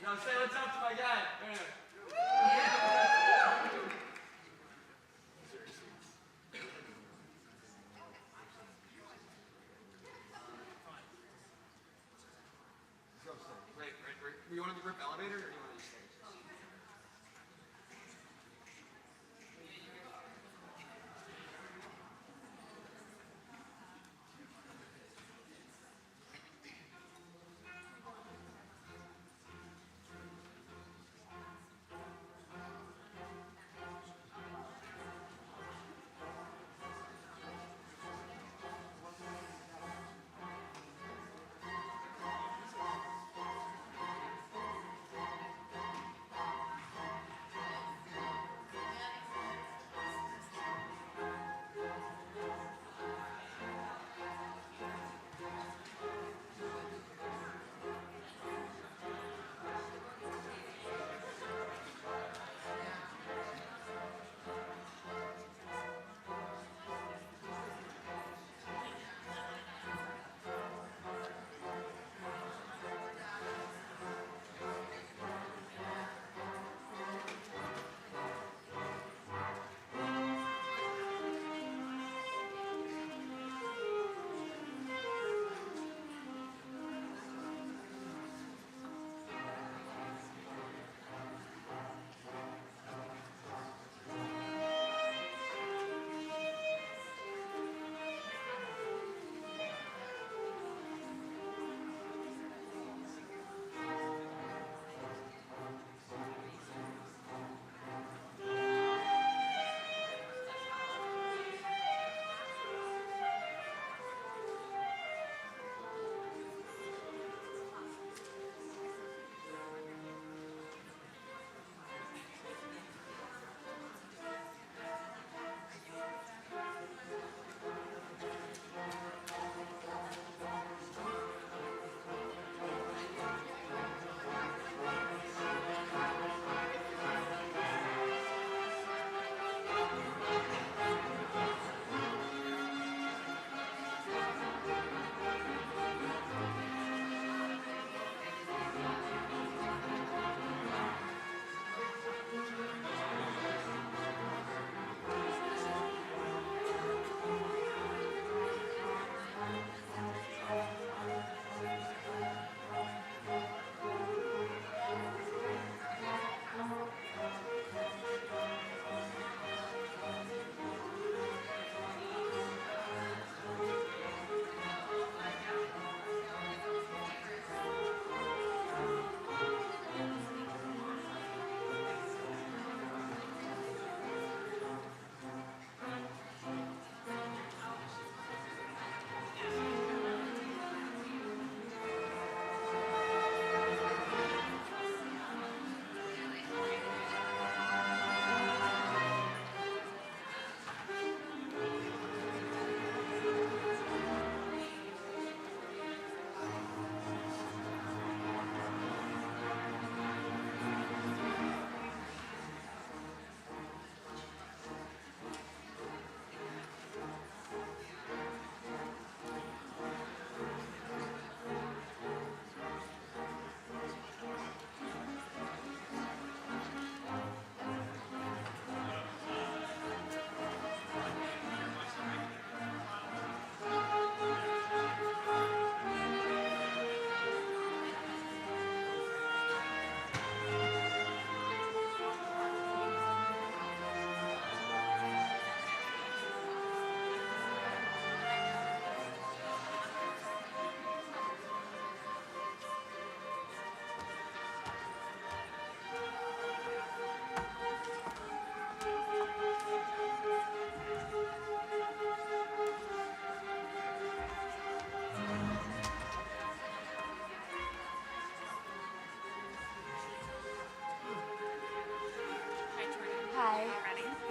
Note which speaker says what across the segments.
Speaker 1: Yo, say what's up to my guy. Wait, do you want to rip elevator or do you want to just stay?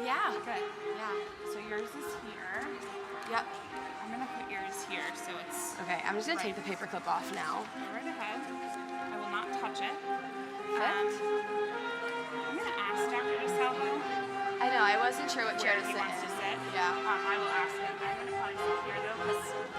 Speaker 2: Yeah, good. Yeah. So yours is here. Yep. I'm gonna put yours here so it's
Speaker 3: Okay, I'm just gonna take the paper clip off now.
Speaker 2: Go right ahead. I will not touch it.
Speaker 3: Perfect.
Speaker 2: I'm gonna ask Dr. DeSalvo
Speaker 3: I know, I wasn't sure what chair
Speaker 2: where
Speaker 3: to
Speaker 2: he
Speaker 3: sit
Speaker 2: wants
Speaker 3: in.
Speaker 2: to sit.
Speaker 3: Yeah.
Speaker 2: I will ask him. I'm gonna probably sit here though, 'cause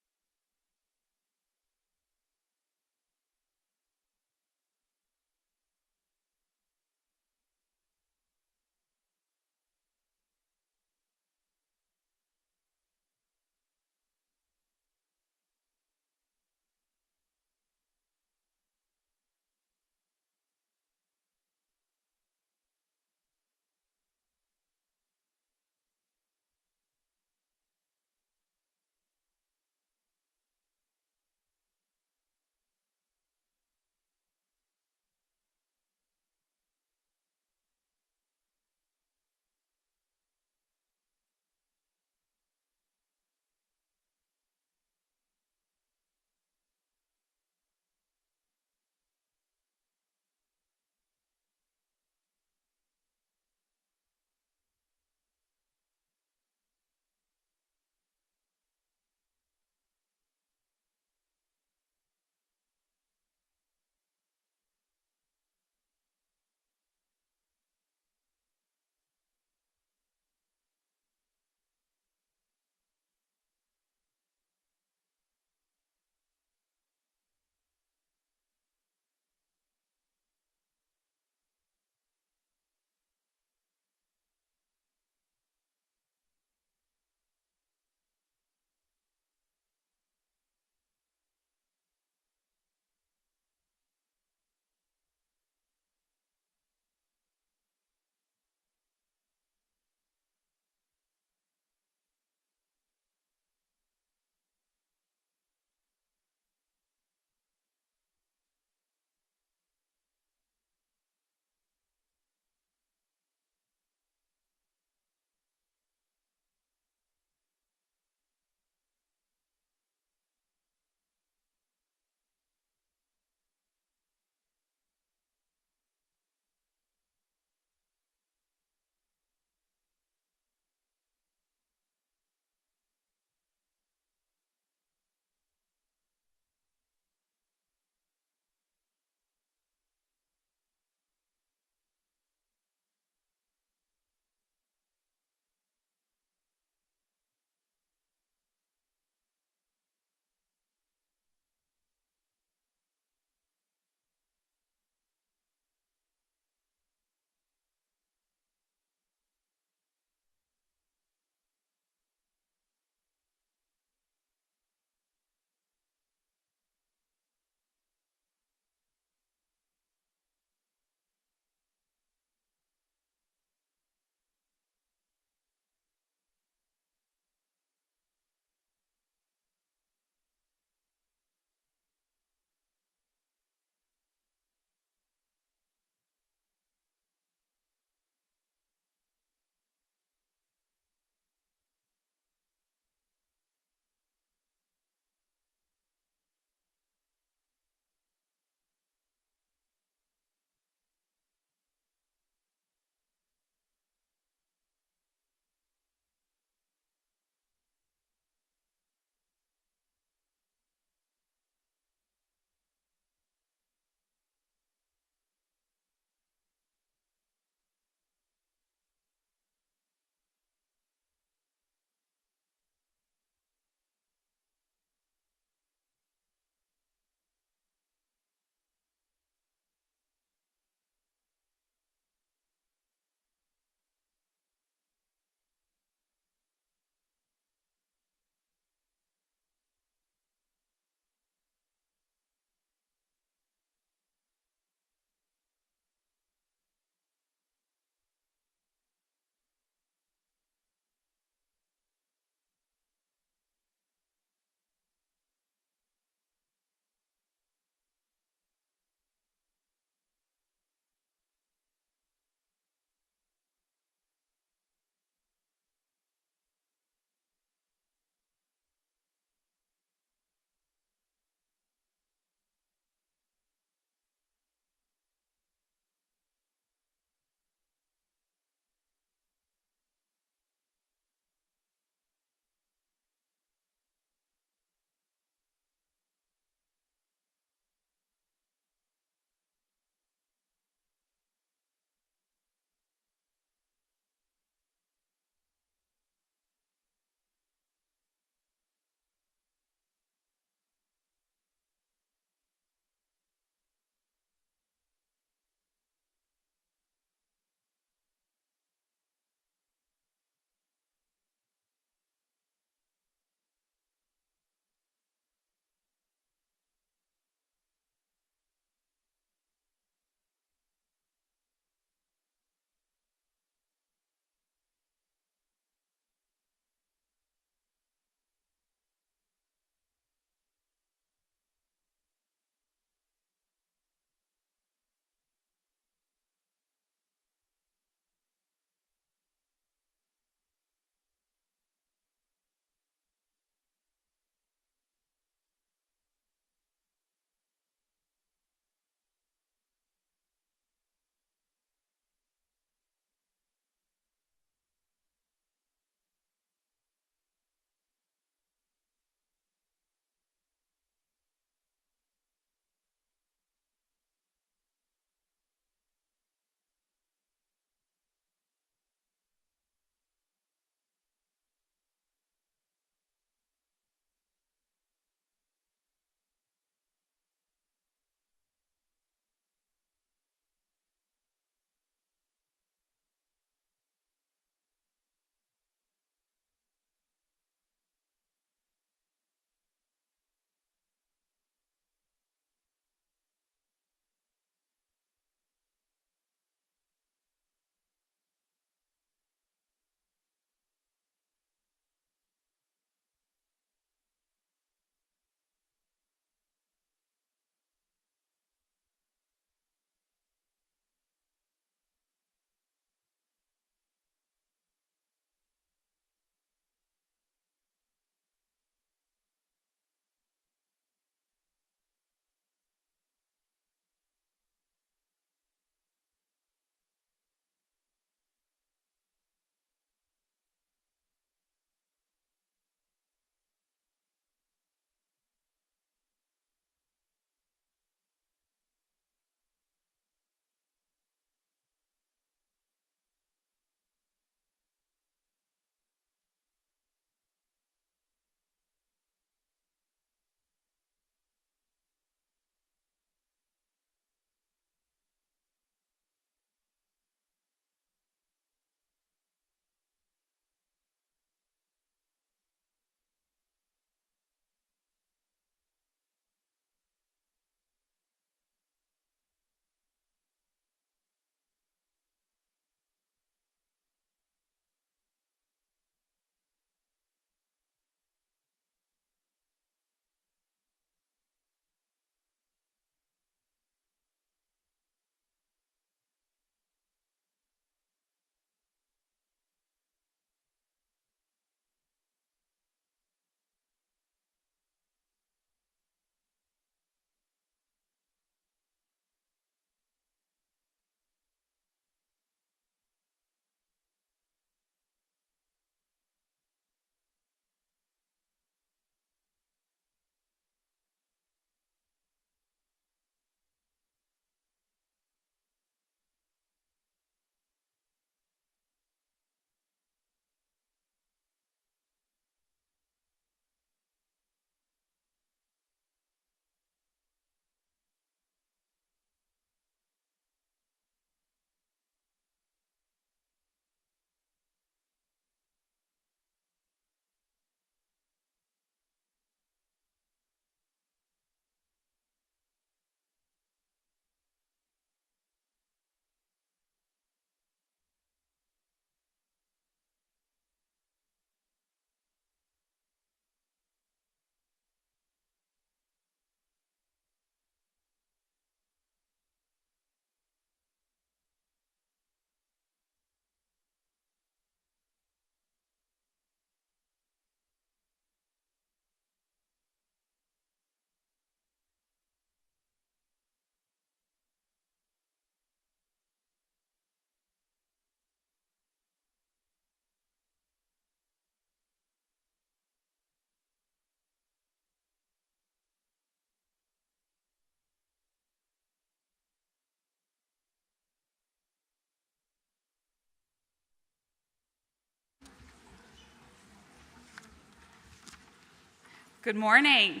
Speaker 2: Good morning.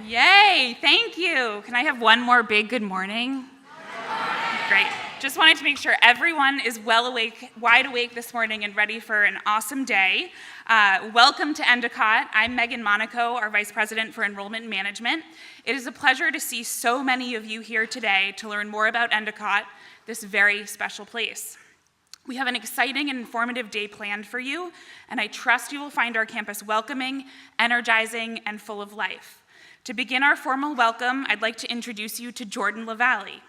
Speaker 2: Yay, thank you. Can I have one more big good morning? Great. Just wanted to make sure everyone is wide awake this morning and ready for an awesome day. Welcome to Endicott. I'm Megan Monaco, our Vice President for Enrollment Management. It is a pleasure to see so many of you here today to learn more about Endicott, this very special place. We have an exciting and informative day planned for you, and I trust you will find our campus welcoming, energizing, and full of life. To begin our formal welcome, I'd like to introduce you to Jordan LaValle.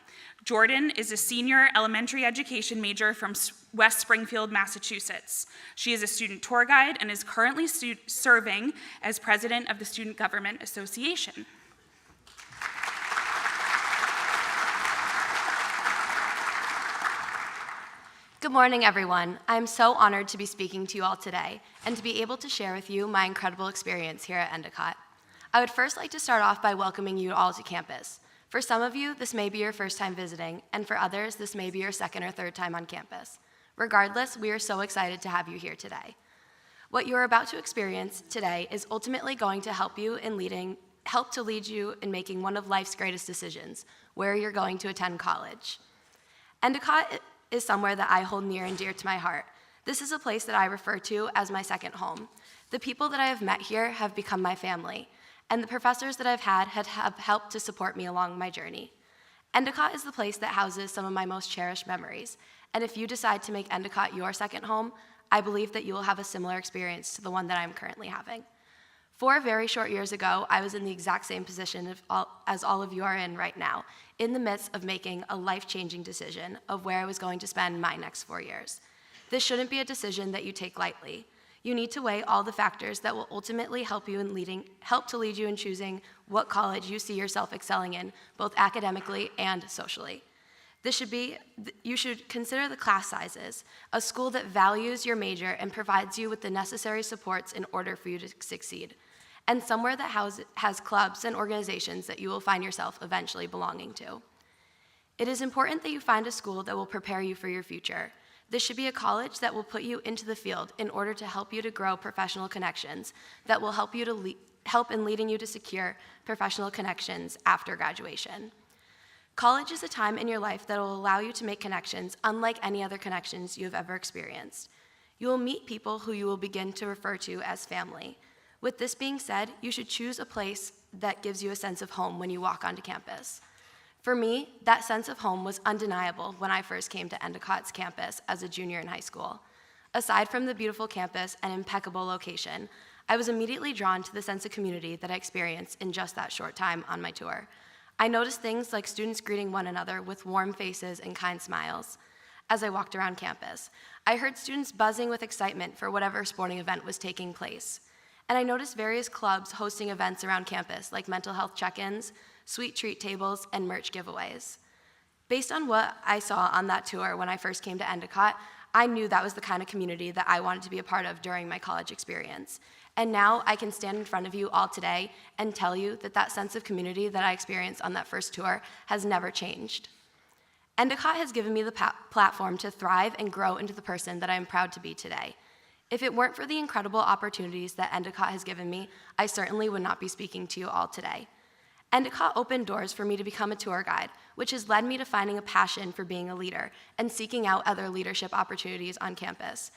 Speaker 2: Jordan is a senior elementary education major from West Springfield, Massachusetts. She is a student tour guide and is currently serving as president of the Student Government Association.
Speaker 3: Good morning, everyone. I'm so honored to be speaking to you all today and to be able to share with you my incredible experience here at Endicott. I would first like to start off by welcoming you all to campus. For some of you, this may be your first time visiting, and for others, this may be your second or third time on campus. Regardless, we are so excited to have you here today. What you are about to experience today is ultimately going to help to lead you in making one of life's greatest decisions, where you're going to attend college. Endicott is somewhere that I hold near and dear to my heart. This is a place that I refer to as my second home. The people that I have met here have become my family, and the professors that I've had have helped to support me along my journey. Endicott is the place that houses some of my most cherished memories, and if you decide to make Endicott your second home, I believe that you will have a similar experience to the one that I'm currently having. 4 very short years ago, I was in the exact same position as all of you are in right now, in the midst of making a life-changing decision of where I was going to spend my next 4 years. This shouldn't be a decision that you take lightly. You need to weigh all the factors that will ultimately help to lead you in choosing what college you see yourself excelling in, both academically and socially. You should consider the class sizes, a school that values your major and provides you with the necessary supports in order for you to succeed, and somewhere that has clubs and organizations that you will find yourself eventually belonging to. It is important that you find a school that will prepare you for your future. This should be a college that will put you into the field in order to help you to grow professional connections that will help in leading you to secure professional connections after graduation. College is a time in your life that will allow you to make connections unlike any other connections you have ever experienced. You will meet people who you will begin to refer to as family. With this being said, you should choose a place that gives you a sense of home when you walk onto campus. For me, that sense of home was undeniable when I first came to Endicott's campus as a junior in high school. Aside from the beautiful campus and impeccable location, I was immediately drawn to the sense of community that I experienced in just that short time on my tour. I noticed things like students greeting one another with warm faces and kind smiles as I walked around campus. I heard students buzzing with excitement for whatever sporting event was taking place. And I noticed various clubs hosting events around campus like mental health check-ins, sweet treat tables, and merch giveaways. Based on what I saw on that tour when I first came to Endicott, I knew that was the kind of community that I wanted to be a part of during my college experience. And now I can stand in front of you all today and tell you that that sense of community that I experienced on that first tour has never changed. Endicott has given me the platform to thrive and grow into the person that I am proud to be today. If it weren't for the incredible opportunities that Endicott has given me, I certainly would not be speaking to you all today. Endicott opened doors for me to become a tour guide, which has led me to finding a passion for being a leader and seeking out other leadership opportunities on campus.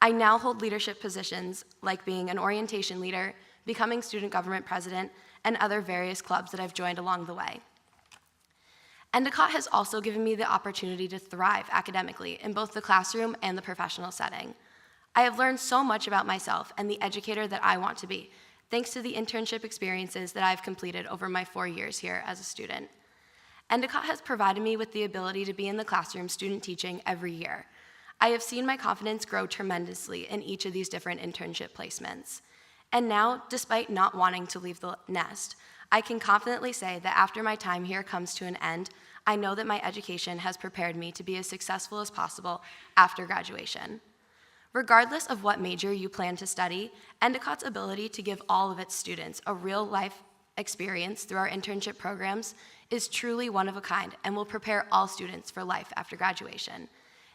Speaker 3: I now hold leadership positions like being an orientation leader, becoming student government president, and other various clubs that I've joined along the way. Endicott has also given me the opportunity to thrive academically in both the classroom and the professional setting. I have learned so much about myself and the educator that I want to be, thanks to the internship experiences that I've completed over my 4 years here as a student. Endicott has provided me with the ability to be in the classroom student teaching every year. I have seen my confidence grow tremendously in each of these different internship placements. And now, despite not wanting to leave the nest, I can confidently say that after my time here comes to an end, I know that my education has prepared me to be as successful as possible after graduation. Regardless of what major you plan to study, Endicott's ability to give all of its students a real-life experience through our internship programs is truly one of a kind and will prepare all students for life after graduation.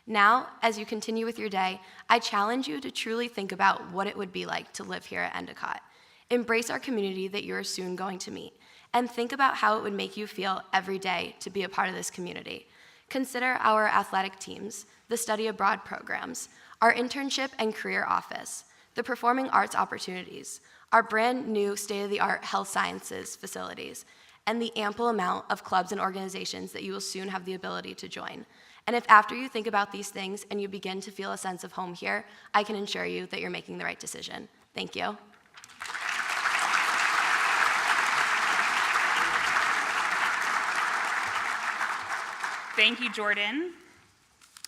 Speaker 3: Now, as you continue with your day, I challenge you to truly think about what it would be like to live here at Endicott. Embrace our community that you are soon going to meet, and think about how it would make you feel every day to be a part of this community. Consider our athletic teams, the study abroad programs, our internship and career office, the performing arts opportunities, our brand new state-of-the-art health sciences facilities, and the ample amount of clubs and organizations that you will soon have the ability to join. And if after you think about these things and you begin to feel a sense of home here, I can assure you that you're making the right decision. Thank you.
Speaker 2: Thank you, Jordan.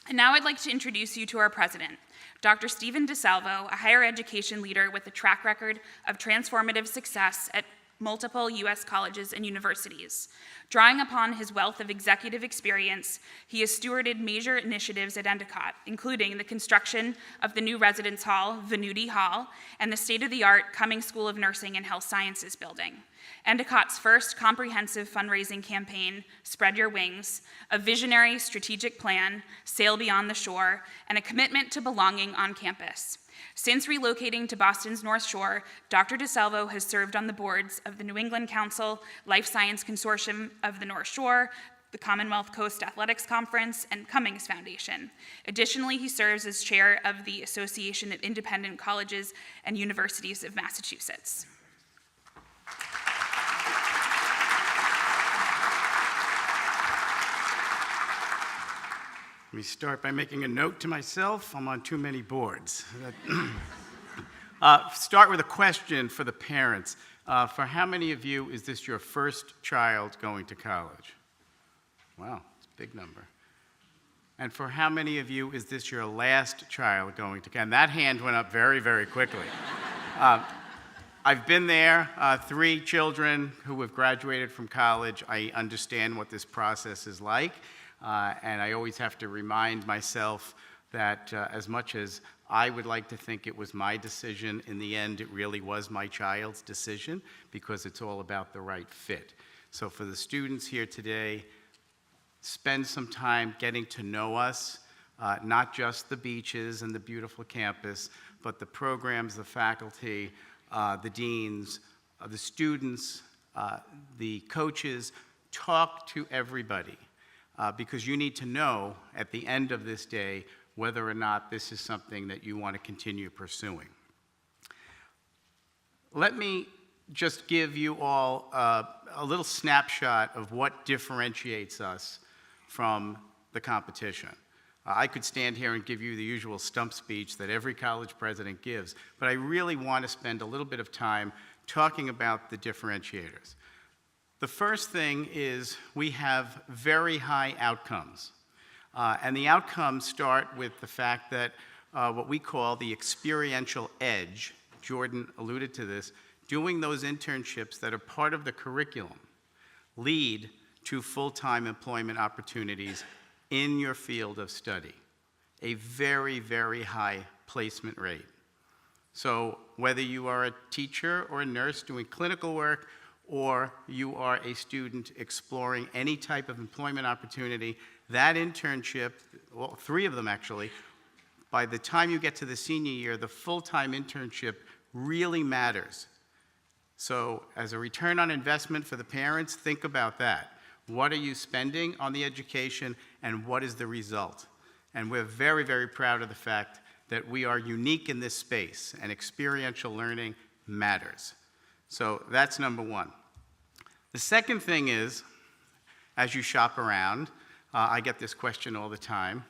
Speaker 2: And now I'd like to introduce you to our president, Dr. Stephen DeSalvo, a higher education leader with a track record of transformative success at multiple U.S. colleges and universities. Drawing upon his wealth of executive experience, he has stewarded major initiatives at Endicott, including the construction of the new residence hall, Venuti Hall, and the state-of-the-art Cummings School of Nursing and Health Sciences building. Endicott's first comprehensive fundraising campaign, Spread Your Wings, a visionary strategic plan, Sail Beyond the Shore, and a commitment to belonging on campus. Since relocating to Boston's North Shore, Dr. DeSalvo has served on the boards of the New England Council, Life Science Consortium of the North Shore, the Commonwealth Coast Athletics Conference, and Cummings Foundation. Additionally, he serves as chair of the Association of Independent Colleges and Universities of Massachusetts.
Speaker 4: Let me start by making a note to myself. I'm on too many boards. Start with a question for the parents. For how many of you is this your first child going to college? Wow, it's a big number. And for how many of you is this your last child going to college? And that hand went up very, very quickly. I've been there, 3 children who have graduated from college. I understand what this process is like. And I always have to remind myself that as much as I would like to think it was my decision, in the end it really was my child's decision, because it's all about the right fit. So for the students here today, spend some time getting to know us, not just the beaches and the beautiful campus, but the programs, the faculty, the deans, the students, the coaches. Talk to everybody. Because you need to know at the end of this day whether or not this is something that you want to continue pursuing. Let me just give you all a little snapshot of what differentiates us from the competition. I could stand here and give you the usual stump speech that every college president gives, but I really want to spend a little bit of time talking about the differentiators. The first thing is we have very high outcomes. And the outcomes start with the fact that what we call the experiential edge, Jordan alluded to this, doing those internships that are part of the curriculum lead to full-time employment opportunities in your field of study. A very, very high placement rate. So whether you are a teacher or a nurse doing clinical work, or you are a student exploring any type of employment opportunity, that internship, well, 3 of them actually, by the time you get to the senior year, the full-time internship really matters. So as a return on investment for the parents, think about that. What are you spending on the education, and what is the result? And we're very, very proud of the fact that we are unique in this space, and experiential learning matters. So that's number 1. The second thing is, as you shop around, I get this question all the time,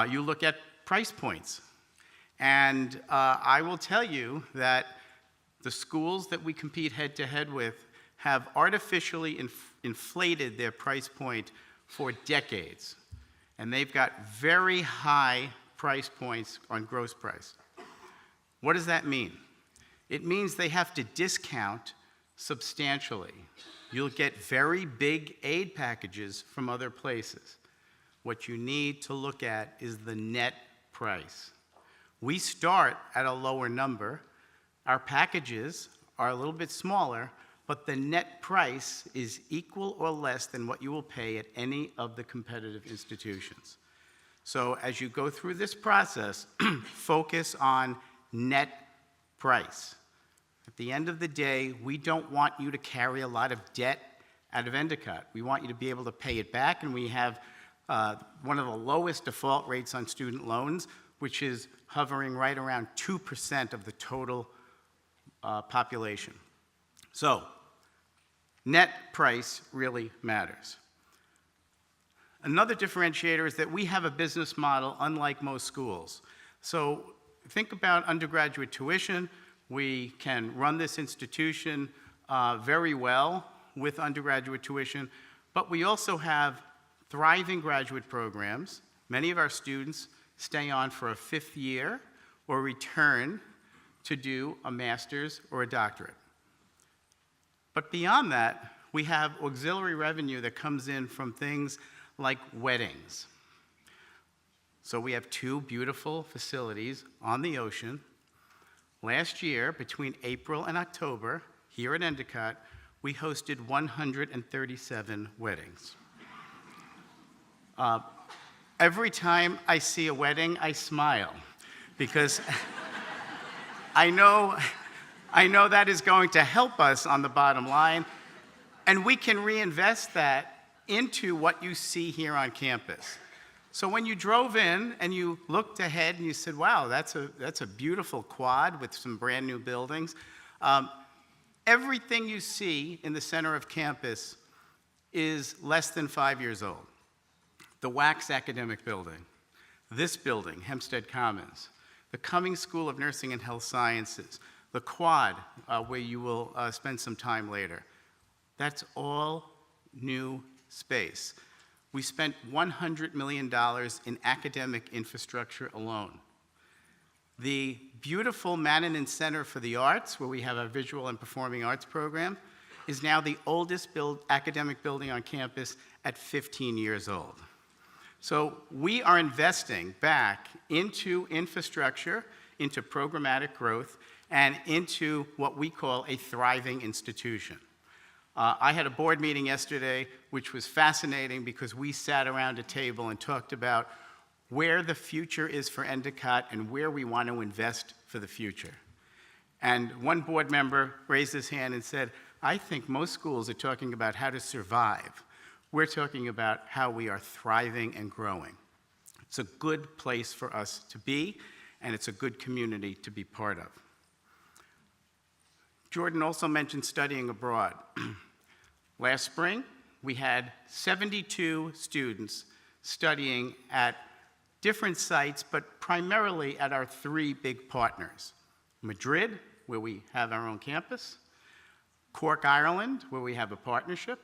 Speaker 4: you look at price points. And I will tell you that the schools that we compete head-to-head with have artificially inflated their price point for decades. And they've got very high price points on gross price. What does that mean? It means they have to discount substantially. You'll get very big aid packages from other places. What you need to look at is the net price. We start at a lower number. Our packages are a little bit smaller, but the net price is equal or less than what you will pay at any of the competitive institutions. So as you go through this process, focus on net price. the end of the day, we don't want you to carry a lot of debt out of Endicott. We want you to be able to pay it back, and we have one of the lowest default rates on student loans, which is hovering right around 2% of the total population. So, net price really matters. Another differentiator is that we have a business model unlike most schools. So think about undergraduate tuition. We can run this institution very well with undergraduate tuition, but we also have thriving graduate programs. Many of our students stay on for a 5th year or return to do a master's or a doctorate. But beyond that, we have auxiliary revenue that comes in from things like weddings. So we have 2 beautiful facilities on the ocean. Last year, between April and October, here at Endicott, we hosted 137 weddings. Every time I see a wedding, I smile, because I know that is going to help us on the bottom line, and we can reinvest that into what you see here on campus. So when you drove in and you looked ahead and you said, wow, that's a beautiful quad with some brand new buildings, everything you see in the center of campus is less than 5 years old. The Wax Academic Building, this building, Hempstead Commons, the Cummings School of Nursing and Health Sciences, the quad, where you will spend some time later. That's all new space. We spent $100 million in academic infrastructure alone. The beautiful Mannanen Center for the Arts, where we have our visual and performing arts program, is now the oldest academic building on campus at 15 years old. So we are investing back into infrastructure, into programmatic growth, and into what we call a thriving institution. I had a board meeting yesterday, which was fascinating because we sat around a table and talked about where the future is for Endicott and where we want to invest for the future. And one board member raised his hand and said, I think most schools are talking about how to survive. We're talking about how we are thriving and growing. It's a good place for us to be, and it's a good community to be part of. Jordan also mentioned studying abroad. Last spring, we had 72 students studying at different sites, but primarily at our 3 big partners. Madrid, where we have our own campus, Cork, Ireland, where we have a partnership,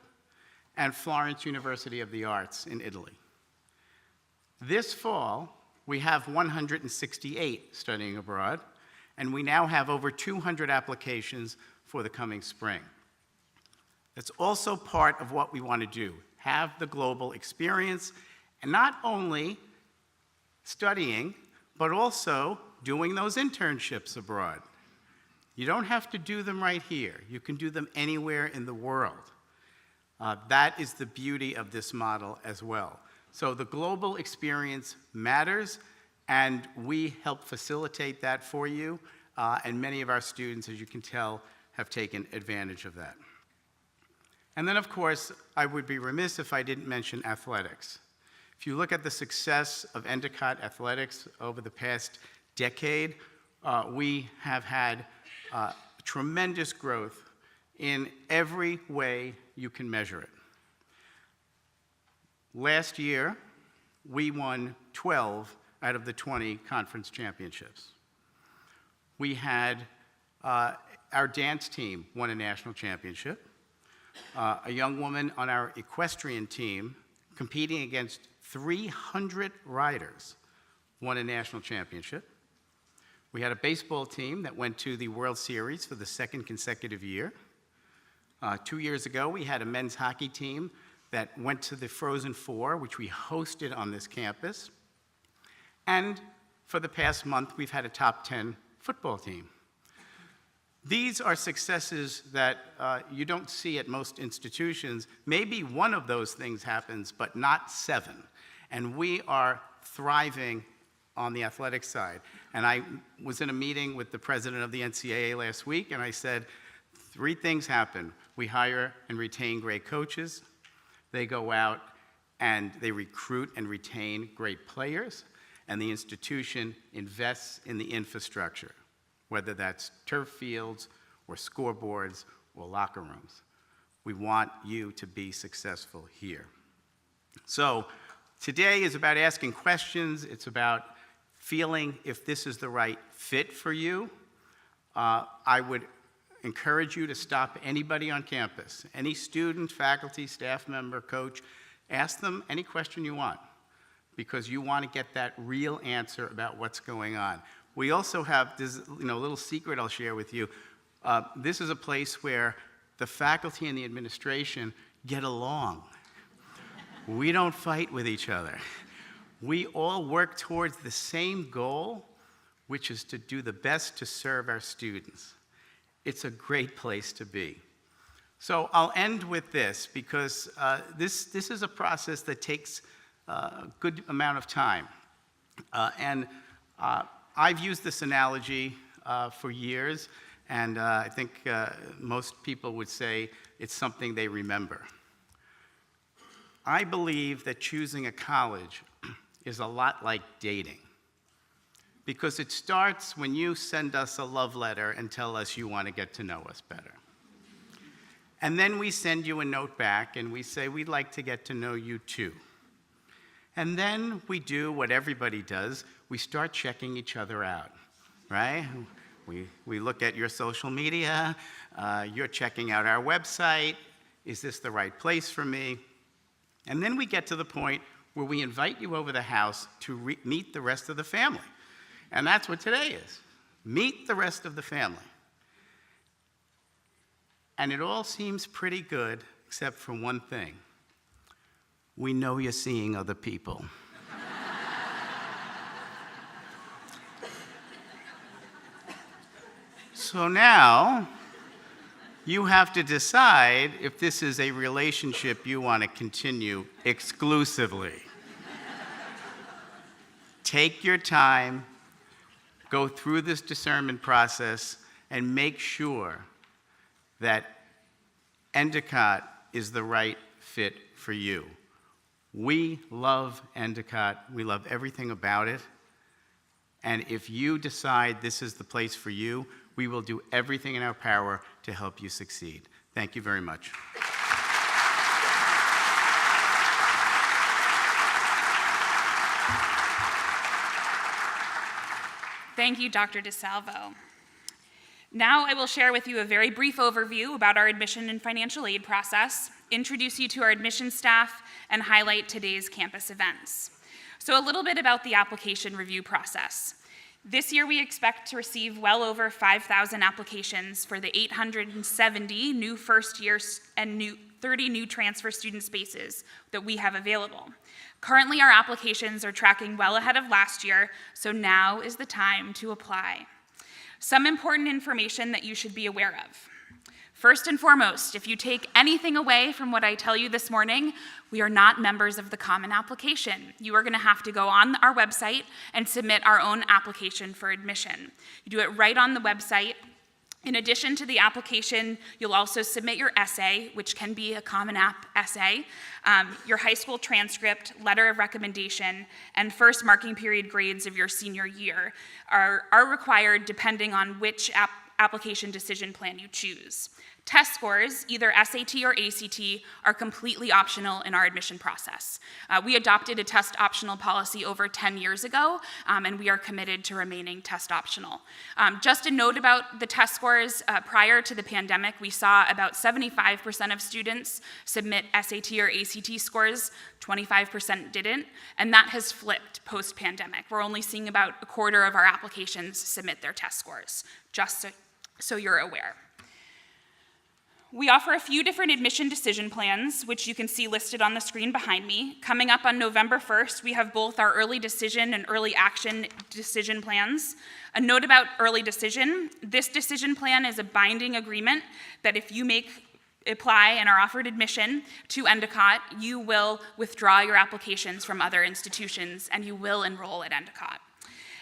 Speaker 4: and Florence University of the Arts in Italy. This fall, we have 168 studying abroad, and we now have over 200 applications for the coming spring. That's also part of what we want to do, have the global experience, and not only studying, but also doing those internships abroad. You don't have to do them right here. You can do them anywhere in the world. That is the beauty of this model as well. So the global experience matters, and we help facilitate that for you, and many of our students, as you can tell, have taken advantage of that. And then, of course, I would be remiss if I didn't mention athletics. If you look at the success of Endicott athletics over the past decade, we have had tremendous growth in every way you can measure it. Last year, we won 12 out of the 20 conference championships. We had our dance team won a national championship. A young woman on our equestrian team, competing against 300 riders, won a national championship. We had a baseball team that went to the World Series for the 2nd consecutive year. 2 years ago, we had a men's hockey team that went to the Frozen Four, which we hosted on this campus. And for the past month, we've had a top 10 football team. These are successes that you don't see at most institutions. Maybe one of those things happens, but not 7. And we are thriving on the athletic side. And I was in a meeting with the president of the NCAA last week, and I said, 3 things happen. We hire and retain great coaches. They go out and they recruit and retain great players. And the institution invests in the infrastructure, whether that's turf fields or scoreboards or locker rooms. We want you to be successful here. So today is about asking questions. It's about feeling if this is the right fit for you. I would encourage you to stop anybody on campus, any student, faculty, staff member, coach, ask them any question you want, because you want to get that real answer about what's going on. We also have this little secret I'll share with you. This is a place where the faculty and the administration get along. We don't fight with each other. We all work towards the same goal, which is to do the best to serve our students. It's a great place to be. So I'll end with this, because this is a process that takes a good amount of time. And I've used this analogy for years, and I think most people would say it's something they remember. I believe that choosing a college is a lot like dating, because it starts when you send us a love letter and tell us you want to get to know us better. And then we send you a note back and we say, we'd like to get to know you too. And then we do what everybody does. We start checking each other out, right? We look at your social media. You're checking out our website. Is this the right place for me? And then we get to the point where we invite you over the house to meet the rest of the family. And that's what today is. Meet the rest of the family. And it all seems pretty good, except for one thing. We know you're seeing other people. So now, you have to decide if this is a relationship you want to continue exclusively. Take your time, go through this discernment process, and make sure that Endicott is the right fit for you. We love Endicott. We love everything about it. And if you decide this is the place for you, we will do everything in our power to help you succeed. Thank you very much.
Speaker 2: Thank you, Dr. DeSalvo. Now I will share with you a very brief overview about our admission and financial aid process, introduce you to our admission staff, and highlight today's campus events. So a little bit about the application review process. This year we expect to receive well over 5,000 applications for the 870 new first year and 30 new transfer student spaces that we have available. Currently our applications are tracking well ahead of last year, so now is the time to apply. Some important information that you should be aware of. First and foremost, if you take anything away from what I tell you this morning, we are not members of the Common Application. You are going to have to go on our website and submit our own application for admission. You do it right on the website. In addition to the application, you'll also submit your essay, which can be a Common App essay, your high school transcript, letter of recommendation, and first marking period grades of your senior year are required depending on which application decision plan you choose. Test scores, either SAT or ACT, are completely optional in our admission process. We adopted a test optional policy over 10 years ago, and we are committed to remaining test optional. Just a note about the test scores, prior to the pandemic, we saw about 75% of students submit SAT or ACT scores, 25% didn't, and that has flipped post-pandemic. We're only seeing about a quarter of our applications submit their test scores, just so you're aware. We offer a few different admission decision plans, which you can see listed on the screen behind me. Coming up on November 1st, we have both our early decision and early action decision plans. A note about early decision: this decision plan is a binding agreement that if you apply and are offered admission to Endicott, you will withdraw your applications from other institutions and you will enroll at Endicott.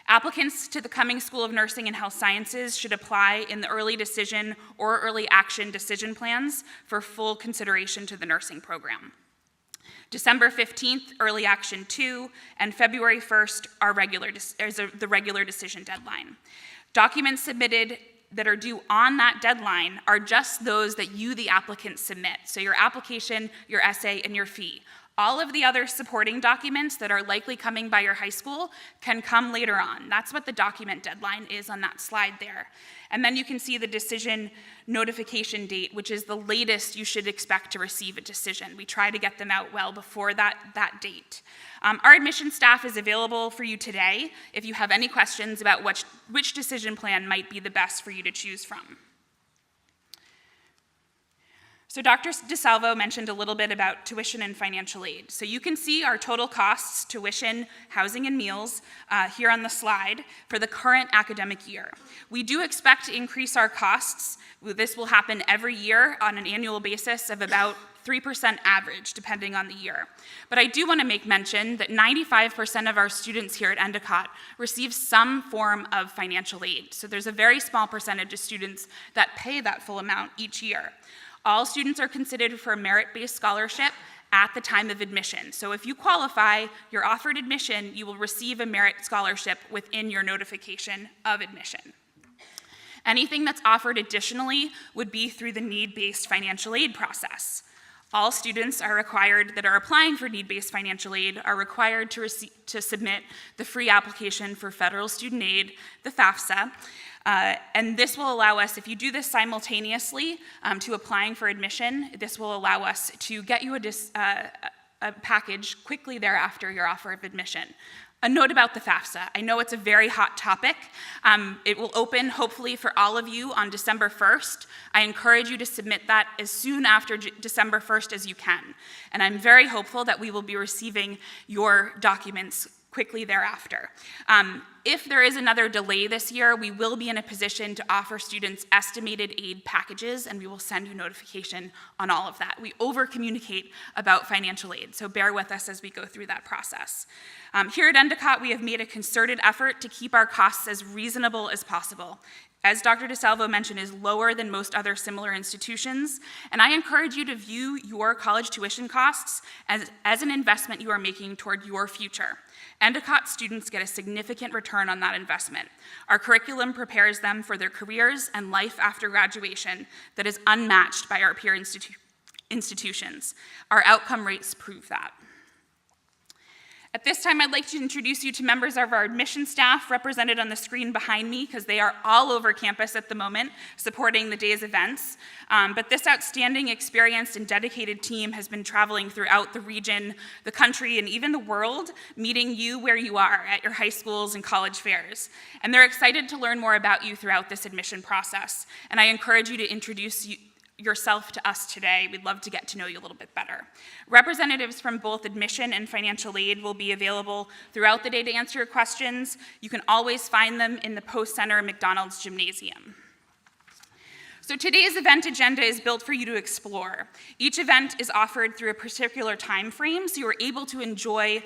Speaker 2: Applicants to the Cumming School of Nursing and Health Sciences should apply in the early decision or early action decision plans for full consideration to the nursing program. December 15th, early action 2, and February 1st are the regular decision deadline. Documents submitted that are due on that deadline are just those that you, the applicant, submit. So your application, your essay, and your fee. All of the other supporting documents that are likely coming by your high school can come later on. That's what the document deadline is on that slide there. And then you can see the decision notification date, which is the latest you should expect to receive a decision. We try to get them out well before that date. Our admission staff is available for you today if you have any questions about which decision plan might be the best for you to choose from. So Dr. DeSalvo mentioned a little bit about tuition and financial aid. So you can see our total costs, tuition, housing, and meals here on the slide for the current academic year. We do expect to increase our costs. This will happen every year on an annual basis of about 3% average, depending on the year. But I do want to make mention that 95% of our students here at Endicott receive some form of financial aid. So there's a very small percentage of students that pay that full amount each year. All students are considered for a merit-based scholarship at the time of admission. So if you qualify, you're offered admission, you will receive a merit scholarship within your notification of admission. Anything that's offered additionally would be through the need-based financial aid process. All students are required that are applying for need-based financial aid are required to submit the free application for federal student aid, the FAFSA, and this will allow us, if you do this simultaneously to applying for admission, this will allow us to get you a package quickly thereafter your offer of admission. A note about the FAFSA. I know it's a very hot topic. It will open, hopefully, for all of you on December 1st. I encourage you to submit that as soon after December 1st as you can. And I'm very hopeful that we will be receiving your documents quickly thereafter. If there is another delay this year, we will be in a position to offer students estimated aid packages, and we will send you notification on all of that. We over-communicate about financial aid, so bear with us as we go through that process. Here at Endicott, we have made a concerted effort to keep our costs as reasonable as possible. As Dr. DeSalvo mentioned, is lower than most other similar institutions, and I encourage you to view your college tuition costs as an investment you are making toward your future. Endicott students get a significant return on that investment. Our curriculum prepares them for their careers and life after graduation that is unmatched by our peer institutions. Our outcome rates prove that. At this time, I'd like to introduce you to members of our admission staff represented on the screen behind me because they are all over campus at the moment supporting the day's events. But this outstanding, experienced, and dedicated team has been traveling throughout the region, the country, and even the world, meeting you where you are at your high schools and college fairs. And they're excited to learn more about you throughout this admission process. And I encourage you to introduce yourself to us today. We'd love to get to know you a little bit better. Representatives from both admission and financial aid will be available throughout the day to answer your questions. You can always find them in the Post Center McDonald's Gymnasium. So today's event agenda is built for you to explore. Each event is offered through a particular time frame, so you're able to enjoy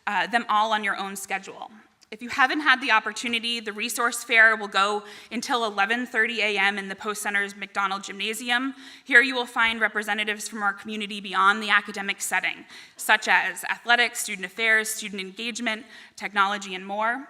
Speaker 2: them all on your own schedule. If you haven't had the opportunity, the resource fair will go until 11:30 a.m. in the Post Center's McDonald Gymnasium. Here you will find representatives from our community beyond the academic setting, such as athletics, student affairs, student engagement, technology, and more.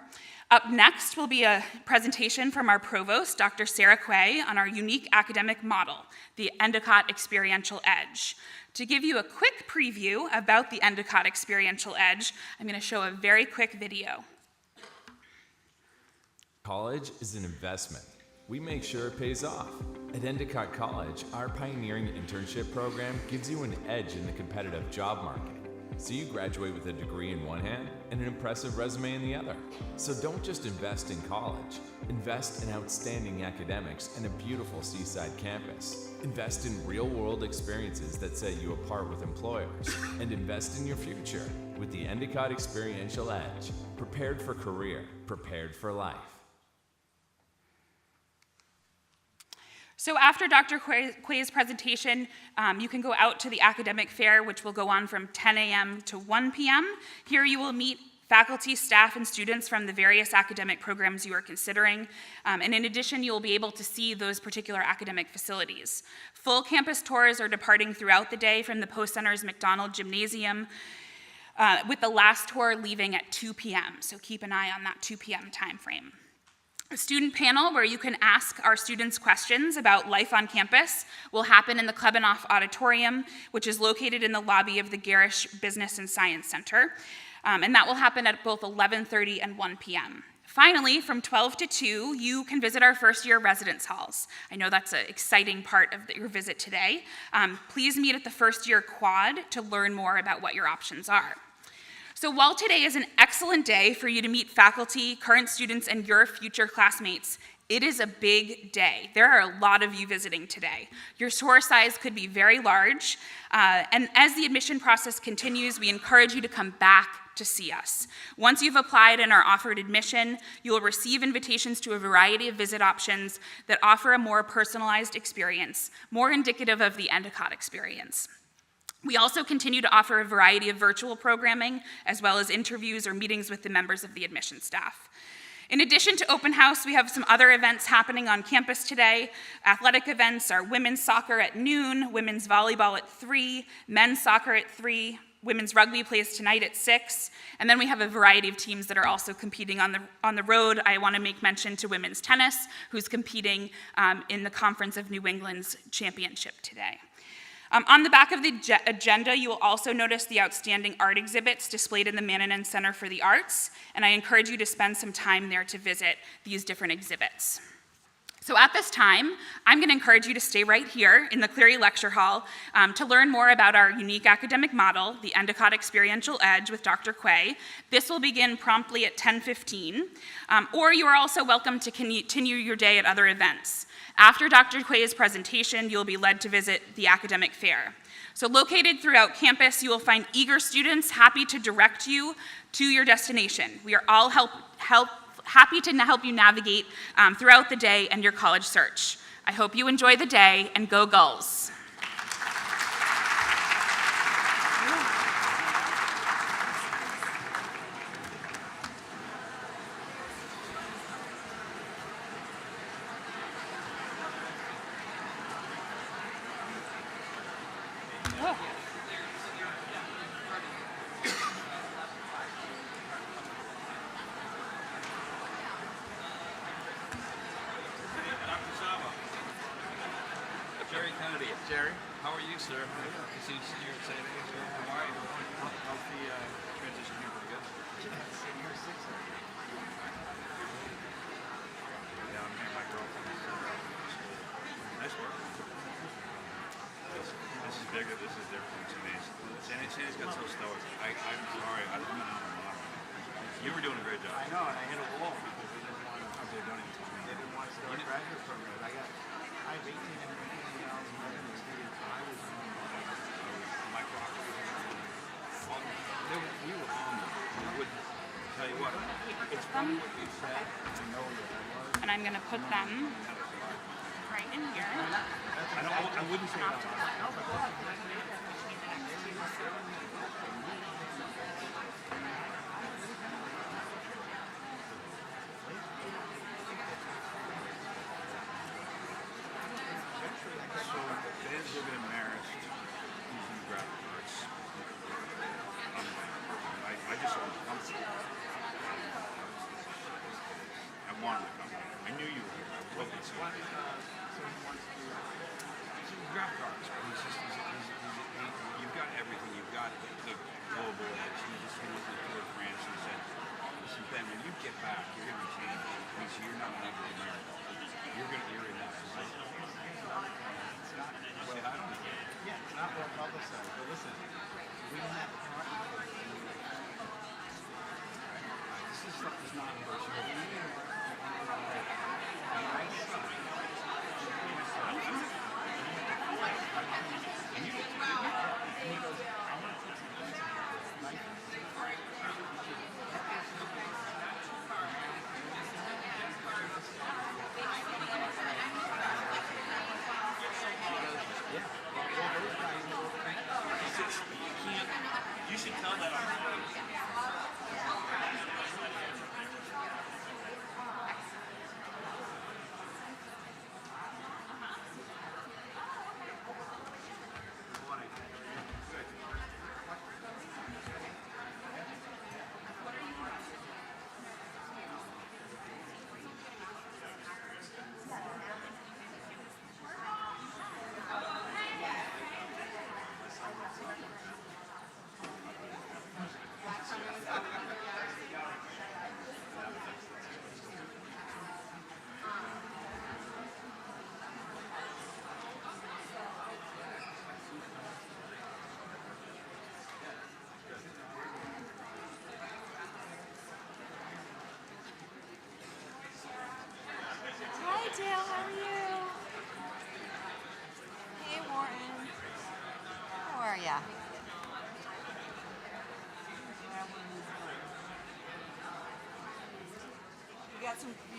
Speaker 2: Up next will be a presentation from our provost, Dr. Sarah Quay, on our unique academic model, the Endicott Experiential Edge. To give you a quick preview about the Endicott Experiential Edge, I'm going to show a very quick video.
Speaker 5: College is an investment. We make sure it pays off. At Endicott College, our pioneering internship program gives you an edge in the competitive job market. So you graduate with a degree in one hand and an impressive resume in the other. So don't just invest in college. Invest in outstanding academics and a beautiful seaside campus. Invest in real-world experiences that set you apart with employers. And invest in your future with the Endicott Experiential Edge. Prepared for career, prepared for life.
Speaker 2: So after Dr. Quay's presentation, you can go out to the academic fair, which will go on from 10 a.m. to 1 p.m. Here you will meet faculty, staff, and students from the various academic programs you are considering. And in addition, you will be able to see those particular academic facilities. Full campus tours are departing throughout the day from the Post Center's McDonald Gymnasium, with the last tour leaving at 2 p.m., so keep an eye on that 2 p.m. time frame. A student panel where you can ask our students questions about life on campus will happen in the Klebanoff Auditorium, which is located in the lobby of the Garish Business and Science Center, and that will happen at both 11:30 and 1 p.m. Finally, from 12 to 2, you can visit our first-year residence halls. I know that's an exciting part of your visit today. Please meet at the first-year quad to learn more about what your options are. So while today is an excellent day for you to meet faculty, current students, and your future classmates, it is a big day. There are a lot of you visiting today. Your tour size could be very large, and as the admission process continues, we encourage you to come back to see us. Once you've applied and are offered admission, you will receive invitations to a variety of visit options that offer a more personalized experience, more indicative of the Endicott experience. We also continue to offer a variety of virtual programming, as well as interviews or meetings with the members of the admission staff. In addition to open house, we have some other events happening on campus today. Athletic events are women's soccer at noon, women's volleyball at 3, men's soccer at 3, women's rugby plays tonight at 6, and then we have a variety of teams that are also competing on the road. I want to make mention to women's tennis, who's competing in the Conference of New England's championship today. On the back of the agenda, you will also notice the outstanding art exhibits displayed in the Mannanen Center for the Arts, and I encourage you to spend some time there to visit these different exhibits. So at this time, I'm going to encourage you to stay right here in the Cleary Lecture Hall to learn more about our unique academic model, the Endicott Experiential Edge with Dr. Quay. This will begin promptly at 10:15, or you are also welcome to continue your day at other events. After Dr. Quay's presentation, you'll be led to visit the academic fair. So located throughout campus, you will find eager students happy to direct you to your destination. We are all happy to help you navigate throughout the day and your college search. I hope you enjoy the day, and go Gulls.
Speaker 6: Jerry, how are you, sir? I see you at St. A's. How are you? How's the transition here? Pretty good? Yeah, 6. Yeah, I'm here. My girlfriend is nice work. This is bigger. This is different to me. St. A's got so stoic. I'm sorry. I'm an alma mater. You were doing a great job.
Speaker 1: I know, and I hit a wall because they didn't want to.
Speaker 6: Okay, don't even.
Speaker 1: They didn't want to start graduate program. I have 18 and 19,000 revenue. I was
Speaker 6: My property. We were on them. I would tell you what. It's funny what you said. I know that I was.
Speaker 2: And I'm going to put them right in here.
Speaker 6: I wouldn't say that. I knew you were here. I was hoping so. Draft cards. You've got everything. You've got the global edge. He was in France and he said, listen, Ben, when you get back, you're going to be changed. He said, you're not an ugly American. You're in that position. I said, I don't know.
Speaker 1: Yeah, it's not well publicized, but listen, we don't have to talk about it. This stuff is not personal. We need to work on the right side.
Speaker 6: You should tell that on
Speaker 7: Yeah.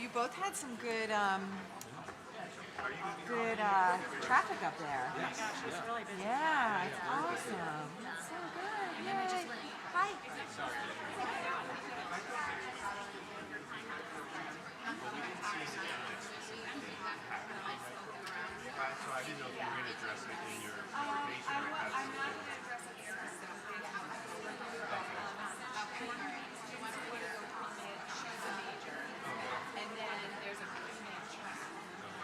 Speaker 7: You both had some good, traffic up there. Yes. Yeah, it's awesome. That's so good. Yay. Hi.
Speaker 1: So I didn't know if you were going to address it in your presentation or if that's something.
Speaker 7: And then there's a pre-med track.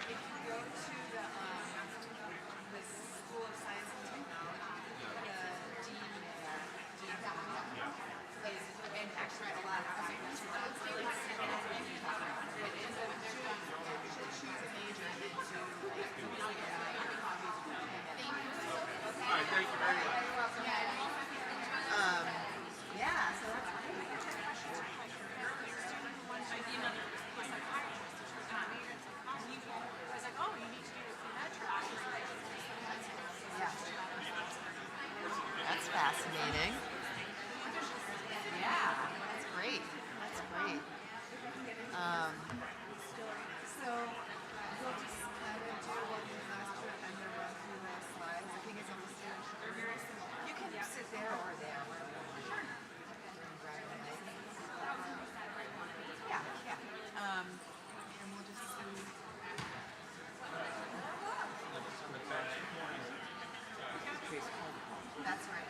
Speaker 7: If you go to the School of Science and Technology, the dean there, Dean is, and actually a lot of students who are she'll choose a major and then do like
Speaker 1: All right, thank you very much.
Speaker 7: yeah, so that's yeah. That's fascinating. Yeah, that's great. That's great. So we'll just kind of do what we last year, kind of run through the slides. I think it's almost you can sit there or there. Sure. Yeah, yeah. And we'll just see. That's right.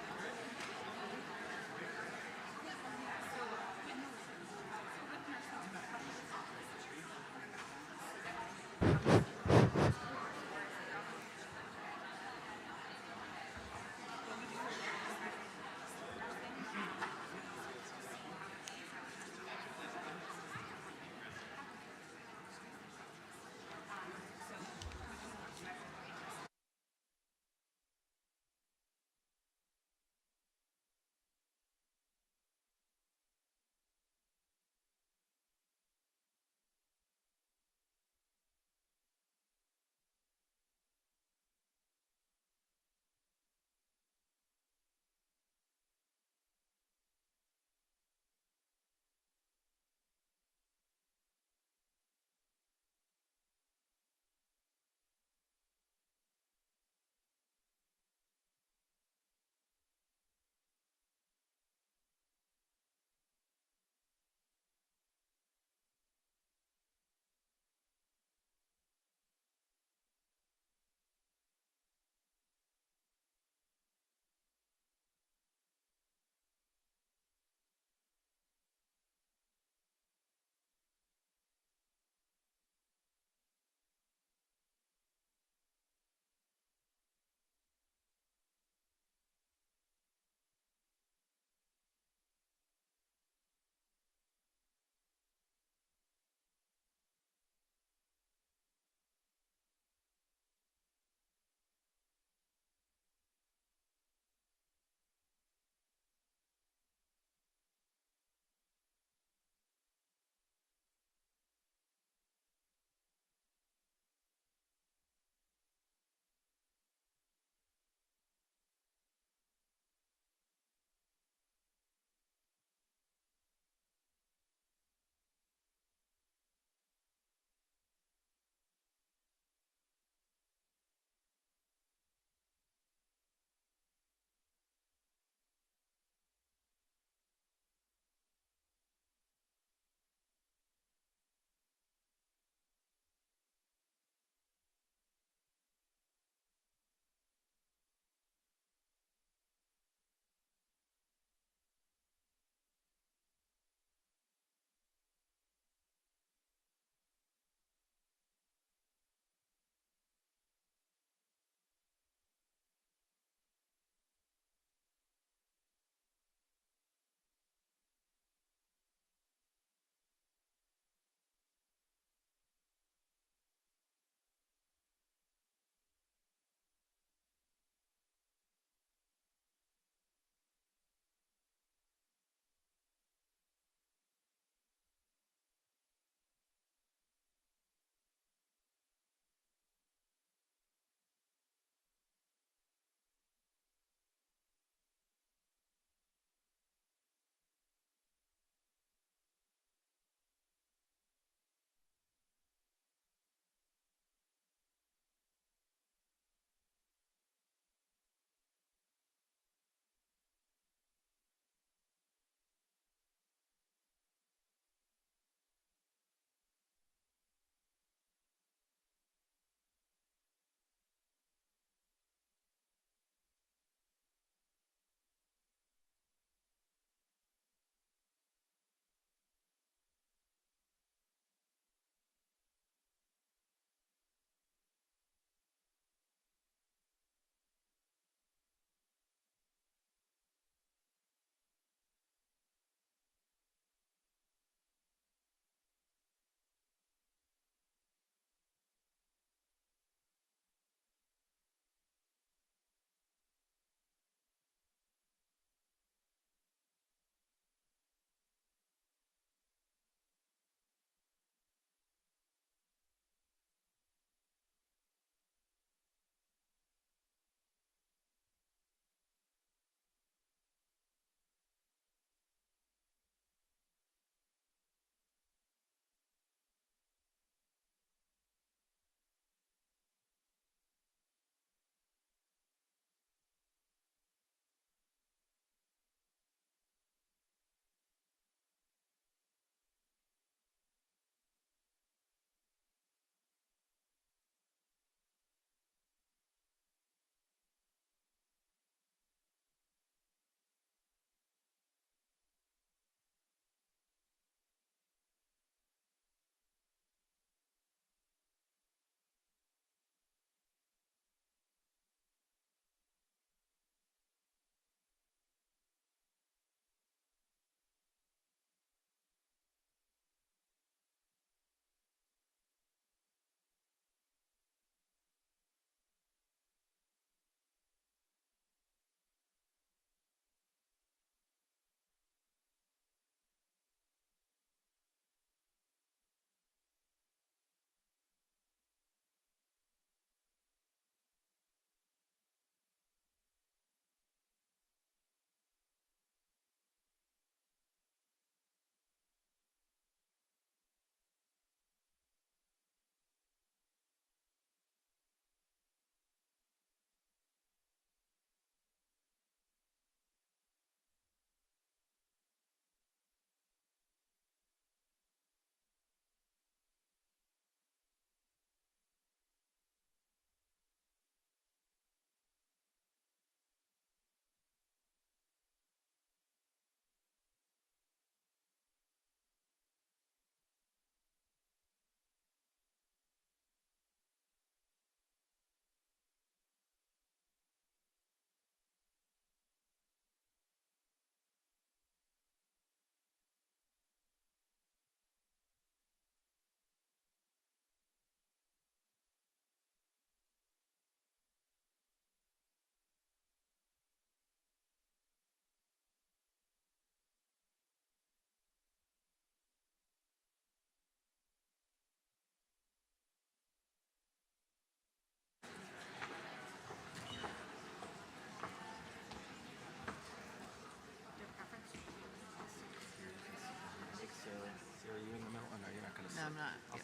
Speaker 7: I'm not. Yeah.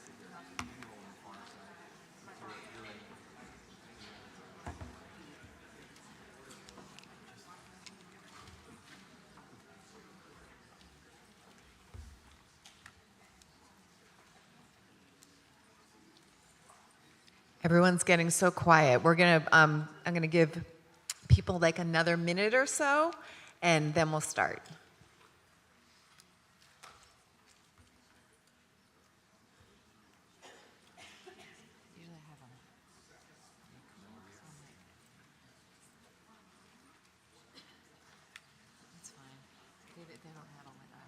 Speaker 7: Everyone's getting so quiet. I'm gonna give people like another minute or so, and then we'll start. That's fine. They don't have them like that.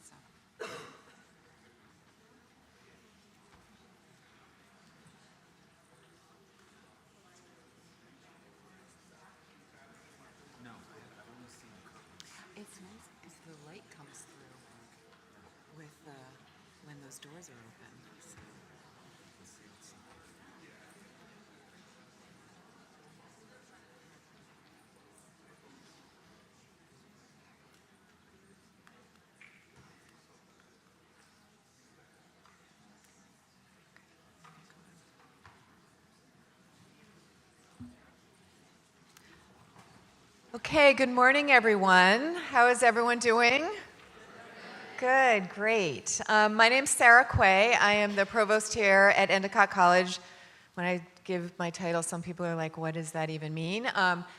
Speaker 7: So. It's nice because the light comes through with when those doors are open. So. Okay, good morning, everyone. How is everyone doing? Good, great. My name's Sarah Quay. I am the provost here at Endicott College. When I give my title, some people are like, what does that even mean?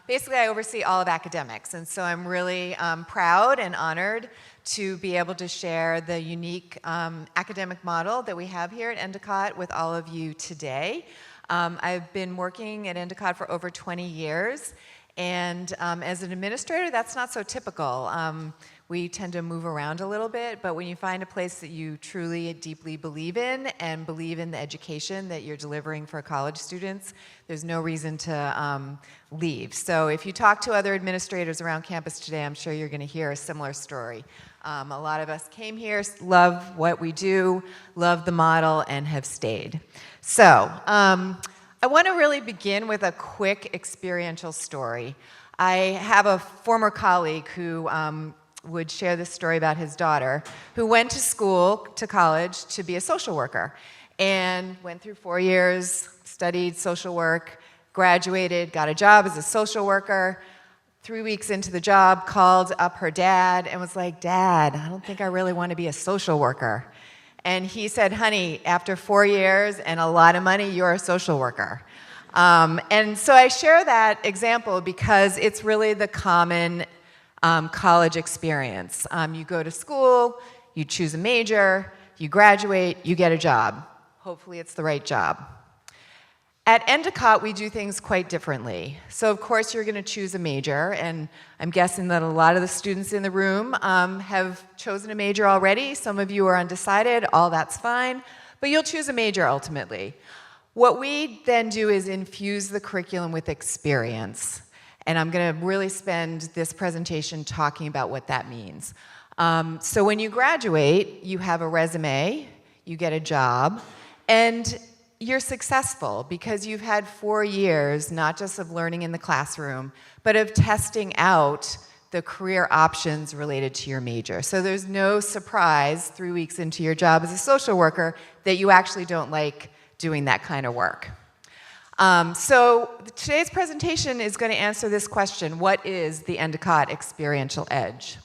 Speaker 7: Basically, I oversee all of academics, and so I'm really proud and honored to be able to share the unique academic model that we have here at Endicott with all of you today. I've been working at Endicott for over 20 years, and as an administrator, that's not so typical. We tend to move around a little bit, but when you find a place that you truly deeply believe in and believe in the education that you're delivering for college students, there's no reason to leave. So if you talk to other administrators around campus today, I'm sure you're going to hear a similar story. A lot of us came here, love what we do, love the model, and have stayed. So I want to really begin with a quick experiential story. I have a former colleague who would share this story about his daughter, who went to college to be a social worker, and went through 4 years, studied social work, graduated, got a job as a social worker. 3 weeks into the job, called up her dad and was like, "Dad, I don't think I really want to be a social worker." And he said, "Honey, after 4 years and a lot of money, you're a social worker." And so I share that example because it's really the common college experience. You go to school, you choose a major, you graduate, you get a job. Hopefully it's the right job. At Endicott, we do things quite differently. So of course you're going to choose a major, and I'm guessing that a lot of the students in the room have chosen a major already. Some of you are undecided, all that's fine, but you'll choose a major ultimately. What we then do is infuse the curriculum with experience. And I'm going to really spend this presentation talking about what that means. So when you graduate, you have a resume, you get a job, and you're successful because you've had 4 years, not just of learning in the classroom, but of testing out the career options related to your major. So there's no surprise 3 weeks into your job as a social worker that you actually don't like doing that kind of work. So today's presentation is going to answer this question: what is the Endicott Experiential Edge?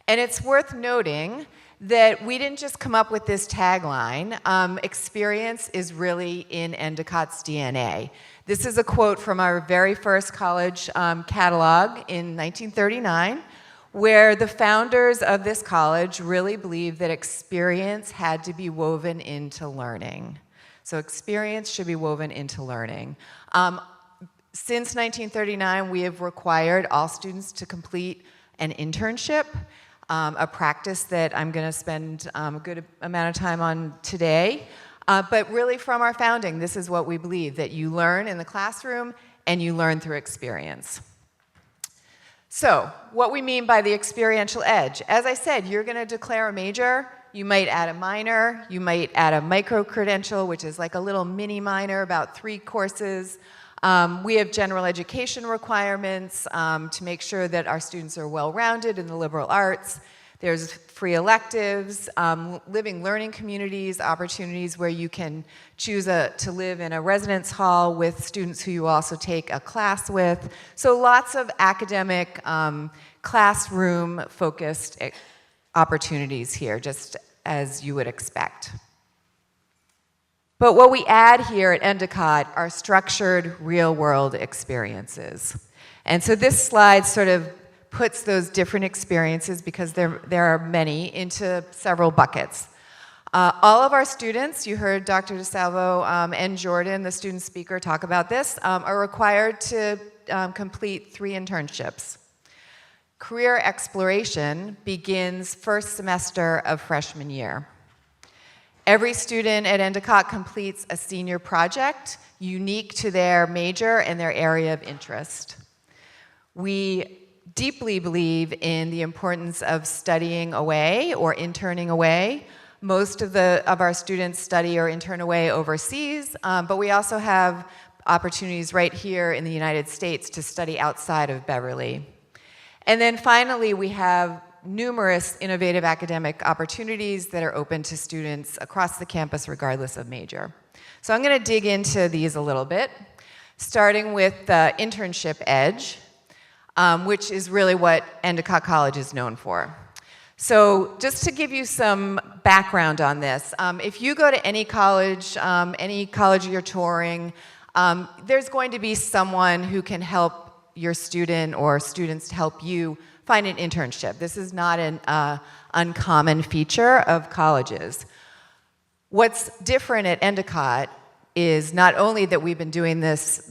Speaker 7: And it's worth noting that we didn't just come up with this tagline. Experience is really in Endicott's DNA. This is a quote from our very first college catalog in 1939, where the founders of this college really believed that experience had to be woven into learning. So experience should be woven into learning. Since 1939, we have required all students to complete an internship, a practice that I'm going to spend a good amount of time on today. But really from our founding, this is what we believe, that you learn in the classroom and you learn through experience. So what we mean by the experiential edge: as I said, you're going to declare a major. You might add a minor, you might add a micro-credential, which is like a little mini minor, about 3 courses. We have general education requirements to make sure that our students are well-rounded in the liberal arts.
Speaker 8: There's free electives, living learning communities, opportunities where you can choose to live in a residence hall with students who you also take a class with. So lots of academic, classroom-focused opportunities here, just as you would expect. But what we add here at Endicott are structured real-world experiences. And so this slide sort of puts those different experiences, because there are many, into several buckets. All of our students, you heard Dr. DeSalvo and Jordan, the student speaker, talk about this, are required to complete 3 internships. Career exploration begins first semester of freshman year. Every student at Endicott completes a senior project unique to their major and their area of interest. We deeply believe in the importance of studying away or interning away. Most of our students study or intern away overseas, but we also have opportunities right here in the United States to study outside of Beverly. And then finally, we have numerous innovative academic opportunities that are open to students across the campus regardless of major. So I'm going to dig into these a little bit, starting with the internship edge, which is really what Endicott College is known for. So just to give you some background on this, if you go to any college you're touring, there's going to be someone who can help your student or students help you find an internship. This is not an uncommon feature of colleges. What's different at Endicott is not only that we've been doing the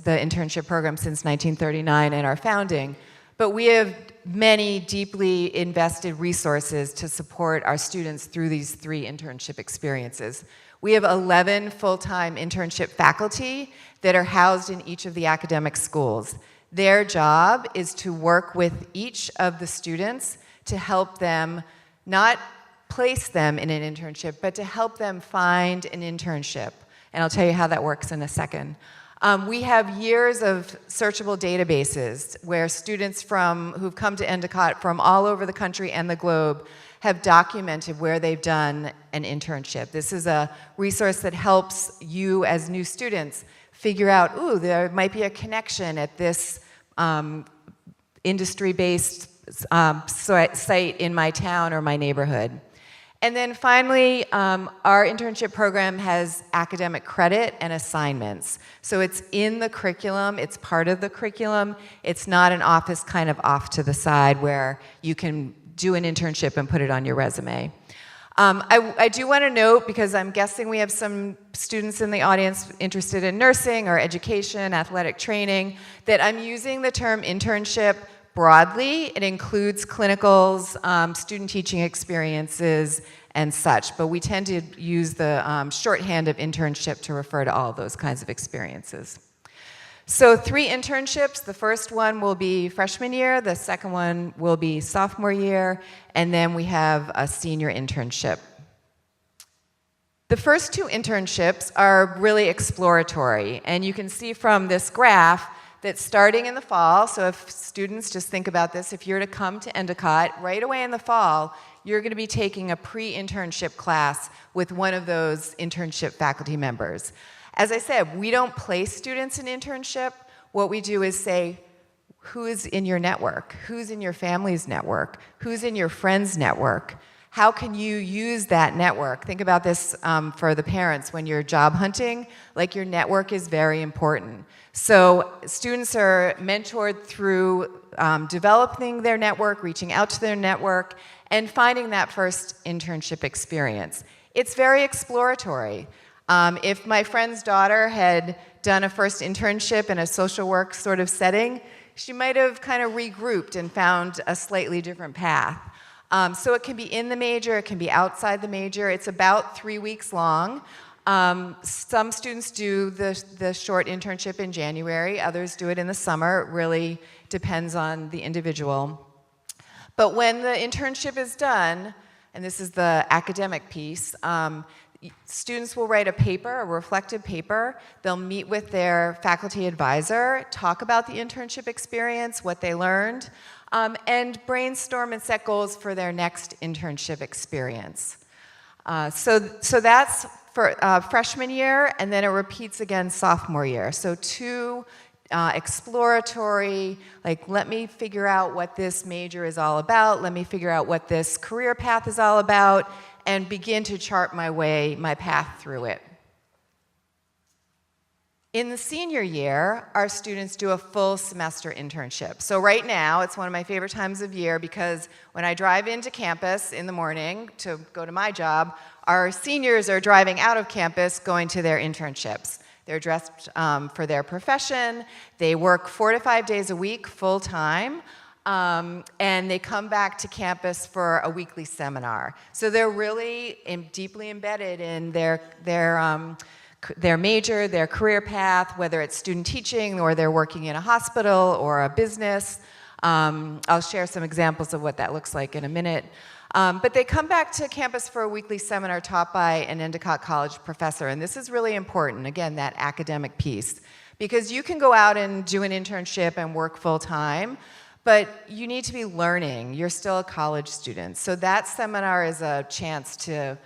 Speaker 8: internship program since 1939 and our founding, but we have many deeply invested resources to support our students through these 3 internship experiences. We have 11 full-time internship faculty that are housed in each of the academic schools. Their job is to work with each of the students to help them, not place them in an internship, but to help them find an internship. And I'll tell you how that works in a second. We have years of searchable databases where students who've come to Endicott from all over the country and the globe have documented where they've done an internship. This is a resource that helps you as new students figure out, ooh, there might be a connection at this industry-based site in my town or my neighborhood. And then finally, our internship program has academic credit and assignments. So it's in the curriculum, it's part of the curriculum. It's not an office kind of off to the side where you can do an internship and put it on your resume. I do want to note, because I'm guessing we have some students in the audience interested in nursing or education, athletic training, that I'm using the term internship broadly. It includes clinicals, student teaching experiences, and such, but we tend to use the shorthand of internship to refer to all of those kinds of experiences. So 3 internships. The first one will be freshman year, the second one will be sophomore year, and then we have a senior internship. The first 2 internships are really exploratory, and you can see from this graph that starting in the fall, so if students, just think about this, if you're to come to Endicott, right away in the fall, you're going to be taking a pre-internship class with one of those internship faculty members. As I said, we don't place students in internship. What we do is say, who's in your network? Who's in your family's network? Who's in your friend's network? How can you use that network? Think about this for the parents when you're job hunting. Like, your network is very important. So students are mentored through developing their network, reaching out to their network, and finding that first internship experience. It's very exploratory. If my friend's daughter had done a first internship in a social work sort of setting, she might have kind of regrouped and found a slightly different path. So it can be in the major, it can be outside the major. It's about 3 weeks long. Some students do the short internship in January, others do it in the summer. It really depends on the individual. But when the internship is done, and this is the academic piece, students will write a paper, a reflective paper. They'll meet with their faculty advisor, talk about the internship experience, what they learned. and brainstorm and set goals for their next internship experience. So that's for freshman year, and then it repeats again sophomore year. So 2 exploratory, like, let me figure out what this major is all about, let me figure out what this career path is all about, and begin to chart my path through it. In the senior year, our students do a full semester internship. So right now, it's one of my favorite times of year because when I drive into campus in the morning to go to my job, our seniors are driving out of campus going to their internships. They're dressed for their profession. They work 4 to 5 days a week, full-time, and they come back to campus for a weekly seminar. So they're really deeply embedded in their major, their career path, whether it's student teaching or they're working in a hospital or a business. I'll share some examples of what that looks like in a minute. But they come back to campus for a weekly seminar taught by an Endicott College professor, and this is really important, again, that academic piece. Because you can go out and do an internship and work full-time, but you need to be learning. You're still a college student. So that seminar is a chance to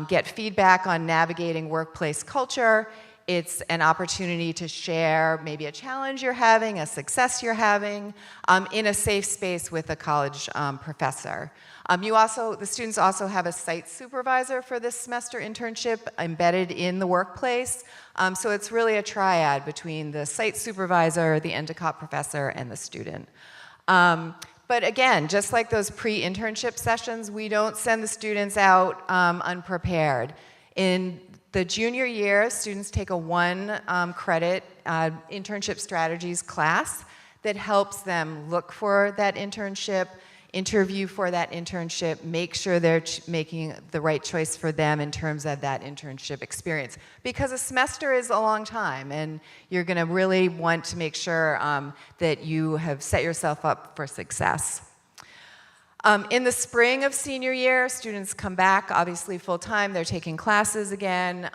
Speaker 8: get feedback on navigating workplace culture. It's an opportunity to share maybe a challenge you're having, a success you're having, in a safe space with a college professor. The students also have a site supervisor for this semester internship embedded in the workplace. So it's really a triad between the site supervisor, the Endicott professor, and the student. But again, just like those pre-internship sessions, we don't send the students out unprepared. In the junior year, students take a 1-credit internship strategies class that helps them look for that internship, interview for that internship, make sure they're making the right choice for them in terms of that internship experience. Because a semester is a long time, and you're going to really want to make sure that you have set yourself up for success. In the spring of senior year, students come back, obviously full-time. They're taking classes again.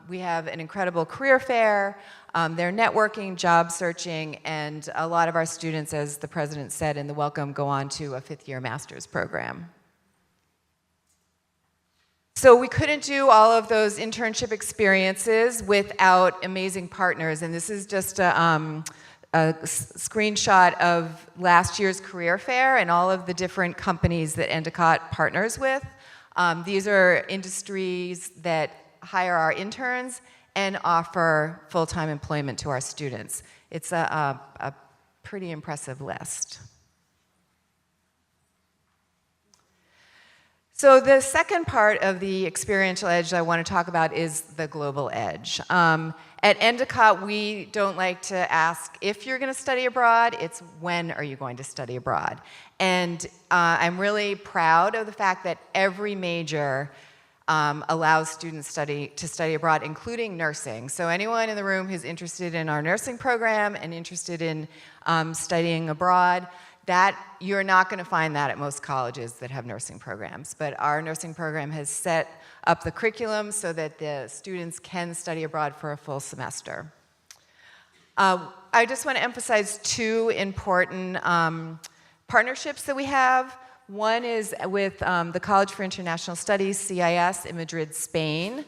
Speaker 8: We have an incredible career fair. They're networking, job searching, and a lot of our students, as the president said in the welcome, go on to a 5th-year master's program. So we couldn't do all of those internship experiences without amazing partners, and this is just a screenshot of last year's career fair and all of the different companies that Endicott partners with. These are industries that hire our interns and offer full-time employment to our students. It's a pretty impressive list. So the second part of the experiential edge I want to talk about is the global edge. At Endicott, we don't like to ask if you're going to study abroad, it's when are you going to study abroad. And I'm really proud of the fact that every major allows students to study abroad, including nursing. So anyone in the room who's interested in our nursing program and interested in studying abroad, that you're not going to find that at most colleges that have nursing programs. But our nursing program has set up the curriculum so that the students can study abroad for a full semester. I just want to emphasize 2 important partnerships that we have. One is with the College for International Studies, CIS, in Madrid, Spain.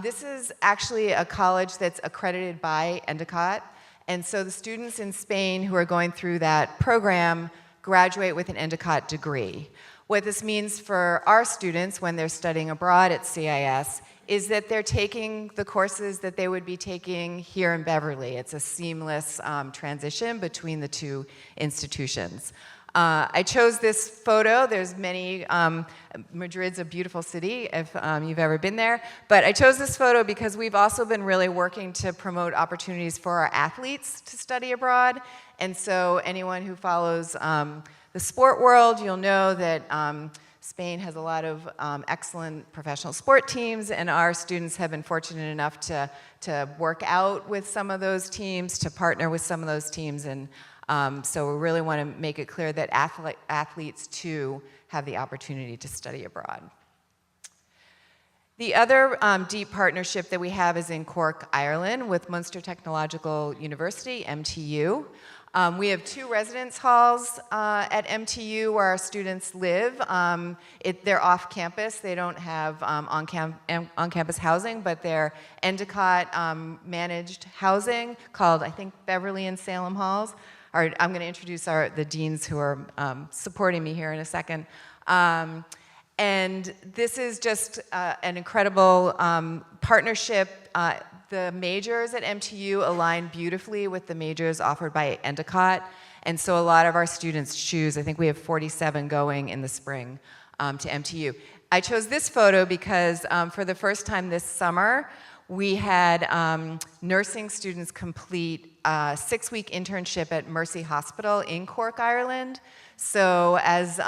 Speaker 8: This is actually a college that's accredited by Endicott. And so the students in Spain who are going through that program graduate with an Endicott degree. What this means for our students when they're studying abroad at CIS is that they're taking the courses that they would be taking here in Beverly. It's a seamless transition between the 2 institutions. I chose this photo. There's many, Madrid's a beautiful city if you've ever been there. But I chose this photo because we've also been really working to promote opportunities for our athletes to study abroad. And so anyone who follows the sport world, you'll know that Spain has a lot of excellent professional sport teams, and our students have been fortunate enough to work out with some of those teams, to partner with some of those teams, and so we really want to make it clear that athletes, too, have the opportunity to study abroad. The other deep partnership that we have is in Cork, Ireland, with Munster Technological University, MTU. We have 2 residence halls at MTU where our students live. They're off campus. They don't have on-campus housing, but they're Endicott managed housing called, I think, Beverly and Salem Halls. I'm going to introduce the deans who are supporting me here in a second. And this is just an incredible partnership. The majors at MTU align beautifully with the majors offered by Endicott, and so a lot of our students choose, I think we have 47 going in the spring to MTU. I chose this photo because for the first time this summer, we had nursing students complete a 6-week internship at Mercy Hospital in Cork, Ireland. So as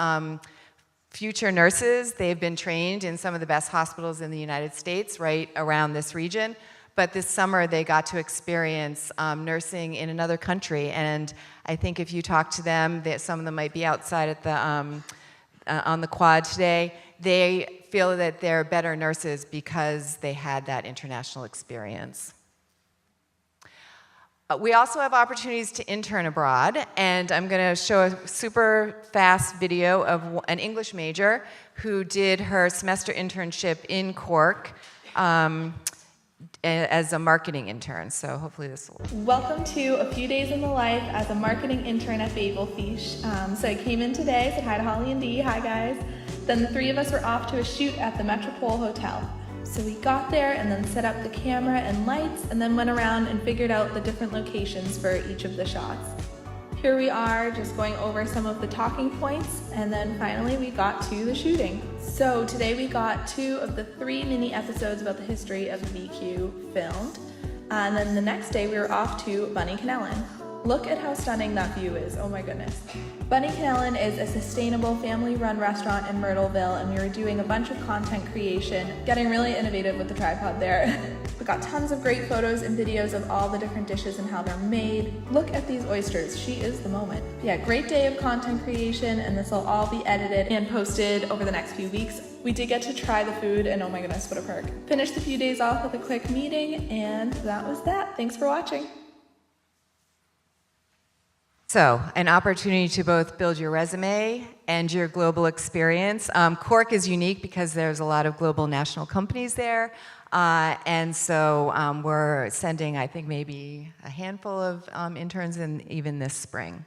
Speaker 8: future nurses, they've been trained in some of the best hospitals in the United States, right around this region. But this summer, they got to experience nursing in another country. And I think if you talk to them, some of them might be outside at on the quad today, they feel that they're better nurses because they had that international experience. We also have opportunities to intern abroad, and I'm going to show a super fast video of an English major who did her semester internship in Cork as a marketing intern. So hopefully this will...
Speaker 9: Welcome to a few days in the life as a marketing intern at Babelfish. So I came in today, said hi to Holly and Dee, hi guys. Then the 3 of us were off to a shoot at the Metropole Hotel. So we got there and then set up the camera and lights and then went around and figured out the different locations for each of the shots. Here we are just going over some of the talking points, and then finally we got to the shooting. So today we got 2 of the 3 mini episodes about the history of VQ filmed, and then the next day we were off to Bunny-Canellan. Look at how stunning that view is, oh my goodness. Bunny-Canellan is a sustainable family-run restaurant in Myrtleville, and we were doing a bunch of content creation, getting really innovative with the tripod there. We got tons of great photos and videos of all the different dishes and how they're made. Look at these oysters, she is the moment. Yeah, great day of content creation, and this will all be edited and posted over the next few weeks. We did get to try the food, and oh my goodness, what a perk. Finished the few days off with a quick meeting, and that was that. Thanks for watching.
Speaker 8: So, an opportunity to both build your resume and your global experience. Cork is unique because there's a lot of global national companies there, and so we're sending, I think, maybe a handful of interns in even this spring.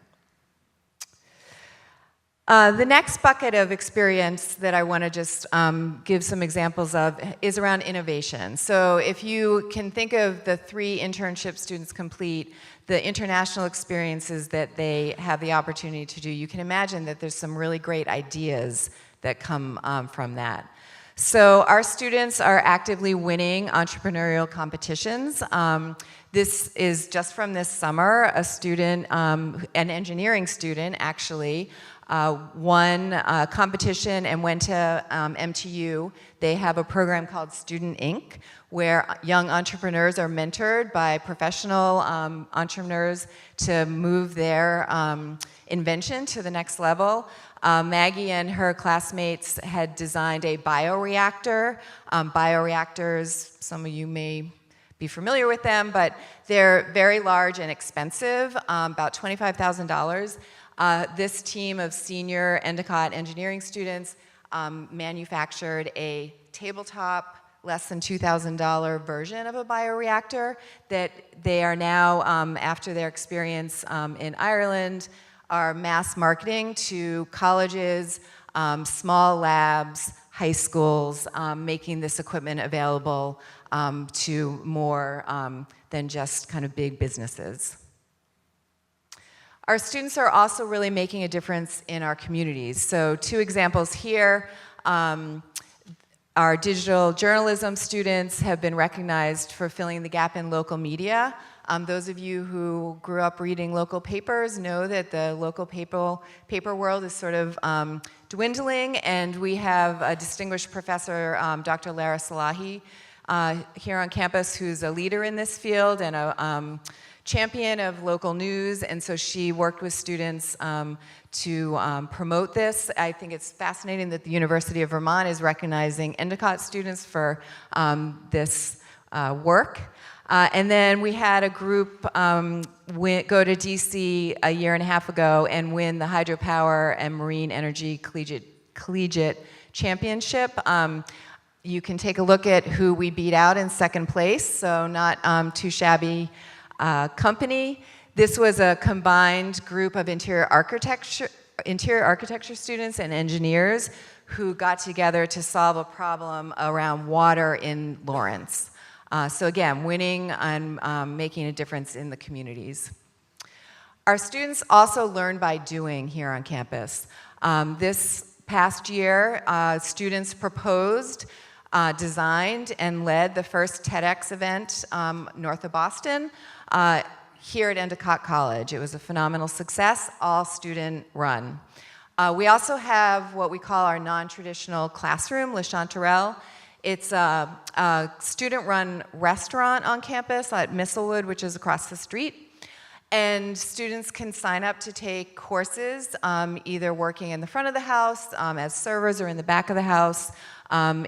Speaker 8: The next bucket of experience that I want to just give some examples of is around innovation. So if you can think of the 3 internship students complete, the international experiences that they have the opportunity to do, you can imagine that there's some really great ideas that come from that. So our students are actively winning entrepreneurial competitions. This is just from this summer. A student, an engineering student actually, won a competition and went to MTU. They have a program called Student Inc., where young entrepreneurs are mentored by professional entrepreneurs to move their invention to the next level. Maggie and her classmates had designed a bioreactor. Bioreactors, some of you may be familiar with them, but they're very large and expensive, about $25,000. This team of senior Endicott engineering students manufactured a tabletop, less than $2,000 version of a bioreactor that they are now, after their experience in Ireland, are mass marketing to colleges, small labs, high schools, making this equipment available to more than just kind of big businesses. Our students are also really making a difference in our communities. So 2 examples here. Our digital journalism students have been recognized for filling the gap in local media. Those of you who grew up reading local papers know that the local paper world is sort of dwindling, and we have a distinguished professor, Dr. Lara Salahi, here on campus, who's a leader in this field and a champion of local news, and so she worked with students to promote this. I think it's fascinating that the University of Vermont is recognizing Endicott students for this work. And then we had a group go to DC a year and a half ago and win the Hydropower and Marine Energy Collegiate Championship. You can take a look at who we beat out in second place, so not too shabby company. This was a combined group of interior architecture students and engineers who got together to solve a problem around water in Lawrence. So again, winning and making a difference in the communities. Our students also learn by doing here on campus. This past year, students proposed, designed, and led the first TEDx event north of Boston here at Endicott College. It was a phenomenal success, all student run. We also have what we call our non-traditional classroom, Le Chanterelle. It's a student-run restaurant on campus at Mistlewood, which is across the street. And students can sign up to take courses, either working in the front of the house as servers or in the back of the house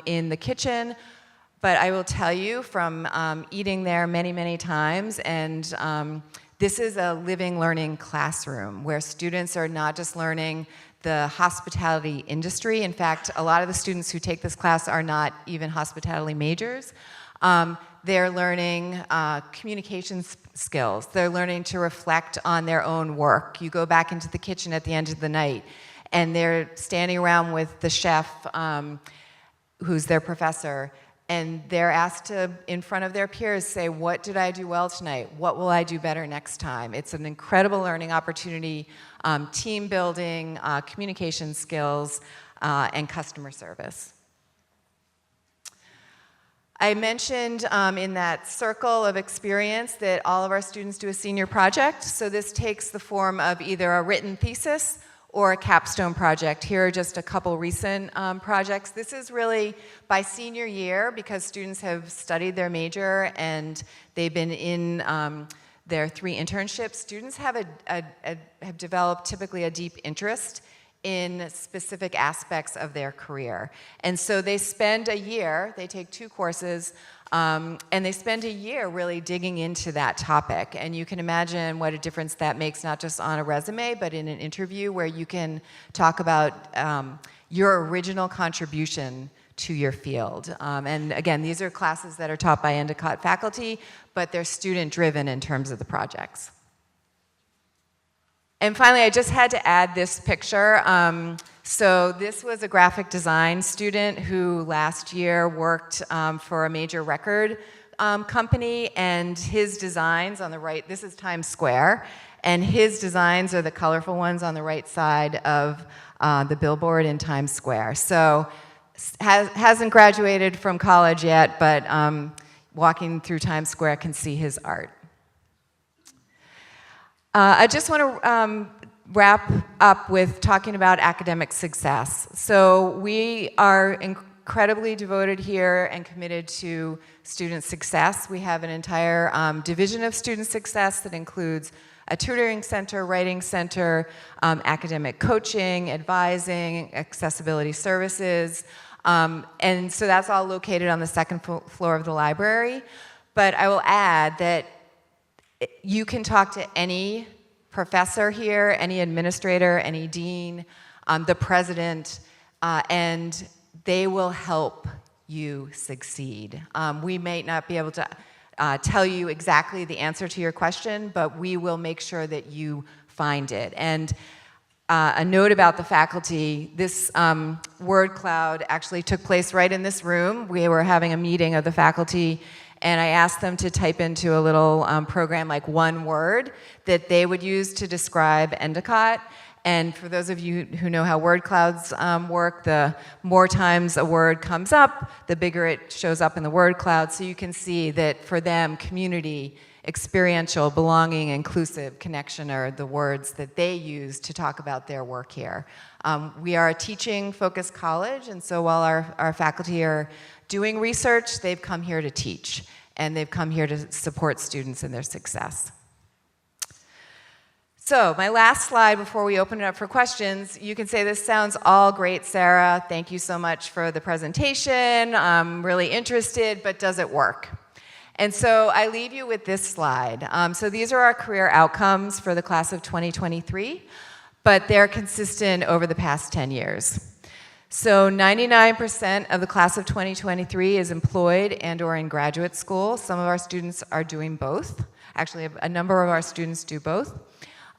Speaker 8: in the kitchen. But I will tell you from eating there many, many times, and this is a living, learning classroom where students are not just learning the hospitality industry. In fact, a lot of the students who take this class are not even hospitality majors. They're learning communication skills. They're learning to reflect on their own work. You go back into the kitchen at the end of the night, and they're standing around with the chef, who's their professor, and they're asked to, in front of their peers, say, what did I do well tonight? What will I do better next time? It's an incredible learning opportunity, team building, communication skills, and customer service. I mentioned in that circle of experience that all of our students do a senior project. So this takes the form of either a written thesis or a capstone project. Here are just a couple recent projects. This is really by senior year because students have studied their major and they've been in their 3 internships. Students have have developed typically a deep interest in specific aspects of their career. And so they spend a year, they take 2 courses, and they spend a year really digging into that topic. And you can imagine what a difference that makes, not just on a resume, but in an interview where you can talk about your original contribution to your field. And again, these are classes that are taught by Endicott faculty, but they're student-driven in terms of the projects. And finally, I just had to add this picture. So this was a graphic design student who last year worked for a major record company, and his designs on the right, this is Times Square, and his designs are the colorful ones on the right side of the billboard in Times Square. So hasn't graduated from college yet, but walking through Times Square can see his art. I just want to wrap up with talking about academic success. So we are incredibly devoted here and committed to student success. We have an entire division of student success that includes a tutoring center, writing center, academic coaching, advising, accessibility services. And so that's all located on the second floor of the library. But I will add that you can talk to any professor here, any administrator, any dean, the president, and they will help you succeed. We may not be able to tell you exactly the answer to your question, but we will make sure that you find it. And a note about the faculty, this word cloud actually took place right in this room. We were having a meeting of the faculty, and I asked them to type into a little program like one word that they would use to describe Endicott. And for those of you who know how word clouds work, the more times a word comes up, the bigger it shows up in the word cloud. So you can see that for them, community, experiential, belonging, inclusive, connection are the words that they use to talk about their work here. We are a teaching-focused college, and so while our faculty are doing research, they've come here to teach, and they've come here to support students in their success. So my last slide before we open it up for questions, you can say, this sounds all great, Sarah. Thank you so much for the presentation. I'm really interested, but does it work? And so I leave you with this slide. So these are our career outcomes for the class of 2023, but they're consistent over the past 10 years. So 99% of the class of 2023 is employed and or in graduate school. Some of our students are doing both. Actually, a number of our students do both.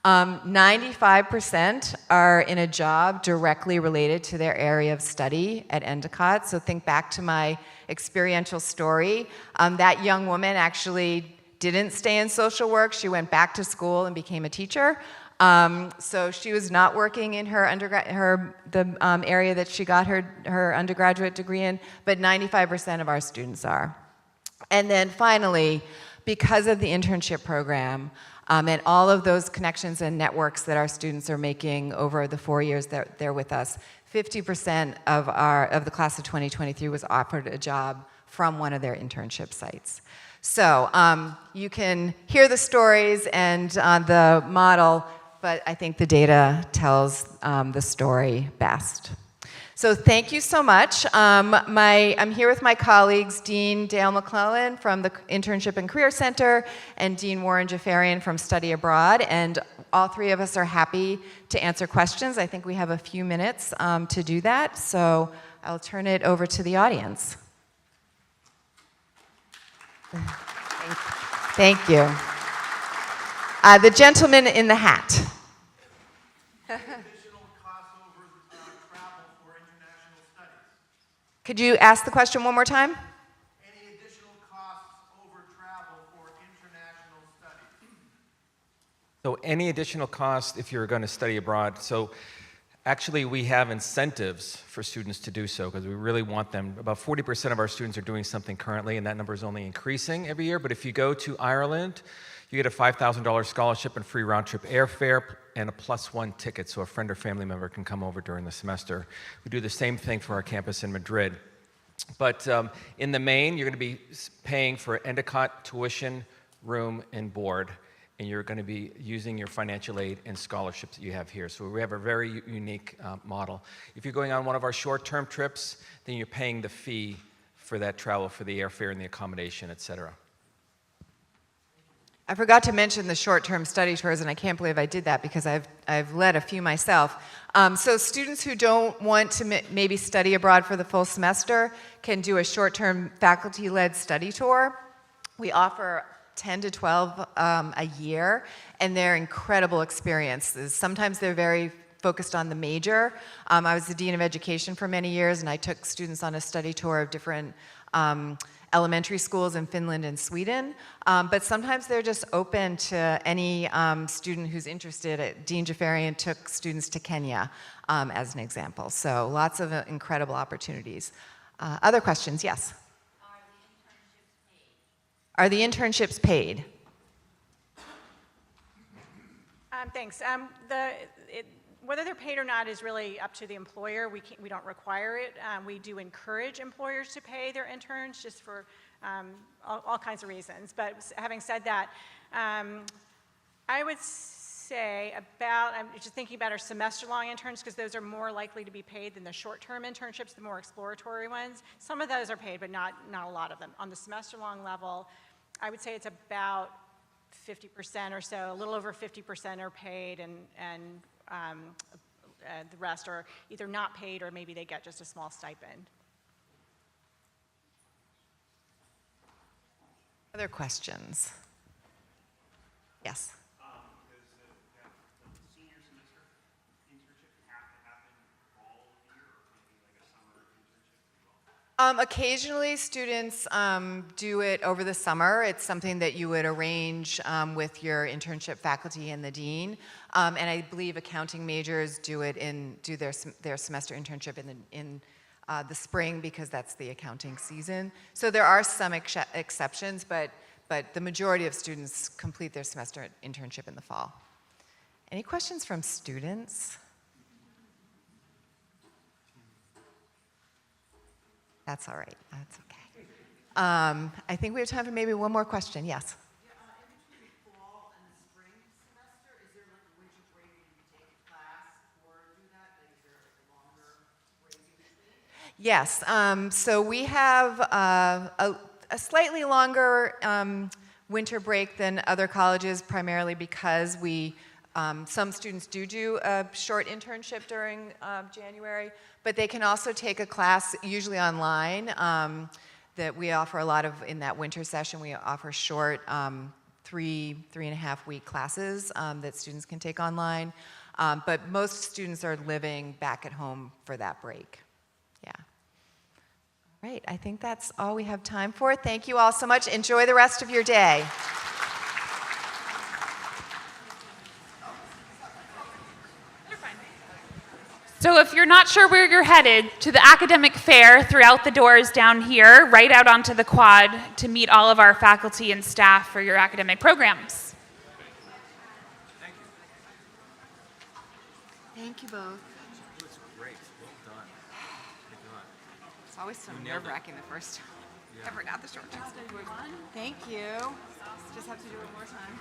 Speaker 8: 95% are in a job directly related to their area of study at Endicott. So think back to my experiential story. That young woman actually didn't stay in social work. She went back to school and became a teacher. So she was not working in her area that she got her undergraduate degree in, but 95% of our students are. And then finally, because of the internship program and all of those connections and networks that our students are making over the 4 years that they're with us, 50% of the class of 2023 was offered a job from one of their internship sites. So you can hear the stories and the model, but I think the data tells the story best. So thank you so much. I'm here with my colleagues, Dean Dale McClellan from the Internship and Career Center and Dean Warren Jafarian from Study Abroad, and all three of us are happy to answer questions. I think we have a few minutes to do that, so I'll turn it over to the audience. Thank you. The gentleman in the hat. Could you ask the question one more time?
Speaker 1: Any additional costs over travel for international studies?
Speaker 10: So any additional cost if you're going to study abroad. So actually we have incentives for students to do so because we really want them. About 40% of our students are doing something currently, and that number is only increasing every year. But if you go to Ireland, you get a $5,000 scholarship and free round-trip airfare and a +1 ticket, so a friend or family member can come over during the semester. We do the same thing for our campus in Madrid. But in the main, you're going to be paying for Endicott tuition, room, and board, and you're going to be using your financial aid and scholarships that you have here. So we have a very unique model. If you're going on one of our short-term trips, then you're paying the fee for that travel, for the airfare and the accommodation, et cetera.
Speaker 8: I forgot to mention the short-term study tours, and I can't believe I did that because I've led a few myself. So students who don't want to maybe study abroad for the full semester can do a short-term faculty-led study tour. We offer 10 to 12 a year, and they're incredible experiences. Sometimes they're very focused on the major. I was the Dean of Education for many years, and I took students on a study tour of different elementary schools in Finland and Sweden, but sometimes they're just open to any student who's interested. Dean Jafarian took students to Kenya as an example, so lots of incredible opportunities. Other questions? Yes? Are the internships paid?
Speaker 11: Thanks. Whether they're paid or not is really up to the employer. We don't require it. We do encourage employers to pay their interns just for all kinds of reasons. But having said that, I would say I'm just thinking about our semester-long interns because those are more likely to be paid than the short-term internships, the more exploratory ones. Some of those are paid, but not a lot of them. On the semester-long level, I would say it's about 50% or so, a little over 50% are paid, and the rest are either not paid or maybe they get just a small stipend.
Speaker 8: Other questions? Yes?
Speaker 1: Does the senior semester internship have to happen all year, or maybe like a summer internship as well?
Speaker 8: Occasionally, students do it over the summer. It's something that you would arrange with your internship faculty and the dean. And I believe accounting majors do their semester internship in the spring because that's the accounting season. So there are some exceptions, but the majority of students complete their semester internship in the fall. Any questions from students? That's all right. That's okay. I think we have time for maybe one more question. Yes?
Speaker 12: In between the fall and the spring semester, is there like a winter break where you can take a class or do that? Like, is there like a longer break in between?
Speaker 8: Yes. So we have a slightly longer winter break than other colleges, primarily because some students do a short internship during January, but they can also take a class, usually online, that we offer a lot of in that winter session. We offer short 3.5 week classes that students can take online, but most students are living back at home for that break. Yeah. All right, I think that's all we have time for. Thank you all so much. Enjoy the rest of your day.
Speaker 2: So if you're not sure where you're headed, to the academic fair throughout the doors down here, right out onto the quad to meet all of our faculty and staff for your academic programs.
Speaker 3: Thank you both.
Speaker 6: That's great. Well done. Good job.
Speaker 3: It's always so nerve-wracking the first time. Ever got the short term. Thank you. Just have to do it one more time.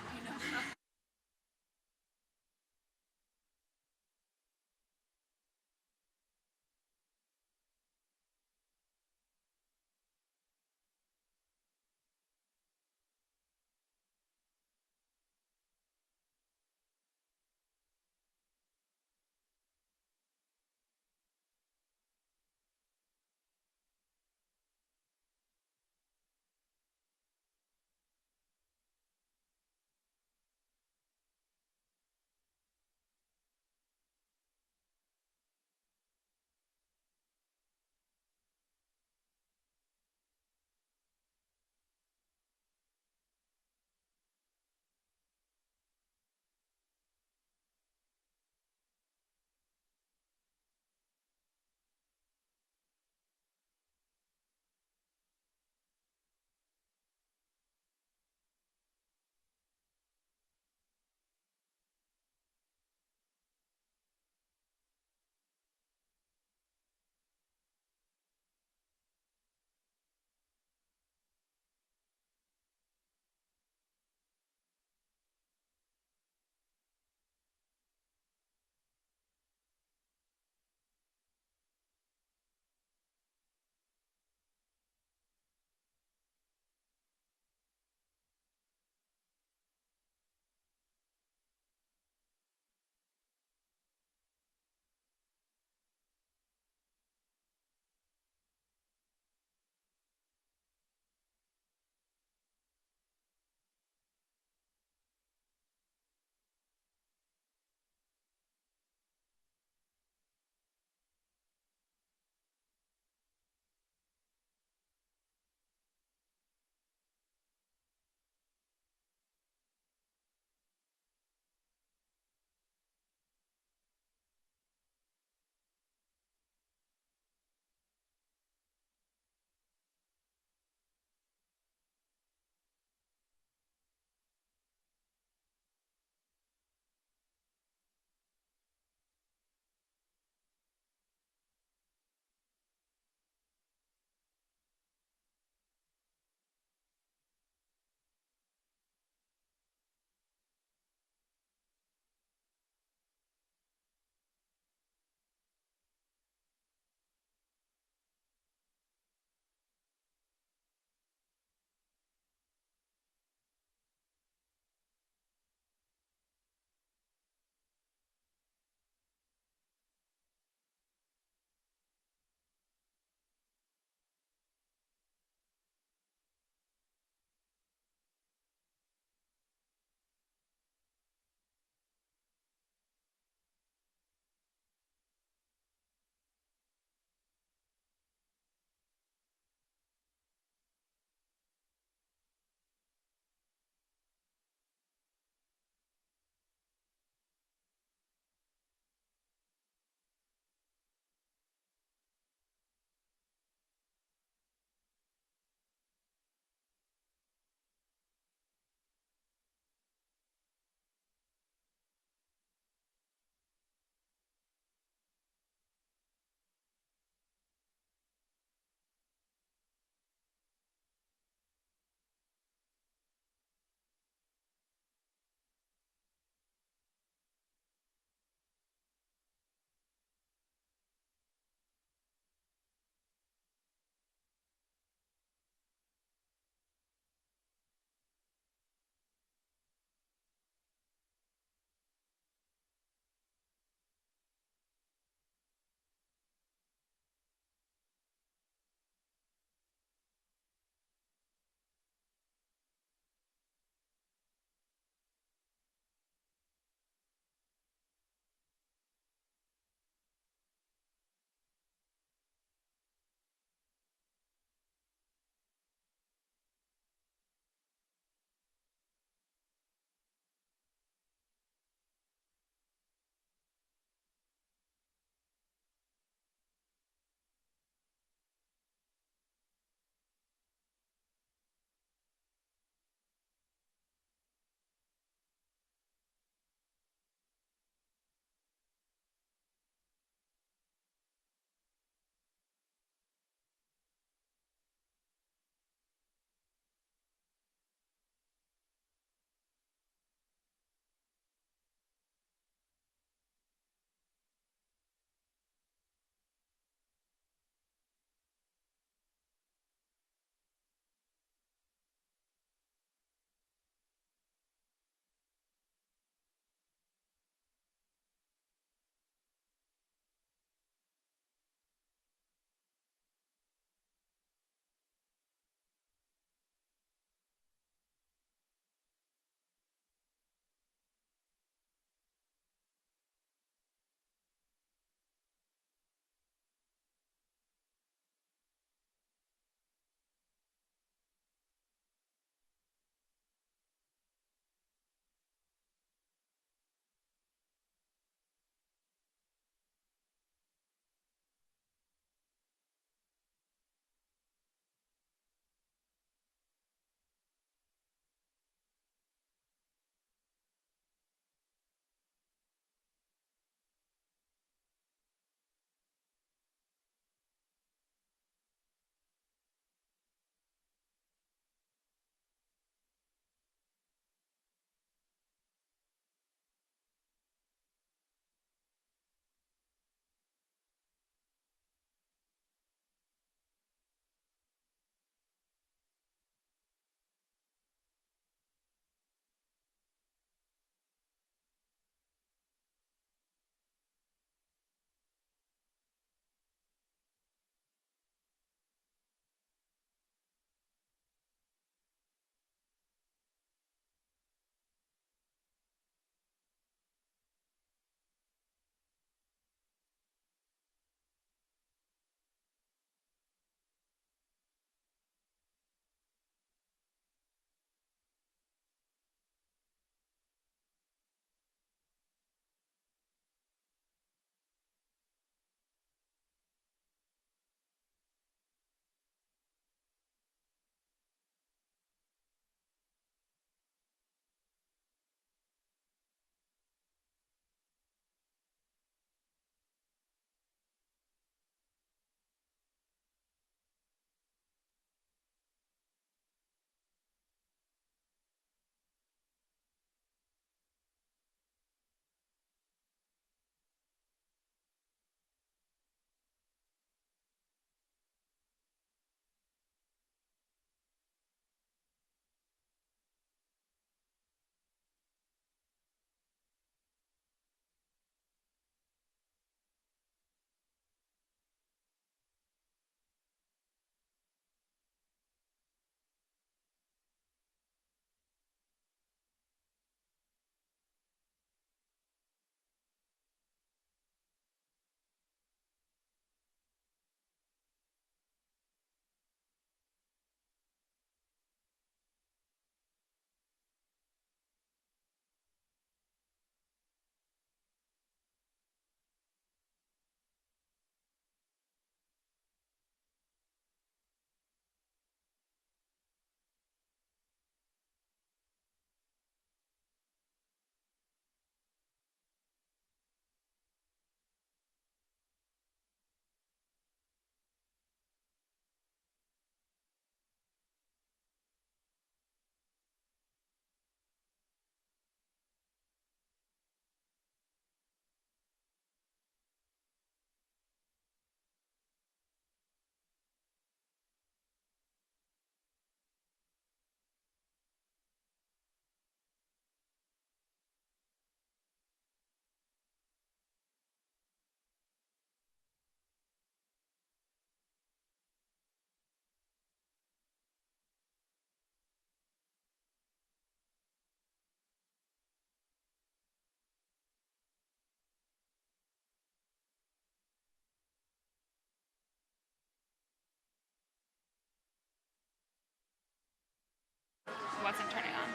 Speaker 2: wasn't turning on.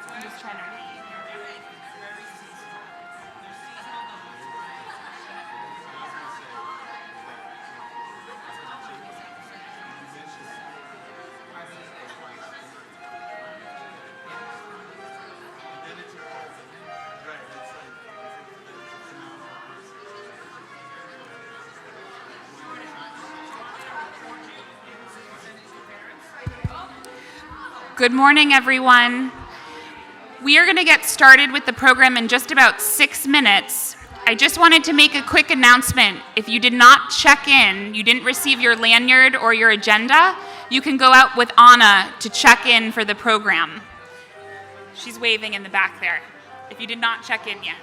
Speaker 2: I'm just trying to read. Good morning, everyone. We are going to get started with the program in just about 6 minutes. I just wanted to make a quick announcement. If you did not check in, you didn't receive your lanyard or your agenda, you can go out with Anna to check in for the program. She's waving in the back there, if you did not check in yet.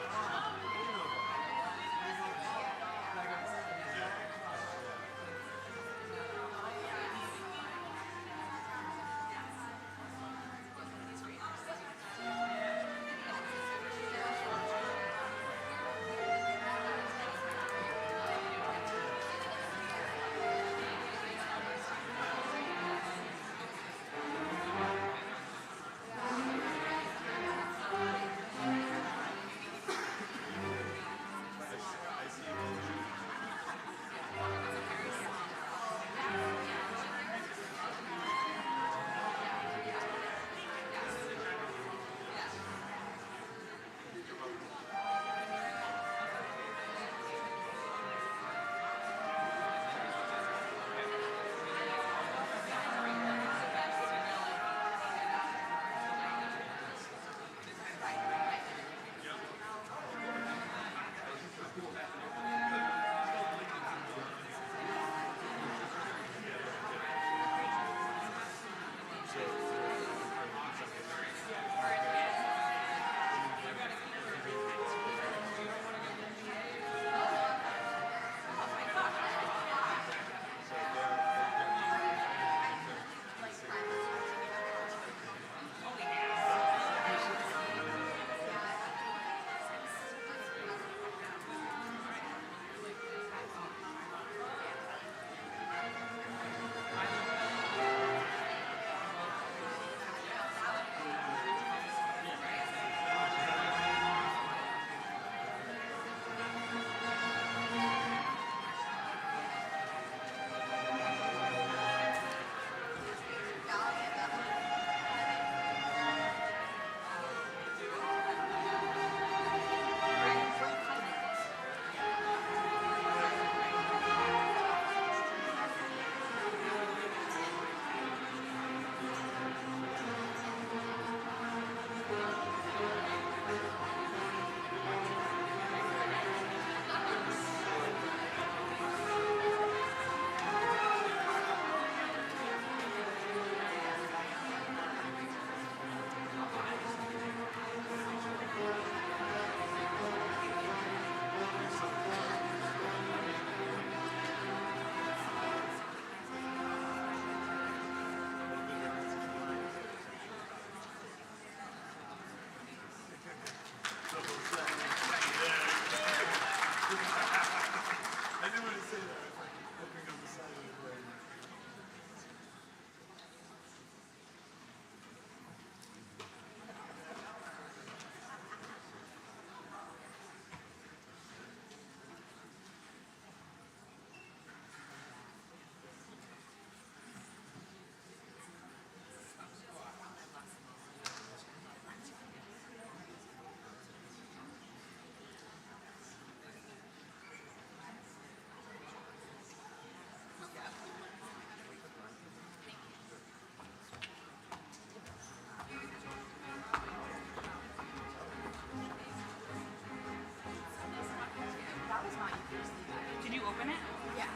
Speaker 2: Did you open it? Yeah.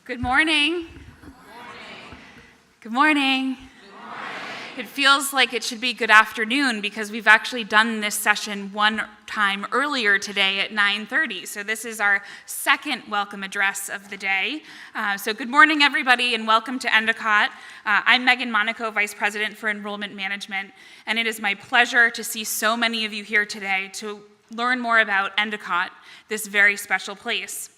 Speaker 2: Good morning. Good morning. It feels like it should be good afternoon because we've actually done this session one time earlier today at 9:30. So this is our second welcome address of the day. So good morning, everybody, and welcome to Endicott. I'm Megan Monaco, Vice President for Enrollment Management, and it is my pleasure to see so many of you here today to learn more about Endicott, this very special place.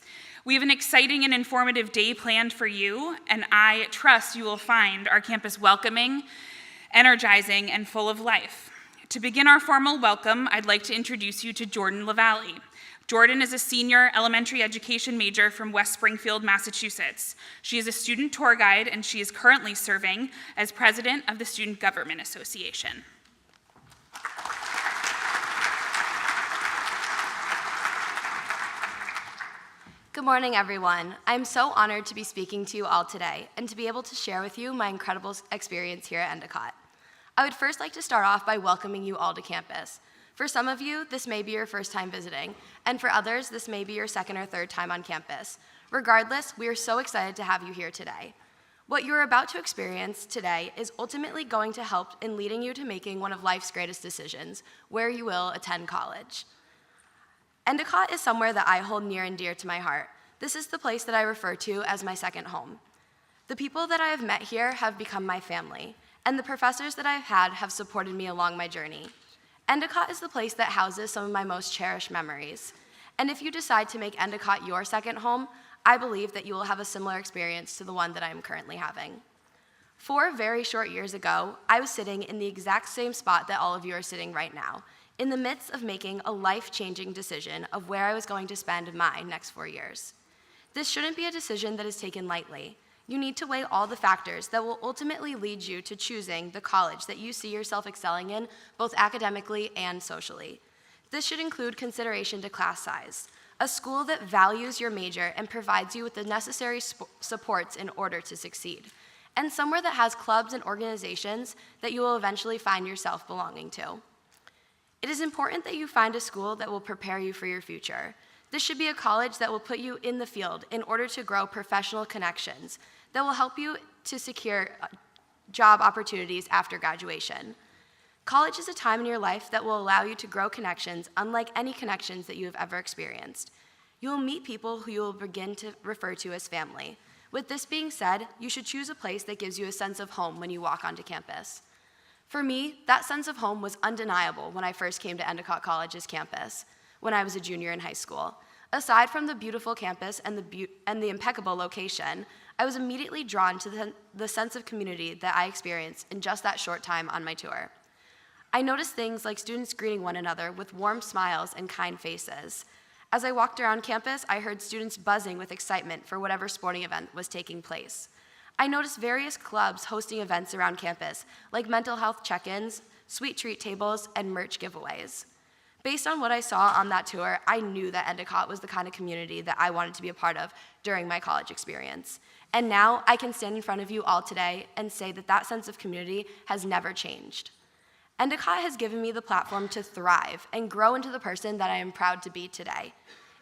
Speaker 2: We have an exciting and informative day planned for you, and I trust you will find our campus welcoming, energizing, and full of life. To begin our formal welcome, I'd like to introduce you to Jordan LaValle. Jordan is a senior elementary education major from West Springfield, Massachusetts. She is a student tour guide, and she is currently serving as president of the Student Government Association.
Speaker 3: Good morning, everyone. I'm so honored to be speaking to you all today and to be able to share with you my incredible experience here at Endicott. I would first like to start off by welcoming you all to campus. For some of you, this may be your first time visiting, and for others, this may be your second or third time on campus. Regardless, we are so excited to have you here today. What you're about to experience today is ultimately going to help in leading you to making one of life's greatest decisions, where you will attend college. Endicott is somewhere that I hold near and dear to my heart. This is the place that I refer to as my second home. The people that I have met here have become my family, and the professors that I've had have supported me along my journey. Endicott is the place that houses some of my most cherished memories. And if you decide to make Endicott your second home, I believe that you will have a similar experience to the one that I am currently having. 4 very short years ago, I was sitting in the exact same spot that all of you are sitting right now, in the midst of making a life-changing decision of where I was going to spend my next 4 years. This shouldn't be a decision that is taken lightly. You need to weigh all the factors that will ultimately lead you to choosing the college that you see yourself excelling in, both academically and socially. This should include consideration to class size, a school that values your major and provides you with the necessary supports in order to succeed, and somewhere that has clubs and organizations that you will eventually find yourself belonging to. It is important that you find a school that will prepare you for your future. This should be a college that will put you in the field in order to grow professional connections that will help you to secure job opportunities after graduation. College is a time in your life that will allow you to grow connections unlike any connections that you have ever experienced. You will meet people who you will begin to refer to as family. With this being said, you should choose a place that gives you a sense of home when you walk onto campus. For me, that sense of home was undeniable when I first came to Endicott College's campus, when I was a junior in high school. Aside from the beautiful campus and the impeccable location, I was immediately drawn to the sense of community that I experienced in just that short time on my tour. I noticed things like students greeting one another with warm smiles and kind faces. As I walked around campus, I heard students buzzing with excitement for whatever sporting event was taking place. I noticed various clubs hosting events around campus, like mental health check-ins, sweet treat tables, and merch giveaways. Based on what I saw on that tour, I knew that Endicott was the kind of community that I wanted to be a part of during my college experience. And now I can stand in front of you all today and say that that sense of community has never changed. Endicott has given me the platform to thrive and grow into the person that I am proud to be today.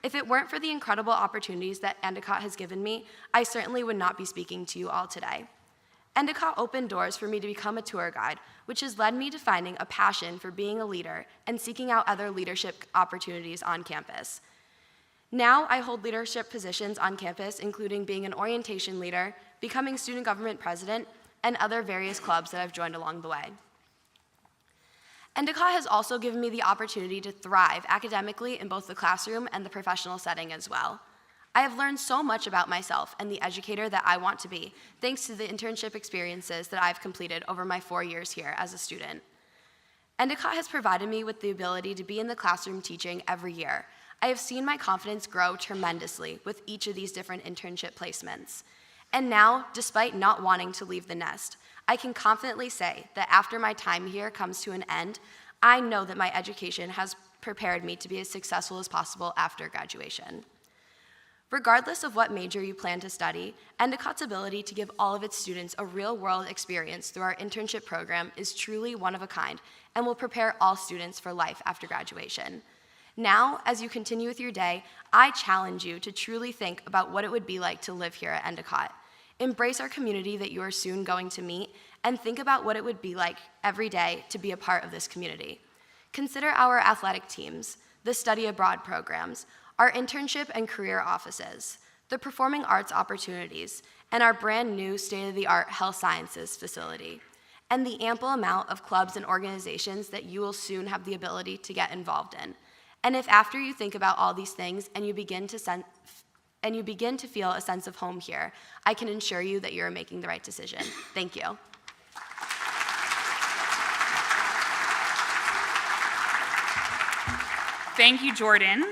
Speaker 3: If it weren't for the incredible opportunities that Endicott has given me, I certainly would not be speaking to you all today. Endicott opened doors for me to become a tour guide, which has led me to finding a passion for being a leader and seeking out other leadership opportunities on campus. Now I hold leadership positions on campus, including being an orientation leader, becoming student government president, and other various clubs that I've joined along the way. Endicott has also given me the opportunity to thrive academically in both the classroom and the professional setting as well. I have learned so much about myself and the educator that I want to be, thanks to the internship experiences that I've completed over my 4 years here as a student. Endicott has provided me with the ability to be in the classroom teaching every year. I have seen my confidence grow tremendously with each of these different internship placements. And now, despite not wanting to leave the nest, I can confidently say that after my time here comes to an end, I know that my education has prepared me to be as successful as possible after graduation. Regardless of what major you plan to study, Endicott's ability to give all of its students a real-world experience through our internship program is truly one of a kind and will prepare all students for life after graduation. Now, as you continue with your day, I challenge you to truly think about what it would be like to live here at Endicott. Embrace our community that you are soon going to meet, and think about what it would be like every day to be a part of this community. Consider our athletic teams, the study abroad programs, our internship and career offices, the performing arts opportunities, and our brand new state-of-the-art health sciences facility, and the ample amount of clubs and organizations that you will soon have the ability to get involved in. And if after you think about all these things and you begin to feel a sense of home here, I can assure you that you're making the right decision. Thank you.
Speaker 2: Thank you, Jordan.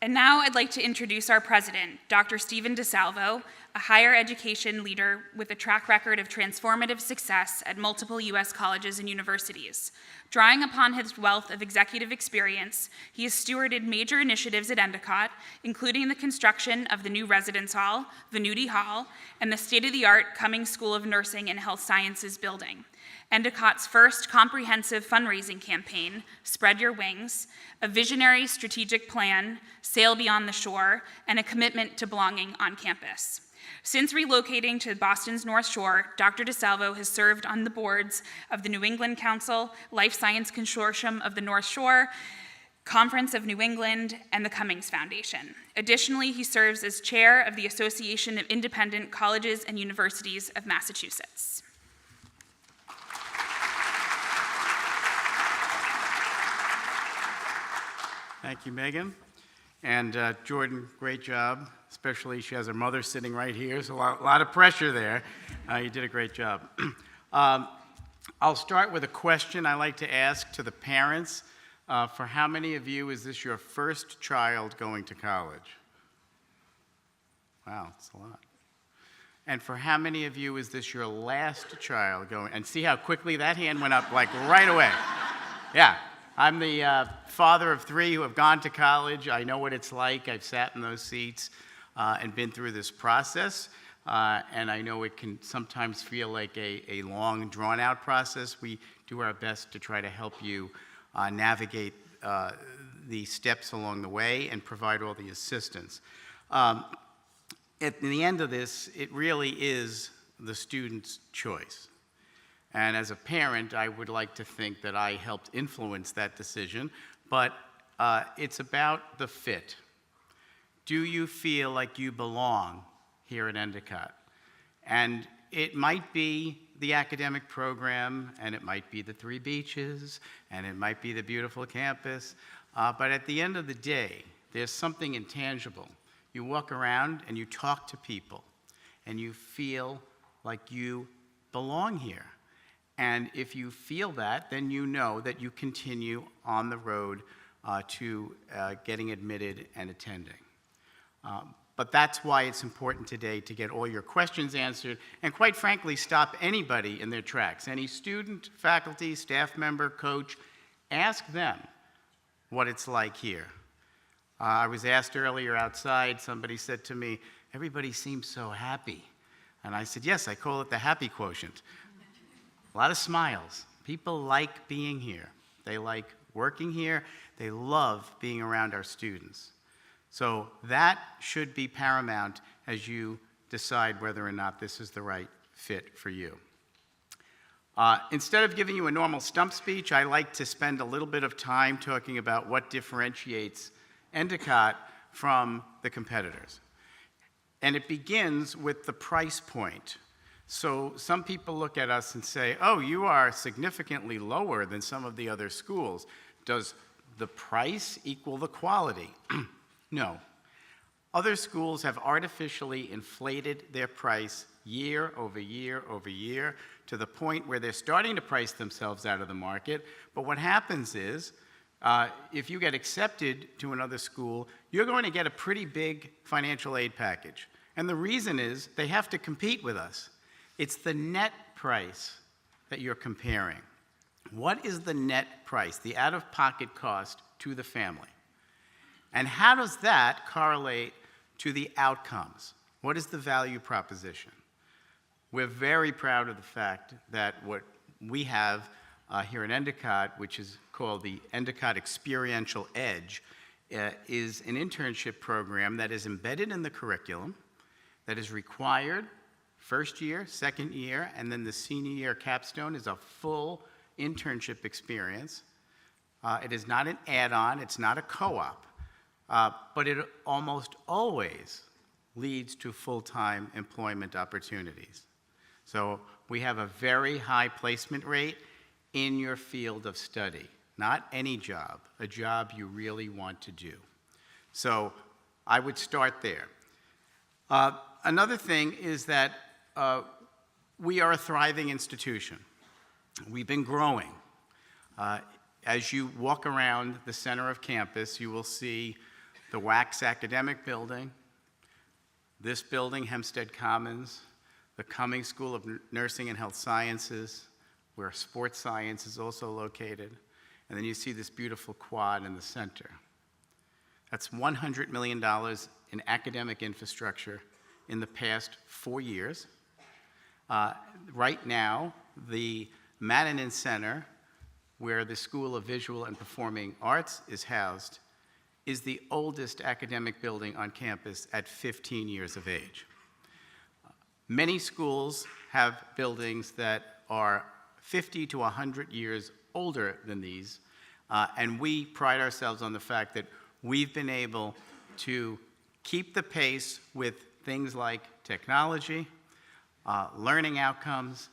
Speaker 2: And now I'd like to introduce our president, Dr. Stephen DeSalvo, a higher education leader with a track record of transformative success at multiple U.S. colleges and universities. Drawing upon his wealth of executive experience, he has stewarded major initiatives at Endicott, including the construction of the new residence hall, Venuti Hall, and the state-of-the-art Cummings School of Nursing and Health Sciences building. Endicott's first comprehensive fundraising campaign, Spread Your Wings, a visionary strategic plan, Sail Beyond the Shore, and a commitment to belonging on campus. Since relocating to Boston's North Shore, Dr. DeSalvo has served on the boards of the New England Council, Life Science Consortium of the North Shore, Conference of New England, and the Cummings Foundation. Additionally, he serves as chair of the Association of Independent Colleges and Universities of Massachusetts.
Speaker 4: Thank you, Megan. And Jordan, great job. Especially she has her mother sitting right here, so a lot of pressure there. You did a great job. I'll start with a question I like to ask to the parents. For how many of you is this your first child going to college? Wow, that's a lot. And for how many of you is this your last child going? And see how quickly that hand went up, like right away. Yeah. I'm the father of 3 who have gone to college. I know what it's like. I've sat in those seats and been through this process. And I know it can sometimes feel like a long, drawn-out process. We do our best to try to help you navigate the steps along the way and provide all the assistance. At the end of this, it really is the student's choice. And as a parent, I would like to think that I helped influence that decision, but it's about the fit. Do you feel like you belong here at Endicott? And it might be the academic program, and it might be the 3 beaches, and it might be the beautiful campus, but at the end of the day, there's something intangible. You walk around and you talk to people, and you feel like you belong here. And if you feel that, then you know that you continue on the road to getting admitted and attending. But that's why it's important today to get all your questions answered and, quite frankly, stop anybody in their tracks. Any student, faculty, staff member, coach, ask them what it's like here. I was asked earlier outside, somebody said to me, "Everybody seems so happy." And I said, yes, I call it the happy quotient. A lot of smiles. People like being here. They like working here. They love being around our students. So that should be paramount as you decide whether or not this is the right fit for you. Instead of giving you a normal stump speech, I like to spend a little bit of time talking about what differentiates Endicott from the competitors. And it begins with the price point. So some people look at us and say, oh, you are significantly lower than some of the other schools. Does the price equal the quality? No. Other schools have artificially inflated their price year over year over year to the point where they're starting to price themselves out of the market. But what happens is, if you get accepted to another school, you're going to get a pretty big financial aid package. And the reason is they have to compete with us. It's the net price that you're comparing. What is the net price, the out-of-pocket cost to the family? And how does that correlate to the outcomes? What is the value proposition? We're very proud of the fact that what we have here at Endicott, which is called the Endicott Experiential Edge, is an internship program that is embedded in the curriculum, that is required first year, second year, and then the senior year capstone is a full internship experience. It is not an add-on, it's not a co-op, but it almost always leads to full-time employment opportunities. So we have a very high placement rate in your field of study. Not any job, a job you really want to do. So I would start there. Another thing is that we are a thriving institution. We've been growing. As you walk around the center of campus, you will see the Wax Academic Building, this building, Hempstead Commons, the Cummings School of Nursing and Health Sciences, where sports science is also located, and then you see this beautiful quad in the center. That's $100 million in academic infrastructure in the past 4 years. Right now, the Mannanen Center, where the School of Visual and Performing Arts is housed, is the oldest academic building on campus at 15 years of age. Many schools have buildings that are 50 to 100 years older than these, and we pride ourselves on the fact that we've been able to keep the pace with things like technology, learning outcomes,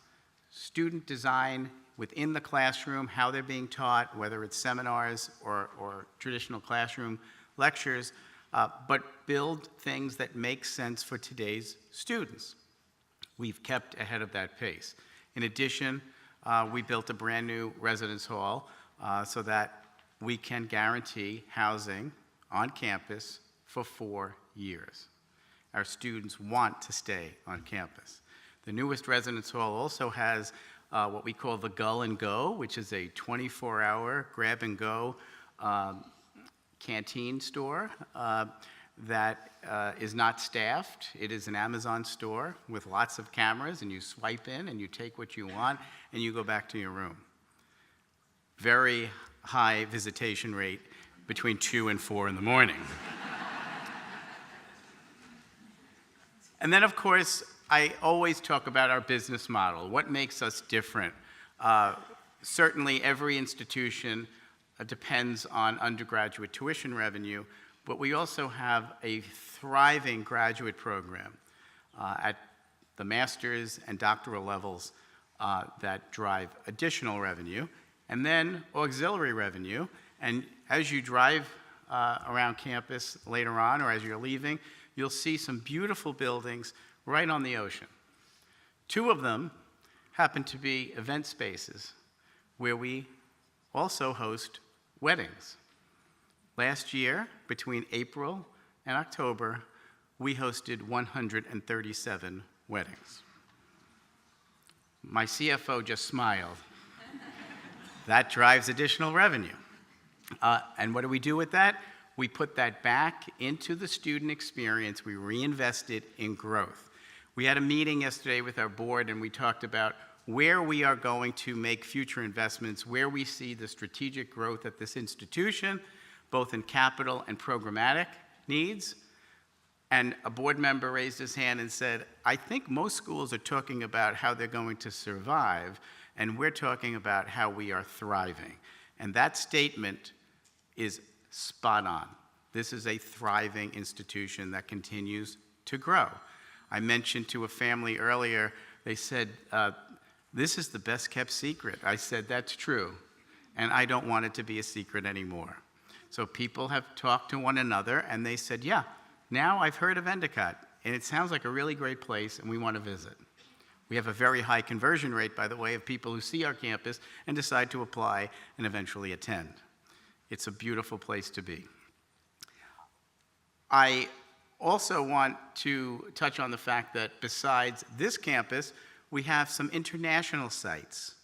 Speaker 4: student design within the classroom, how they're being taught, whether it's seminars or traditional classroom lectures, but build things that make sense for today's students. We've kept ahead of that pace. In addition, we built a brand new residence hall so that we can guarantee housing on campus for 4 years. Our students want to stay on campus. The newest residence hall also has what we call the Gull and Go, which is a 24-hour grab-and-go canteen store that is not staffed. It is an Amazon store with lots of cameras, and you swipe in and you take what you want and you go back to your room. Very high visitation rate between 2 and 4 in the morning. And then, of course, I always talk about our business model. What makes us different? Certainly, every institution depends on undergraduate tuition revenue, but we also have a thriving graduate program at the master's and doctoral levels that drive additional revenue, and then auxiliary revenue. And as you drive around campus later on, or as you're leaving, you'll see some beautiful buildings right on the ocean. 2 of them happen to be event spaces where we also host weddings. Last year, between April and October, we hosted 137 weddings. My CFO just smiled. That drives additional revenue. And what do we do with that? We put that back into the student experience. We reinvest it in growth. We had a meeting yesterday with our board, and we talked about where we are going to make future investments, where we see the strategic growth at this institution, both in capital and programmatic needs. And a board member raised his hand and said, I think most schools are talking about how they're going to survive, and we're talking about how we are thriving. And that statement is spot on. This is a thriving institution that continues to grow. I mentioned to a family earlier, they said, this is the best kept secret. I said, that's true, and I don't want it to be a secret anymore. So people have talked to one another, and they said, yeah, now I've heard of Endicott, and it sounds like a really great place, and we want to visit. We have a very high conversion rate, by the way, of people who see our campus and decide to apply and eventually attend. It's a beautiful place to be. I also want to touch on the fact that besides this campus, we have some international sites.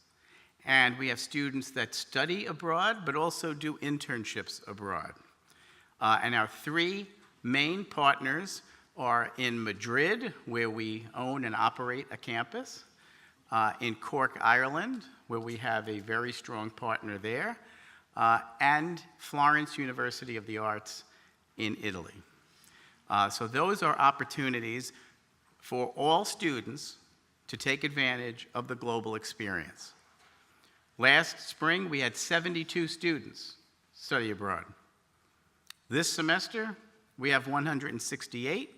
Speaker 4: And we have students that study abroad, but also do internships abroad. And our 3 main partners are in Madrid, where we own and operate a campus, in Cork, Ireland, where we have a very strong partner there, and Florence University of the Arts in Italy. So those are opportunities for all students to take advantage of the global experience. Last spring, we had 72 students study abroad. This semester, we have 168,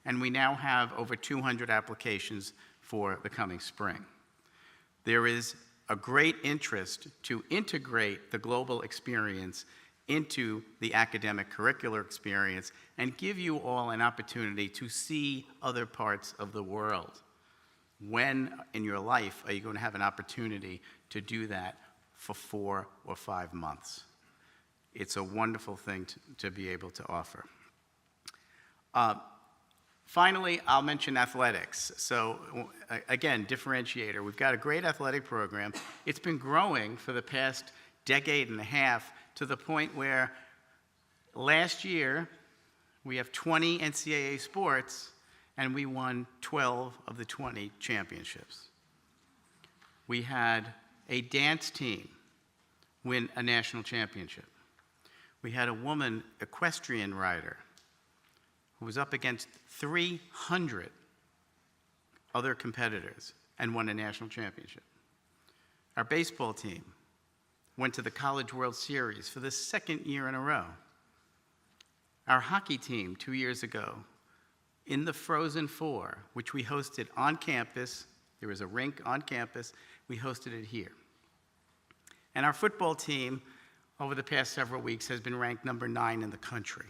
Speaker 4: and we now have over 200 applications for the coming spring. There is a great interest to integrate the global experience into the academic curricular experience and give you all an opportunity to see other parts of the world. When in your life are you going to have an opportunity to do that for 4 or 5 months? It's a wonderful thing to be able to offer. Finally, I'll mention athletics. So again, differentiator. We've got a great athletic program. It's been growing for the past decade and a half to the point where last year we have 20 NCAA sports and we won 12 of the 20 championships. We had a dance team win a national championship. We had a woman equestrian rider who was up against 300 other competitors and won a national championship. Our baseball team went to the College World Series for the 2nd year in a row. Our hockey team 2 years ago in the Frozen Four, which we hosted on campus, there was a rink on campus, we hosted it here. And our football team over the past several weeks has been ranked number 9 in the country.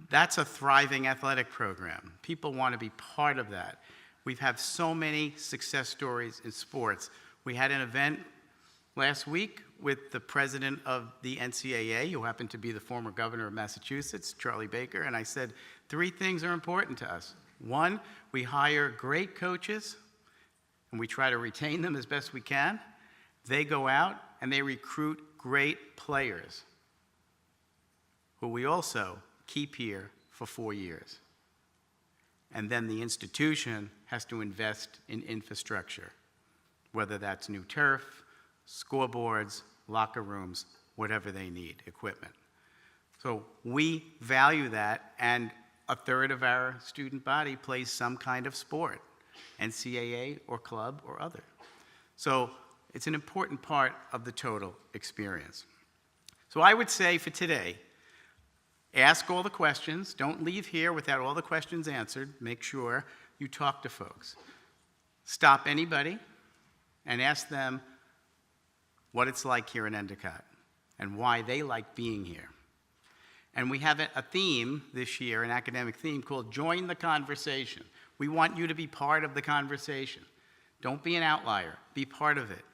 Speaker 4: That's a thriving athletic program. People want to be part of that. We've had so many success stories in sports. We had an event last week with the president of the NCAA, who happened to be the former governor of Massachusetts, Charlie Baker, and I said, 3 things are important to us. 1, we hire great coaches, and we try to retain them as best we can. They go out and they recruit great players, who we also keep here for 4 years. And then the institution has to invest in infrastructure, whether that's new turf, scoreboards, locker rooms, whatever they need, equipment. So we value that, and 1/3 of our student body plays some kind of sport, NCAA or club or other. So it's an important part of the total experience. So I would say for today, ask all the questions. Don't leave here without all the questions answered. Make sure you talk to folks. Stop anybody and ask them what it's like here in Endicott and why they like being here. And we have a theme this year, an academic theme called Join the Conversation. We want you to be part of the conversation. Don't be an outlier. Be part of it.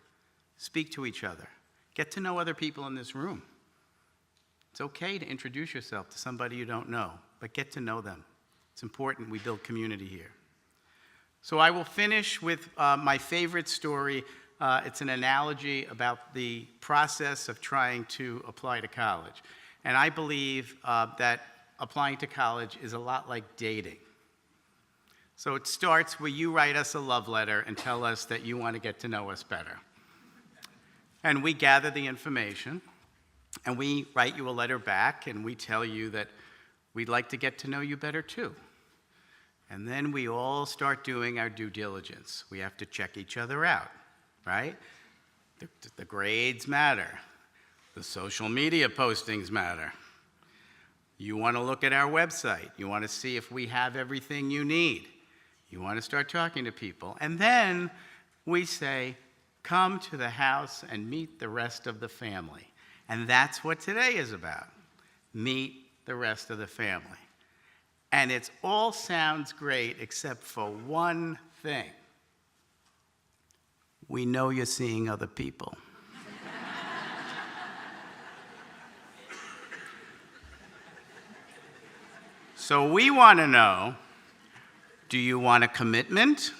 Speaker 4: Speak to each other. Get to know other people in this room. It's okay to introduce yourself to somebody you don't know, but get to know them. It's important we build community here. So I will finish with my favorite story. It's an analogy about the process of trying to apply to college. And I believe that applying to college is a lot like dating. So it starts where you write us a love letter and tell us that you want to get to know us better. And we gather the information, and we write you a letter back, and we tell you that we'd like to get to know you better too. And then we all start doing our due diligence. We have to check each other out, right? The grades matter. The social media postings matter. You want to look at our website. You want to see if we have everything you need. You want to start talking to people. And then we say, come to the house and meet the rest of the family. And that's what today is about. Meet the rest of the family. And it all sounds great except for one thing. We know you're seeing other people. So we want to know, do you want a commitment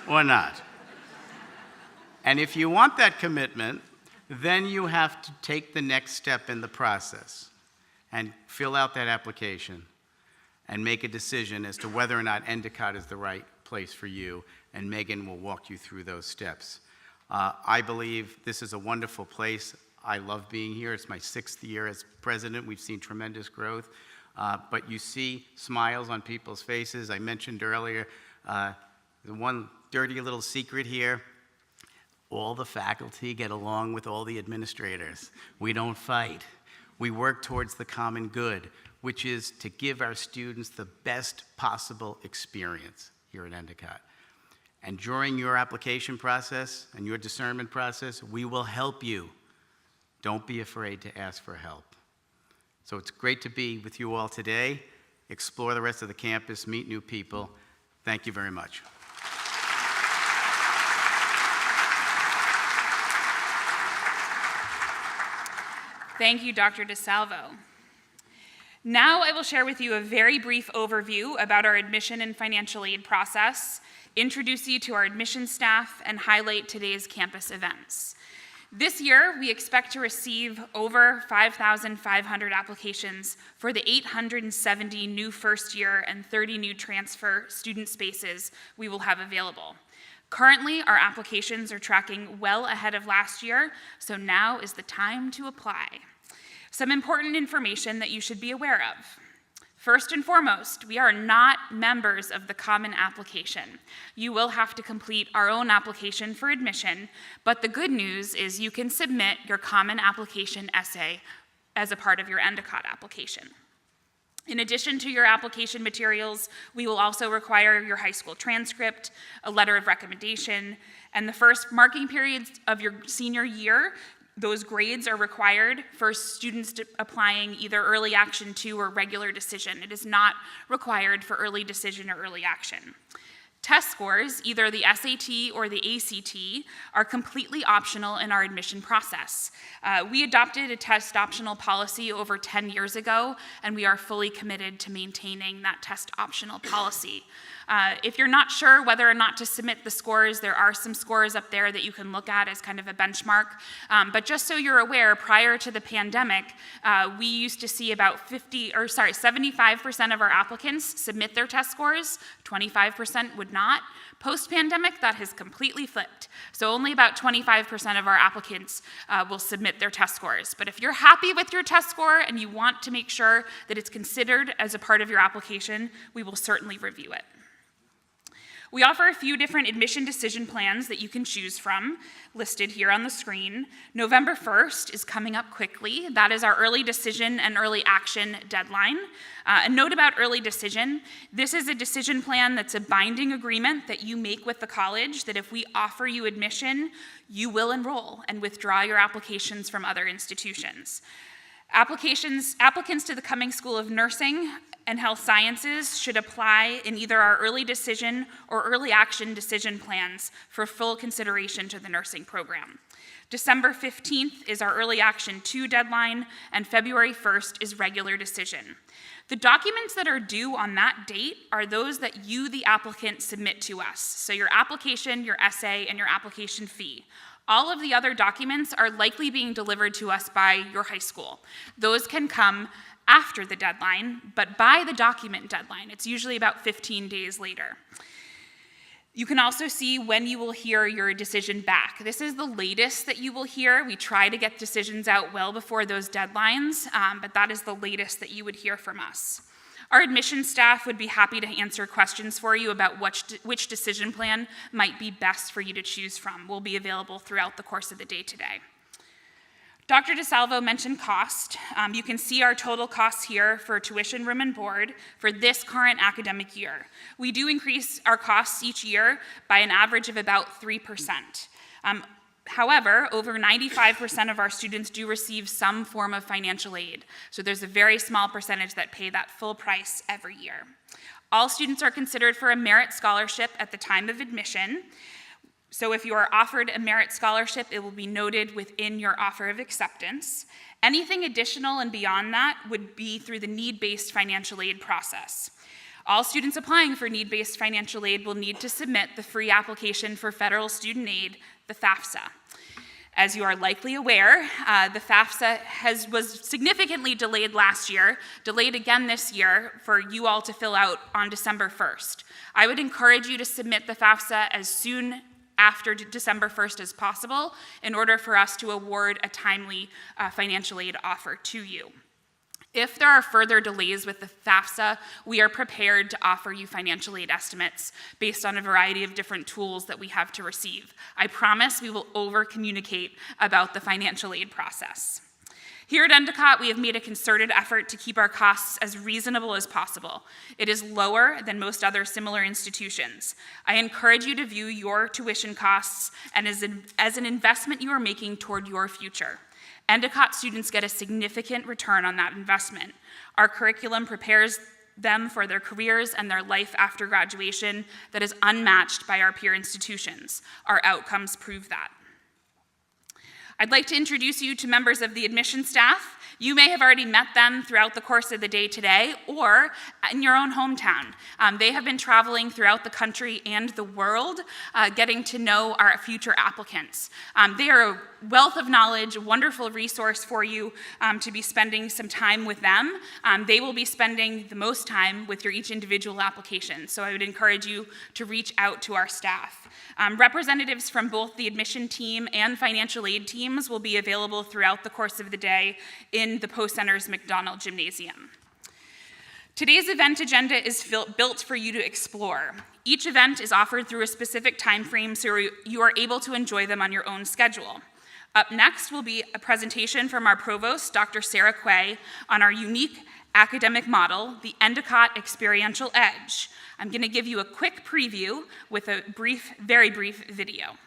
Speaker 4: or not? And if you want that commitment, then you have to take the next step in the process and fill out that application and make a decision as to whether or not Endicott is the right place for you, and Megan will walk you through those steps. I believe this is a wonderful place. I love being here. It's my 6th year as president. We've seen tremendous growth. But you see smiles on people's faces. I mentioned earlier, the one dirty little secret here, all the faculty get along with all the administrators. We don't fight. We work towards the common good, which is to give our students the best possible experience here at Endicott. And during your application process and your discernment process, we will help you. Don't be afraid to ask for help. So it's great to be with you all today, explore the rest of the campus, meet new people. Thank you very much.
Speaker 2: Thank you, Dr. DeSalvo. Now I will share with you a very brief overview about our admission and financial aid process, introduce you to our admission staff, and highlight today's campus events. This year, we expect to receive over 5,500 applications for the 870 new first-year and 30 new transfer student spaces we will have available. Currently, our applications are tracking well ahead of last year, so now is the time to apply. Some important information that you should be aware of. First and foremost, we are not members of the Common Application. You will have to complete our own application for admission, but the good news is you can submit your Common Application essay as a part of your Endicott application. In addition to your application materials, we will also require your high school transcript, a letter of recommendation, and the first marking periods of your senior year. Those grades are required for students applying either early action 2 or regular decision. It is not required for early decision or early action. Test scores, either the SAT or the ACT, are completely optional in our admission process. We adopted a test optional policy over 10 years ago, and we are fully committed to maintaining that test optional policy. If you're not sure whether or not to submit the scores, there are some scores up there that you can look at as kind of a benchmark. But just so you're aware, prior to the pandemic, we used to see about 75% of our applicants submit their test scores, 25% would not. Post-pandemic, that has completely flipped. So only about 25% of our applicants will submit their test scores. But if you're happy with your test score and you want to make sure that it's considered as a part of your application, we will certainly review it. We offer a few different admission decision plans that you can choose from, listed here on the screen. November 1st is coming up quickly. That is our early decision and early action deadline. A note about early decision, this is a decision plan that's a binding agreement that you make with the college that if we offer you admission, you will enroll and withdraw your applications from other institutions. Applicants to the Cummings School of Nursing and Health Sciences should apply in either our early decision or early action decision plans for full consideration to the nursing program. December 15th is our early action 2 deadline, and February 1st is regular decision. The documents that are due on that date are those that you, the applicant, submit to us. So your application, your essay, and your application fee. All of the other documents are likely being delivered to us by your high school. Those can come after the deadline, but by the document deadline. It's usually about 15 days later. You can also see when you will hear your decision back. This is the latest that you will hear. We try to get decisions out well before those deadlines, but that is the latest that you would hear from us. Our admission staff would be happy to answer questions for you about which decision plan might be best for you to choose from. We'll be available throughout the course of the day today. Dr. DeSalvo mentioned cost. You can see our total costs here for tuition, room, and board for this current academic year. We do increase our costs each year by an average of about 3%. However, over 95% of our students do receive some form of financial aid. So there's a very small percentage that pay that full price every year. All students are considered for a merit scholarship at the time of admission. So if you are offered a merit scholarship, it will be noted within your offer of acceptance. Anything additional and beyond that would be through the need-based financial aid process. All students applying for need-based financial aid will need to submit the free application for federal student aid, the FAFSA. As you are likely aware, the FAFSA was significantly delayed last year, delayed again this year for you all to fill out on December 1st. I would encourage you to submit the FAFSA as soon after December 1st as possible in order for us to award a timely financial aid offer to you. If there are further delays with the FAFSA, we are prepared to offer you financial aid estimates based on a variety of different tools that we have to receive. I promise we will over-communicate about the financial aid process. Here at Endicott, we have made a concerted effort to keep our costs as reasonable as possible. It is lower than most other similar institutions. I encourage you to view your tuition costs and as an investment you are making toward your future. Endicott students get a significant return on that investment. Our curriculum prepares them for their careers and their life after graduation that is unmatched by our peer institutions. Our outcomes prove that. I'd like to introduce you to members of the admission staff. You may have already met them throughout the course of the day today or in your own hometown. They have been traveling throughout the country and the world, getting to know our future applicants. They are a wealth of knowledge, a wonderful resource for you to be spending some time with them. They will be spending the most time with your each individual application, so I would encourage you to reach out to our staff. Representatives from both the admission team and financial aid teams will be available throughout the course of the day in the Post Center's McDonald Gymnasium. Today's event agenda is built for you to explore. Each event is offered through a specific time frame so you are able to enjoy them on your own schedule. Up next will be a presentation from our provost, Dr. Sarah Quay, on our unique academic model, the Endicott Experiential Edge. I'm going to give you a quick preview with a very brief video.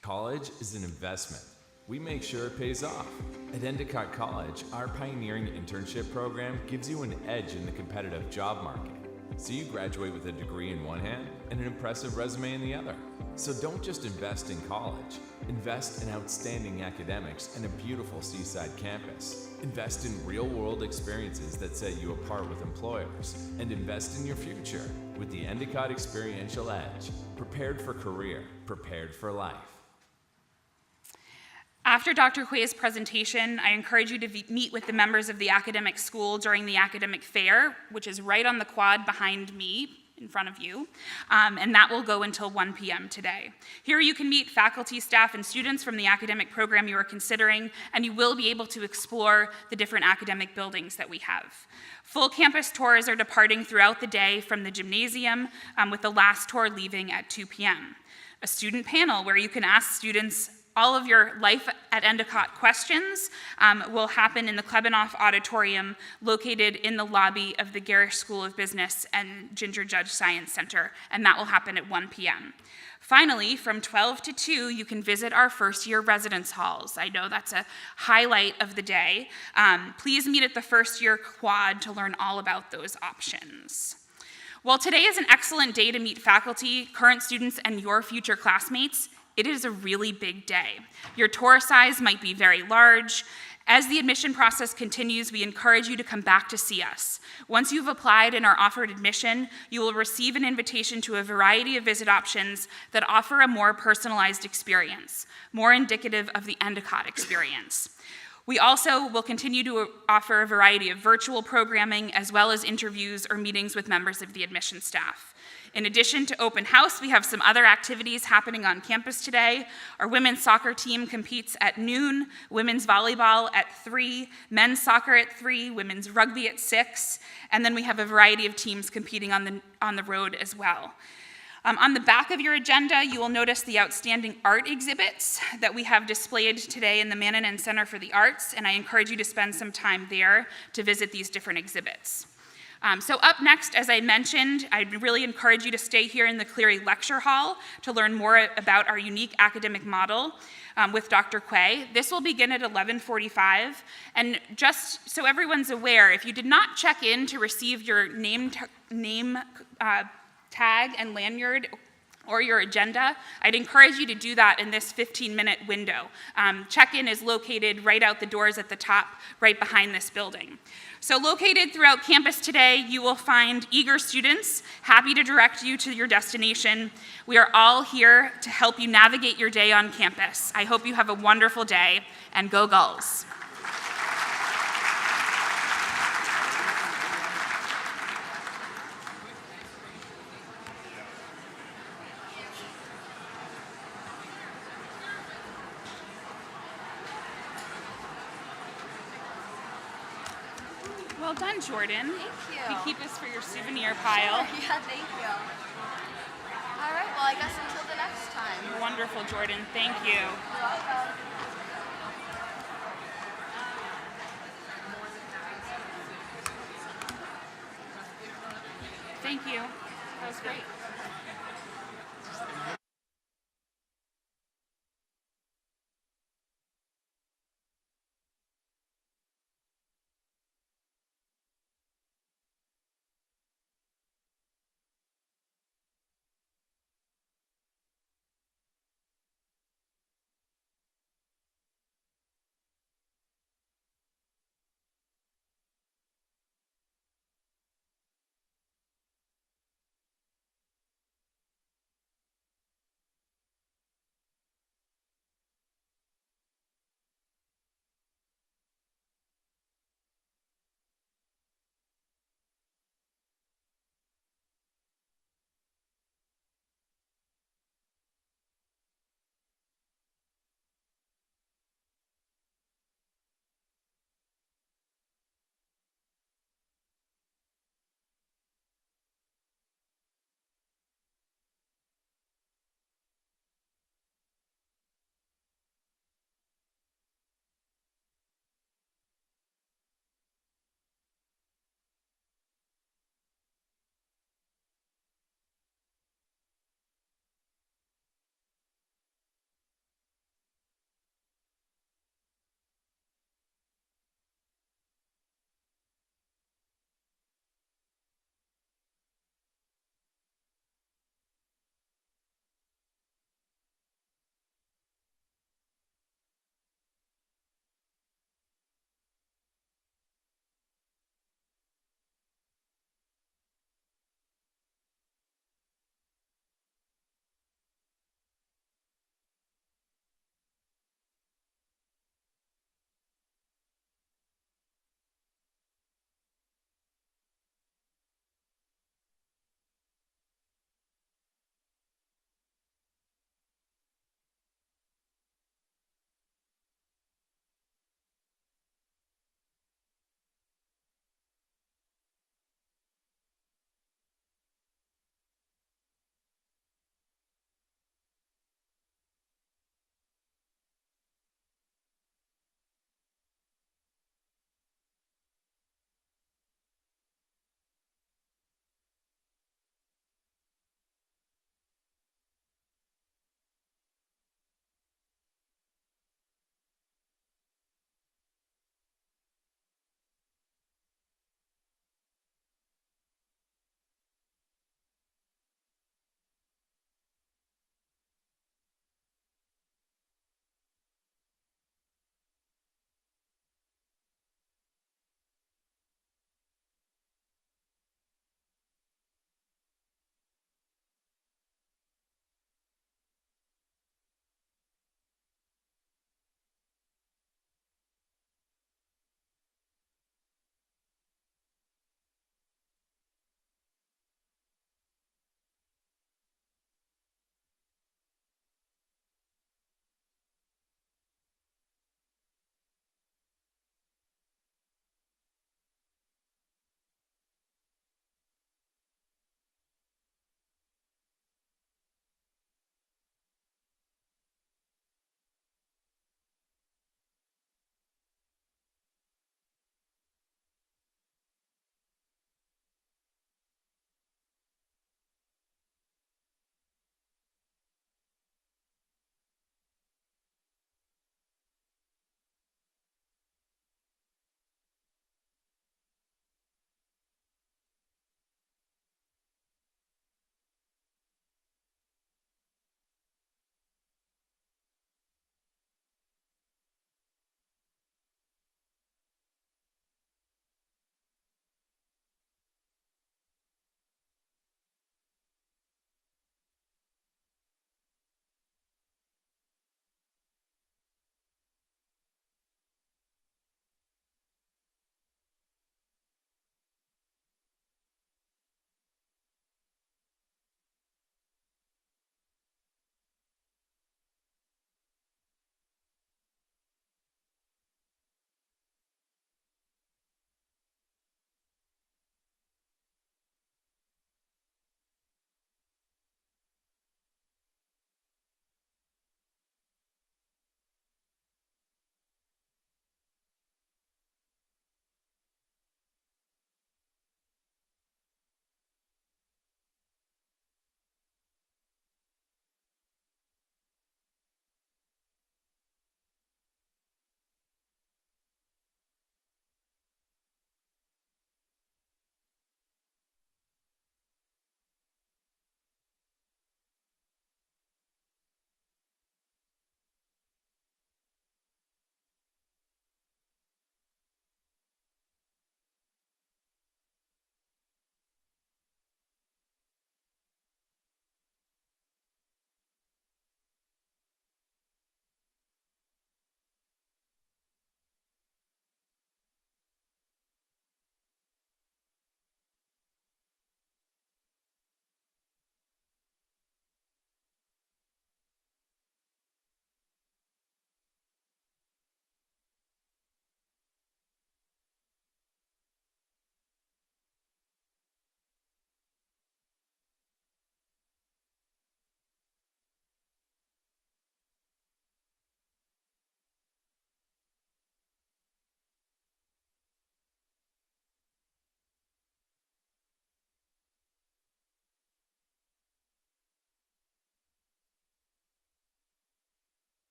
Speaker 5: College is an investment. We make sure it pays off. At Endicott College, our pioneering internship program gives you an edge in the competitive job market. So you graduate with a degree in one hand and an impressive resume in the other. So don't just invest in college. Invest in outstanding academics and a beautiful seaside campus. Invest in real-world experiences that set you apart with employers. And invest in your future with the Endicott Experiential Edge. Prepared for career, prepared for life.
Speaker 2: After Dr. Quay's presentation, I encourage you to meet with the members of the academic school during the academic fair, which is right on the quad behind me, in front of you, and that will go until 1 p.m. today. Here you can meet faculty, staff, and students from the academic program you are considering, and you will be able to explore the different academic buildings that we have. Full campus tours are departing throughout the day from the gymnasium, with the last tour leaving at 2 p.m. A student panel where you can ask students all of your Life at Endicott questions will happen in the Klebanoff Auditorium located in the lobby of the Garish School of Business and Ginger Judge Science Center, and that will happen at 1 p.m. Finally, from 12 to 2, you can visit our first-year residence halls. I know that's a highlight of the day. Please meet at the first-year quad to learn all about those options. While today is an excellent day to meet faculty, current students, and your future classmates, it is a really big day. Your tour size might be very large. As the admission process continues, we encourage you to come back to see us. Once you've applied and are offered admission, you will receive an invitation to a variety of visit options that offer a more personalized experience, more indicative of the Endicott experience. We also will continue to offer a variety of virtual programming as well as interviews or meetings with members of the admission staff. In addition to open house, we have some other activities happening on campus today. Our women's soccer team competes at noon, women's volleyball at 3, men's soccer at 3, women's rugby at 6, and then we have a variety of teams competing on the road as well. On the back of your agenda, you will notice the outstanding art exhibits that we have displayed today in the Mannanen Center for the Arts, and I encourage you to spend some time there to visit these different exhibits. So up next, as I mentioned, I'd really encourage you to stay here in the Cleary Lecture Hall to learn more about our unique academic model with Dr. Quay. This will begin at 11:45, and just so everyone's aware, if you did not check in to receive your name tag and lanyard or your agenda, I'd encourage you to do that in this 15-minute window. Check-in is located right out the doors at the top, right behind this building. So located throughout campus today, you will find eager students, happy to direct you to your destination. We are all here to help you navigate your day on campus. I hope you have a wonderful day, and go Gulls. Well done, Jordan.
Speaker 3: Thank you.
Speaker 2: You keep this for your souvenir pile.
Speaker 3: Yeah, thank you. All right, well, I guess until the next time.
Speaker 2: Wonderful, Jordan. Thank you.
Speaker 3: You're welcome.
Speaker 2: Thank you. That was great.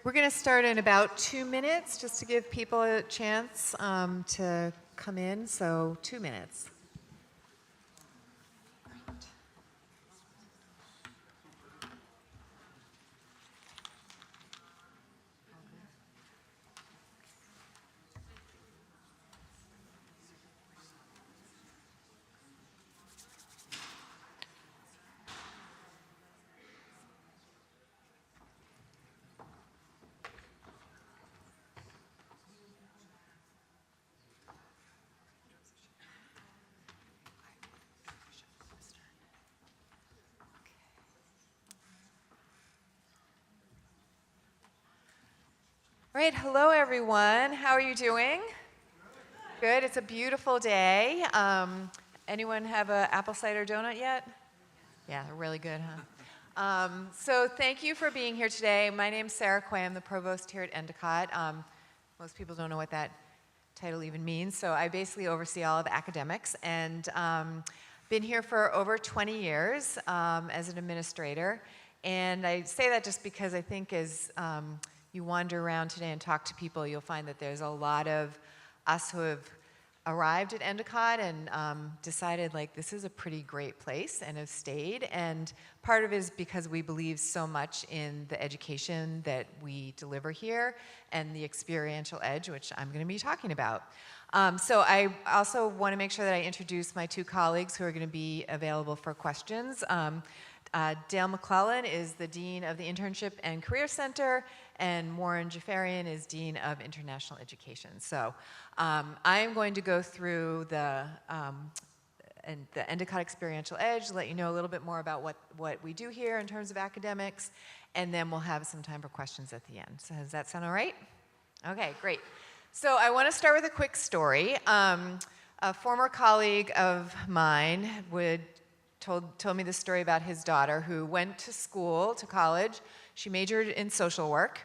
Speaker 8: We're going to start in about 2 minutes, just to give people a chance to come in. So 2 minutes. All right, hello everyone. How are you doing? Good. It's a beautiful day. Anyone have an apple cider donut yet? Yeah, they're really good, huh? So thank you for being here today. My name's Sarah Quay. I'm the provost here at Endicott. Most people don't know what that title even means. So I basically oversee all of the academics, and been here for over 20 years as an administrator. And I say that just because I think as you wander around today and talk to people, you'll find that there's a lot of us who have arrived at Endicott and decided like this is a pretty great place and have stayed. And part of it is because we believe so much in the education that we deliver here and the experiential edge, which I'm going to be talking about. So I also want to make sure that I introduce my two colleagues who are going to be available for questions. Dale McClellan is the Dean of the Internship and Career Center, and Warren Jafarian is Dean of International Education. So I am going to go through the Endicott Experiential Edge, let you know a little bit more about what we do here in terms of academics, and then we'll have some time for questions at the end. So does that sound all right? Okay, great. So I want to start with a quick story. A former colleague of mine would told me this story about his daughter who went to school, to college. She majored in social work,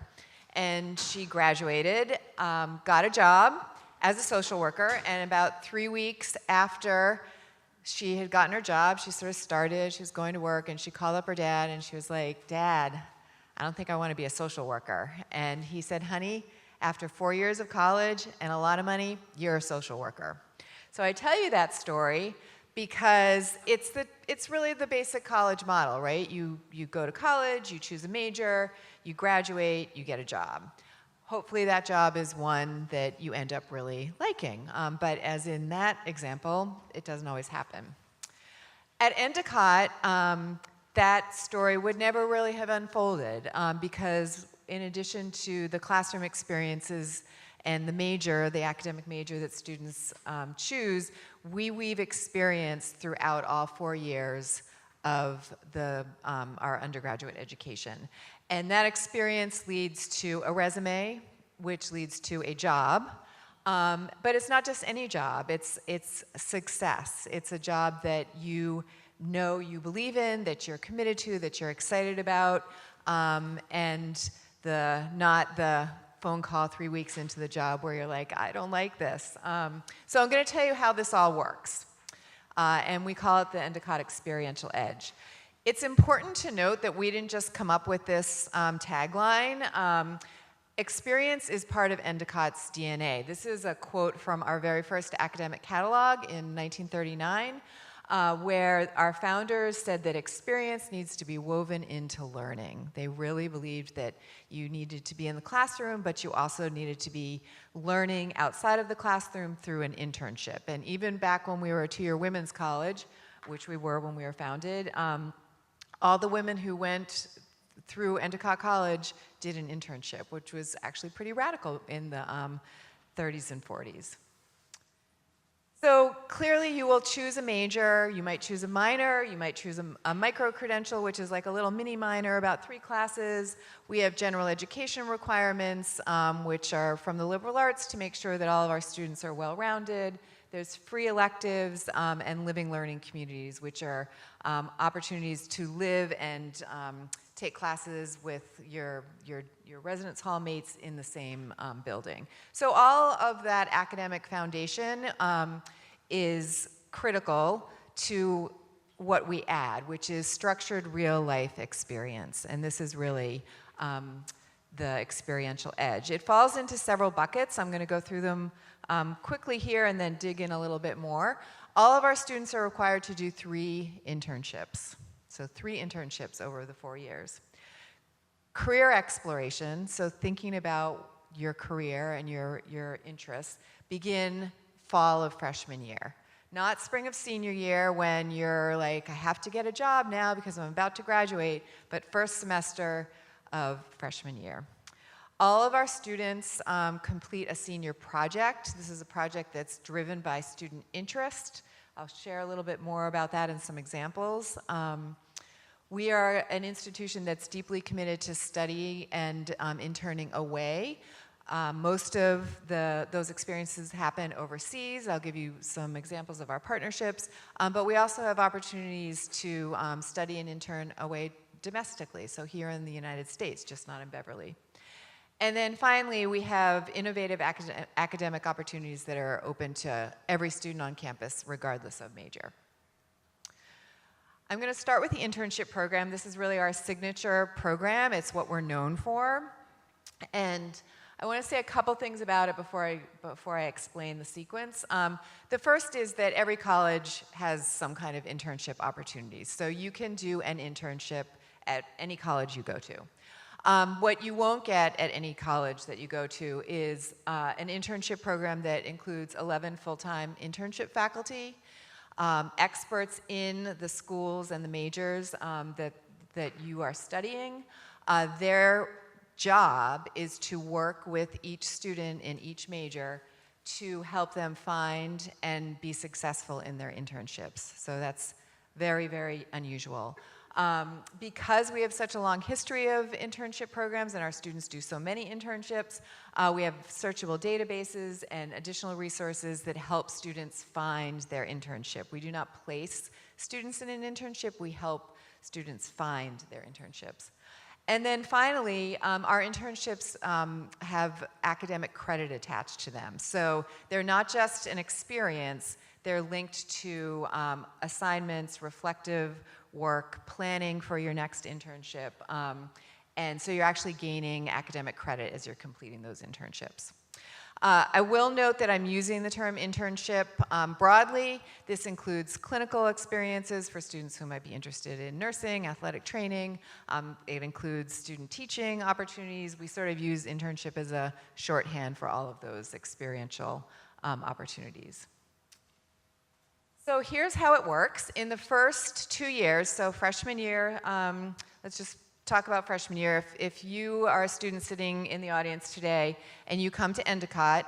Speaker 8: and she graduated, got a job as a social worker, and about 3 weeks after she had gotten her job, she sort of started, she was going to work, and she called up her dad, and she was like, "Dad, I don't think I want to be a social worker." And he said, "Honey, after 4 years of college and a lot of money, you're a social worker." So I tell you that story because it's really the basic college model, right? You go to college, you choose a major, you graduate, you get a job. Hopefully that job is one that you end up really liking. But as in that example, it doesn't always happen. At Endicott, that story would never really have unfolded because in addition to the classroom experiences and the major, the academic major that students choose, we weave experience throughout all 4 years of our undergraduate education. And that experience leads to a resume, which leads to a job. But it's not just any job, it's success. It's a job that you know you believe in, that you're committed to, that you're excited about, and not the phone call 3 weeks into the job where you're like, "I don't like this." So I'm going to tell you how this all works. And we call it the Endicott Experiential Edge. It's important to note that we didn't just come up with this tagline. Experience is part of Endicott's DNA. This is a quote from our very first academic catalog in 1939, where our founders said that experience needs to be woven into learning. They really believed that you needed to be in the classroom, but you also needed to be learning outside of the classroom through an internship. And even back when we were a two-year women's college, which we were when we were founded, all the women who went through Endicott College did an internship, which was actually pretty radical in the 30s and 40s. So clearly you will choose a major, you might choose a minor, you might choose a micro-credential, which is like a little mini minor, about 3 classes. We have general education requirements, which are from the liberal arts to make sure that all of our students are well-rounded. There's free electives and living learning communities, which are opportunities to live and take classes with your residence hall mates in the same building. So all of that academic foundation is critical to what we add, which is structured real life experience. And this is really the experiential edge. It falls into several buckets. I'm going to go through them quickly here and then dig in a little bit more. All of our students are required to do 3 internships. So 3 internships over the 4 years. Career exploration, so thinking about your career and your interests, begin fall of freshman year. Not spring of senior year when you're like, I have to get a job now because I'm about to graduate, but first semester of freshman year. All of our students complete a senior project. This is a project that's driven by student interest. I'll share a little bit more about that in some examples. We are an institution that's deeply committed to study and interning away. Most of those experiences happen overseas. I'll give you some examples of our partnerships, but we also have opportunities to study and intern away domestically, so here in the United States, just not in Beverly. And then finally, we have innovative academic opportunities that are open to every student on campus, regardless of major. I'm going to start with the internship program. This is really our signature program. It's what we're known for. And I want to say a couple things about it before I explain the sequence. The first is that every college has some kind of internship opportunities. So you can do an internship at any college you go to. What you won't get at any college that you go to is an internship program that includes 11 full-time internship faculty, experts in the schools and the majors that you are studying. Their job is to work with each student in each major to help them find and be successful in their internships. So that's very, very unusual. Because we have such a long history of internship programs and our students do so many internships, we have searchable databases and additional resources that help students find their internship. We do not place students in an internship, we help students find their internships. And then finally, our internships have academic credit attached to them. So they're not just an experience, they're linked to assignments, reflective work, planning for your next internship. And so you're actually gaining academic credit as you're completing those internships. I will note that I'm using the term internship broadly. This includes clinical experiences for students who might be interested in nursing, athletic training. It includes student teaching opportunities. We sort of use internship as a shorthand for all of those experiential opportunities. So here's how it works. In the first 2 years, so freshman year, let's just talk about freshman year. If you are a student sitting in the audience today and you come to Endicott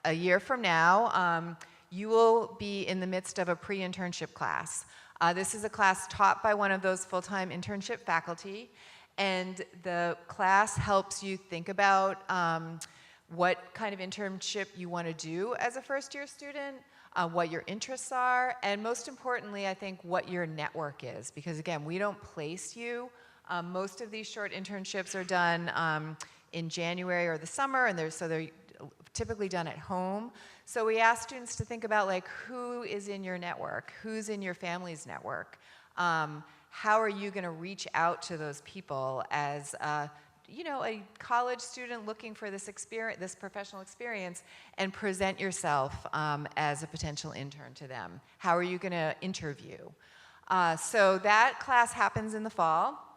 Speaker 8: a year from now, you will be in the midst of a pre-internship class. This is a class taught by one of those full-time internship faculty, and the class helps you think about what kind of internship you want to do as a first-year student, what your interests are, and most importantly, I think, what your network is. Because again, we don't place you. Most of these short internships are done in January or the summer, and they're typically done at home. So we ask students to think about, like, who is in your network, who's in your family's network. How are you going to reach out to those people as a college student looking for this experience, this professional experience, and present yourself as a potential intern to them? How are you going to interview? So that class happens in the fall.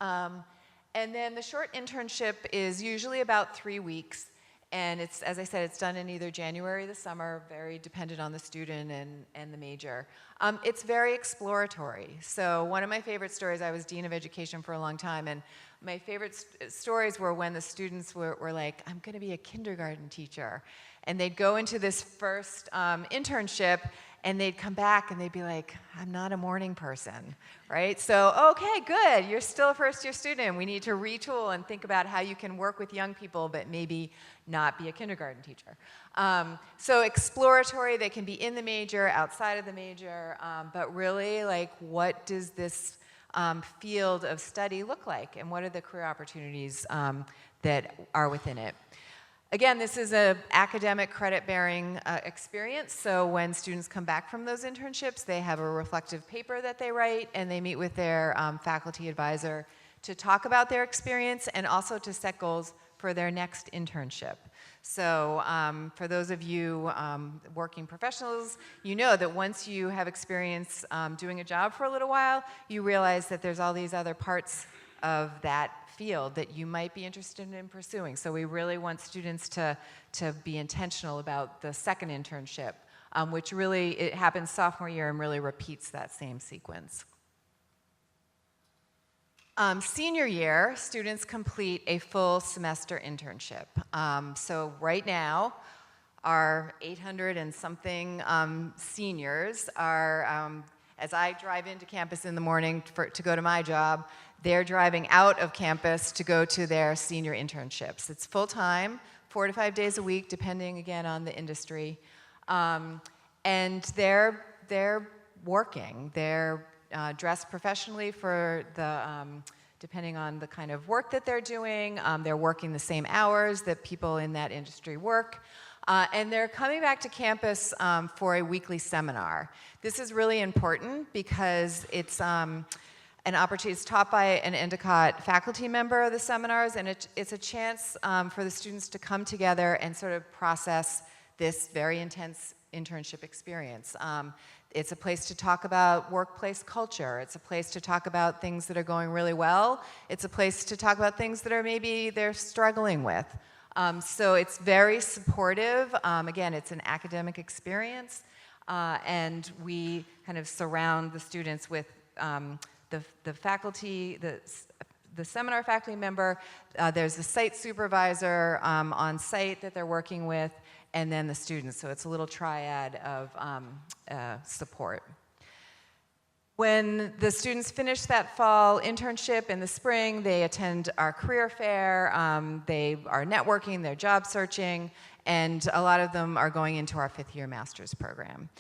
Speaker 8: And then the short internship is usually about 3 weeks, and it's, as I said, it's done in either January or the summer, very dependent on the student and the major. It's very exploratory. So one of my favorite stories, I was Dean of Education for a long time, and my favorite stories were when the students were like, I'm going to be a kindergarten teacher. And they'd go into this first internship, and they'd come back and they'd be like, I'm not a morning person, right? So, okay, good, you're still a first-year student. We need to retool and think about how you can work with young people, but maybe not be a kindergarten teacher. So exploratory, they can be in the major, outside of the major, but really, like, what does this field of study look like, and what are the career opportunities that are within it? Again, this is an academic credit-bearing experience, so when students come back from those internships, they have a reflective paper that they write, and they meet with their faculty advisor to talk about their experience and also to set goals for their next internship. So for those of you working professionals, you know that once you have experience doing a job for a little while, you realize that there's all these other parts of that field that you might be interested in pursuing. So we really want students to be intentional about the second internship, which really, it happens sophomore year and really repeats that same sequence. Senior year, students complete a full semester internship. So right now, our 800 and something seniors are, as I drive into campus in the morning to go to my job, they're driving out of campus to go to their senior internships. It's full-time, 4 to 5 days a week, depending, again, on the industry. And they're working. They're dressed professionally for the, depending on the kind of work that they're doing. They're working the same hours that people in that industry work. And they're coming back to campus for a weekly seminar. This is really important because it's an opportunity. It's taught by an Endicott faculty member of the seminars, and it's a chance for the students to come together and sort of process this very intense internship experience. It's a place to talk about workplace culture. It's a place to talk about things that are going really well. It's a place to talk about things that are maybe they're struggling with. So it's very supportive. Again, it's an academic experience, and we kind of surround the students with the faculty, the seminar faculty member. There's a site supervisor on site that they're working with, and then the students. So it's a little triad of support. When the students finish that fall internship in the spring, they attend our career fair, they are networking, they're job searching, and a lot of them are going into our fifth-year master's program.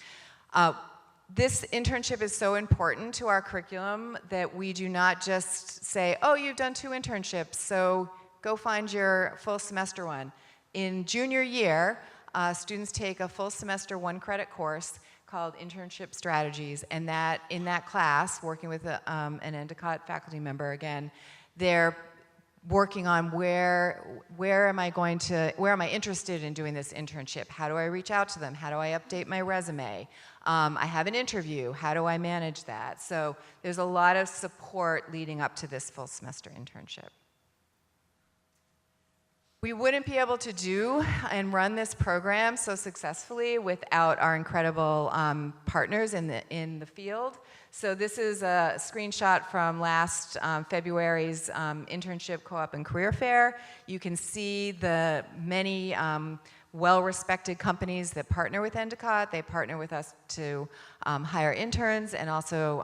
Speaker 8: This internship is so important to our curriculum that we do not just say, oh, you've done 2 internships, so go find your full semester one. In junior year, students take a full semester 1-credit course called Internship Strategies, and in that class, working with an Endicott faculty member again, they're working on where am I interested in doing this internship? How do I reach out to them? How do I update my resume? I have an interview. How do I manage that? So there's a lot of support leading up to this full semester internship. We wouldn't be able to do and run this program so successfully without our incredible partners in the field. So this is a screenshot from last February's internship co-op and career fair. You can see the many well-respected companies that partner with Endicott. They partner with us to hire interns and also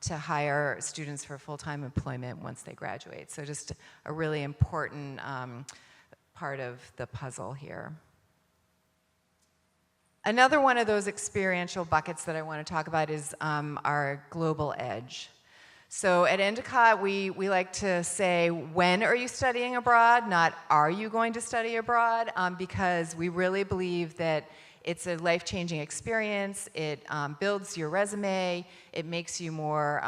Speaker 8: to hire students for full-time employment once they graduate. So just a really important part of the puzzle here. Another one of those experiential buckets that I want to talk about is our global edge. So at Endicott, we like to say, when are you studying abroad, not are you going to study abroad, because we really believe that it's a life-changing experience. It builds your resume. It makes you more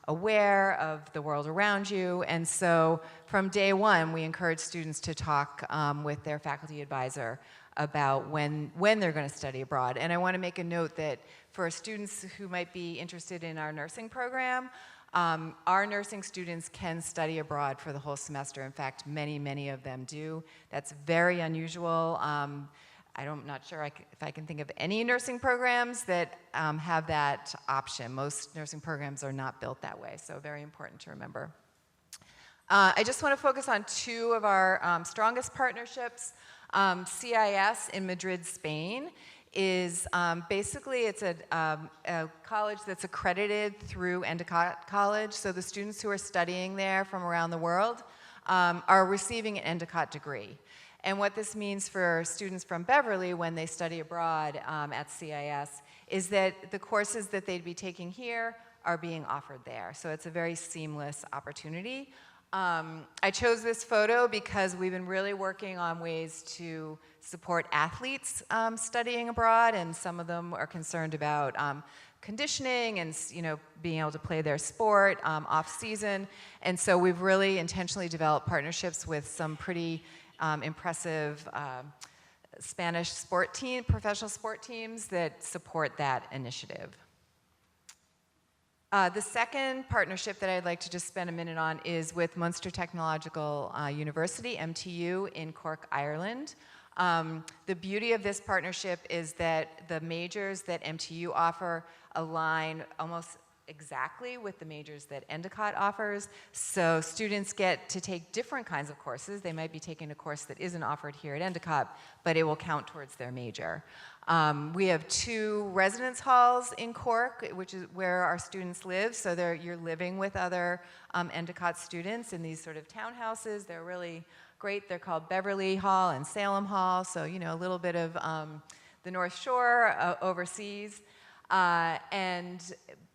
Speaker 8: aware of the world around you. And so from day one, we encourage students to talk with their faculty advisor about when they're going to study abroad. And I want to make a note that for students who might be interested in our nursing program, our nursing students can study abroad for the whole semester. In fact, many of them do. That's very unusual. I'm not sure if I can think of any nursing programs that have that option. Most nursing programs are not built that way, so very important to remember. I just want to focus on 2 of our strongest partnerships. CIS in Madrid, Spain is basically it's a college that's accredited through Endicott College. So the students who are studying there from around the world are receiving an Endicott degree. And what this means for students from Beverly when they study abroad at CIS is that the courses that they'd be taking here are being offered there. So it's a very seamless opportunity. I chose this photo because we've been really working on ways to support athletes studying abroad, and some of them are concerned about conditioning and being able to play their sport off season. And so we've really intentionally developed partnerships with some pretty impressive Spanish professional sport teams that support that initiative. The second partnership that I'd like to just spend a minute on is with Munster Technological University, MTU, in Cork, Ireland. The beauty of this partnership is that the majors that MTU offer align almost exactly with the majors that Endicott offers. So students get to take different kinds of courses. They might be taking a course that isn't offered here at Endicott, but it will count towards their major. We have 2 residence halls in Cork, which is where our students live. So you're living with other Endicott students in these sort of townhouses. They're really great. They're called Beverly Hall and Salem Hall. So, a little bit of the North Shore overseas. And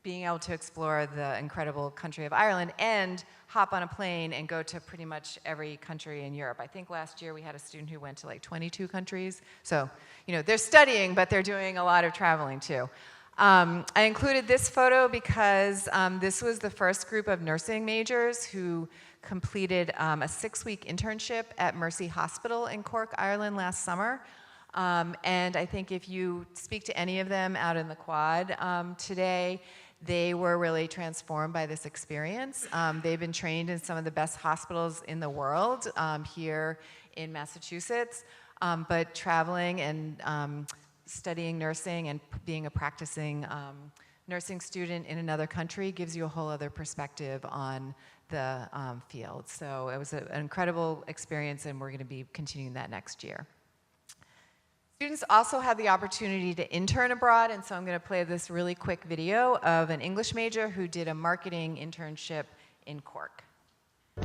Speaker 8: being able to explore the incredible country of Ireland and hop on a plane and go to pretty much every country in Europe. I think last year we had a student who went to like 22 countries. So, they're studying, but they're doing a lot of traveling too. I included this photo because this was the first group of nursing majors who completed a 6-week internship at Mercy Hospital in Cork, Ireland last summer. And I think if you speak to any of them out in the quad today, they were really transformed by this experience. They've been trained in some of the best hospitals in the world here in Massachusetts, but traveling and studying nursing and being a practicing nursing student in another country gives you a whole other perspective on the field. So it was an incredible experience, and we're going to be continuing that next year. Students also have the opportunity to intern abroad, and so I'm going to play this really quick video of an English major who did a marketing internship in Cork.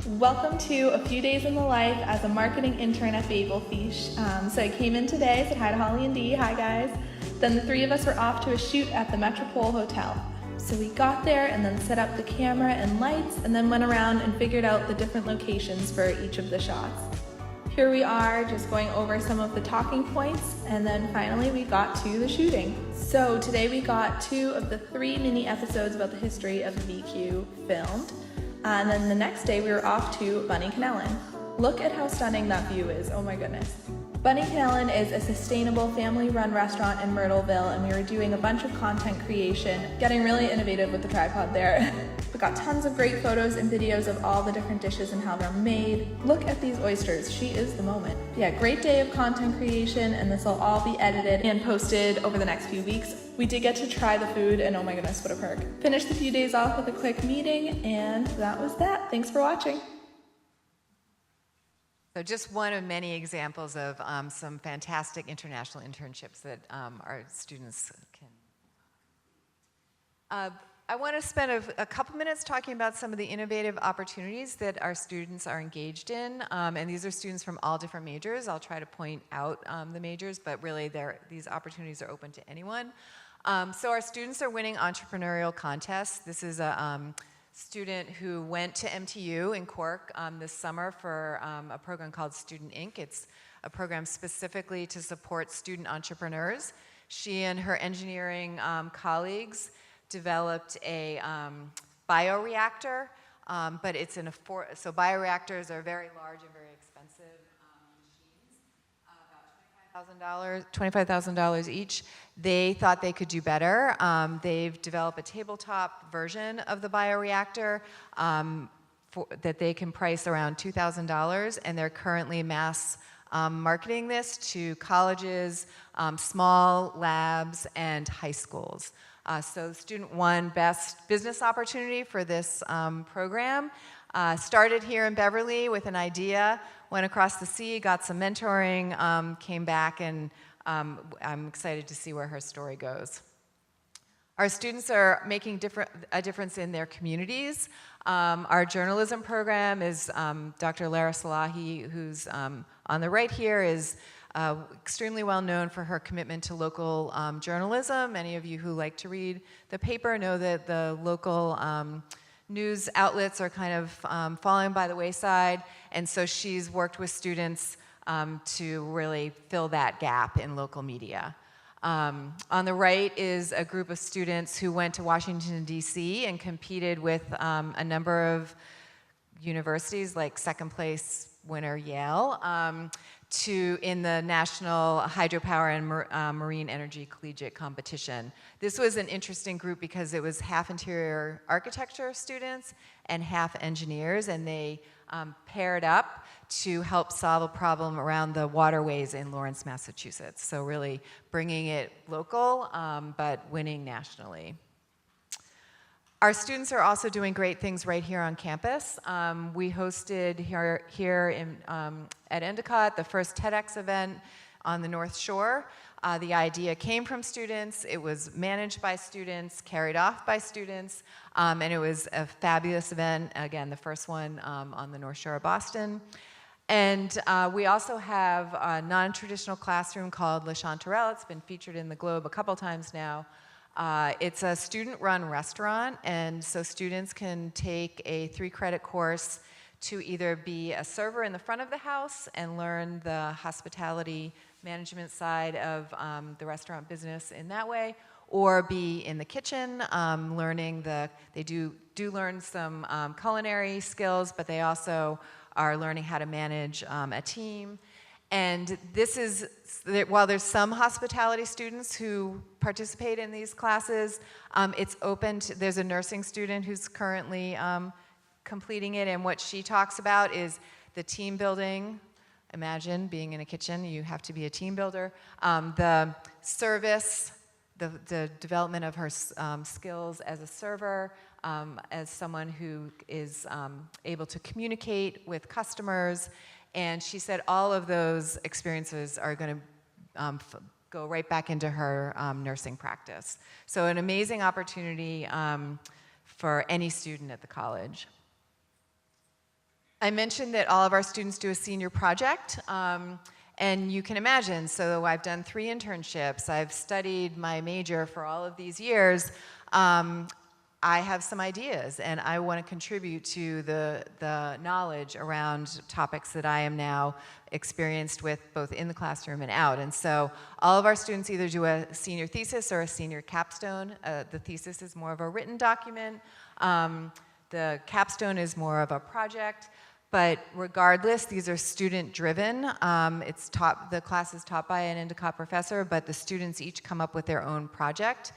Speaker 9: Welcome to a few days in the life as a marketing intern at Babelfish. So I came in today, said hi to Holly and Dee. Hi guys. Then the three of us were off to a shoot at the Metropole Hotel. So we got there and then set up the camera and lights and then went around and figured out the different locations for each of the shots. Here we are just going over some of the talking points, and then finally we got to the shooting. So today we got 2 of the 3 mini episodes about the history of the VQ filmed. And then the next day we were off to Bunny-Canellan. Look at how stunning that view is, oh my goodness. Bunny-Canellan is a sustainable family-run restaurant in Myrtleville, and we were doing a bunch of content creation, getting really innovative with the tripod there. We got tons of great photos and videos of all the different dishes and how they're made. Look at these oysters, she is the moment. Yeah, great day of content creation, and this will all be edited and posted over the next few weeks. We did get to try the food, and oh my goodness, what a perk. Finished the few days off with a quick meeting, and that was that. Thanks for watching.
Speaker 8: So just one of many examples of some fantastic international internships that our students can. I want to spend a couple minutes talking about some of the innovative opportunities that our students are engaged in. And these are students from all different majors. I'll try to point out the majors, but really these opportunities are open to anyone. So our students are winning entrepreneurial contests. This is a student who went to MTU in Cork this summer for a program called Student Inc. It's a program specifically to support student entrepreneurs. She and her engineering colleagues developed a bioreactor, but it's so bioreactors are very large and very expensive machines, about $25,000 each. They thought they could do better. They've developed a tabletop version of the bioreactor that they can price around $2,000, and they're currently mass marketing this to colleges, small labs, and high schools. So student won Best Business Opportunity for this program. Started here in Beverly with an idea, went across the sea, got some mentoring, came back, and I'm excited to see where her story goes. Our students are making a difference in their communities. Our journalism program is Dr. Lara Salahi, who's on the right here, is extremely well known for her commitment to local journalism. Many of you who like to read the paper know that the local news outlets are kind of falling by the wayside, and so she's worked with students to really fill that gap in local media. On the right is a group of students who went to Washington, D.C. and competed with a number of universities, like second place winner Yale, in the National Hydropower and Marine Energy Collegiate Competition. This was an interesting group because it was half interior architecture students and half engineers, and they paired up to help solve a problem around the waterways in Lawrence, Massachusetts. So really bringing it local, but winning nationally. Our students are also doing great things right here on campus. We hosted here at Endicott the first TEDx event on the North Shore. The idea came from students, it was managed by students, carried off by students, and it was a fabulous event, again, the first one on the North Shore of Boston. And we also have a non-traditional classroom called Le Chanterelle. It's been featured in the Globe a couple times now. It's a student-run restaurant, and so students can take a 3-credit course to either be a server in the front of the house and learn the hospitality management side of the restaurant business in that way, or be in the kitchen learning they do learn some culinary skills, but they also are learning how to manage a team. And this is, while there's some hospitality students who participate in these classes, it's open to, there's a nursing student who's currently completing it, and what she talks about is the team building. Imagine being in a kitchen, you have to be a team builder. The service, the development of her skills as a server, as someone who is able to communicate with customers. And she said all of those experiences are going to go right back into her nursing practice. So an amazing opportunity for any student at the college. I mentioned that all of our students do a senior project, And you can imagine, so I've done 3 internships, I've studied my major for all of these years. I have some ideas, and I want to contribute to the knowledge around topics that I am now experienced with both in the classroom and out. And so all of our students either do a senior thesis or a senior capstone. The thesis is more of a written document. The capstone is more of a project. But regardless, these are student-driven. The class is taught by an Endicott professor, but the students each come up with their own project.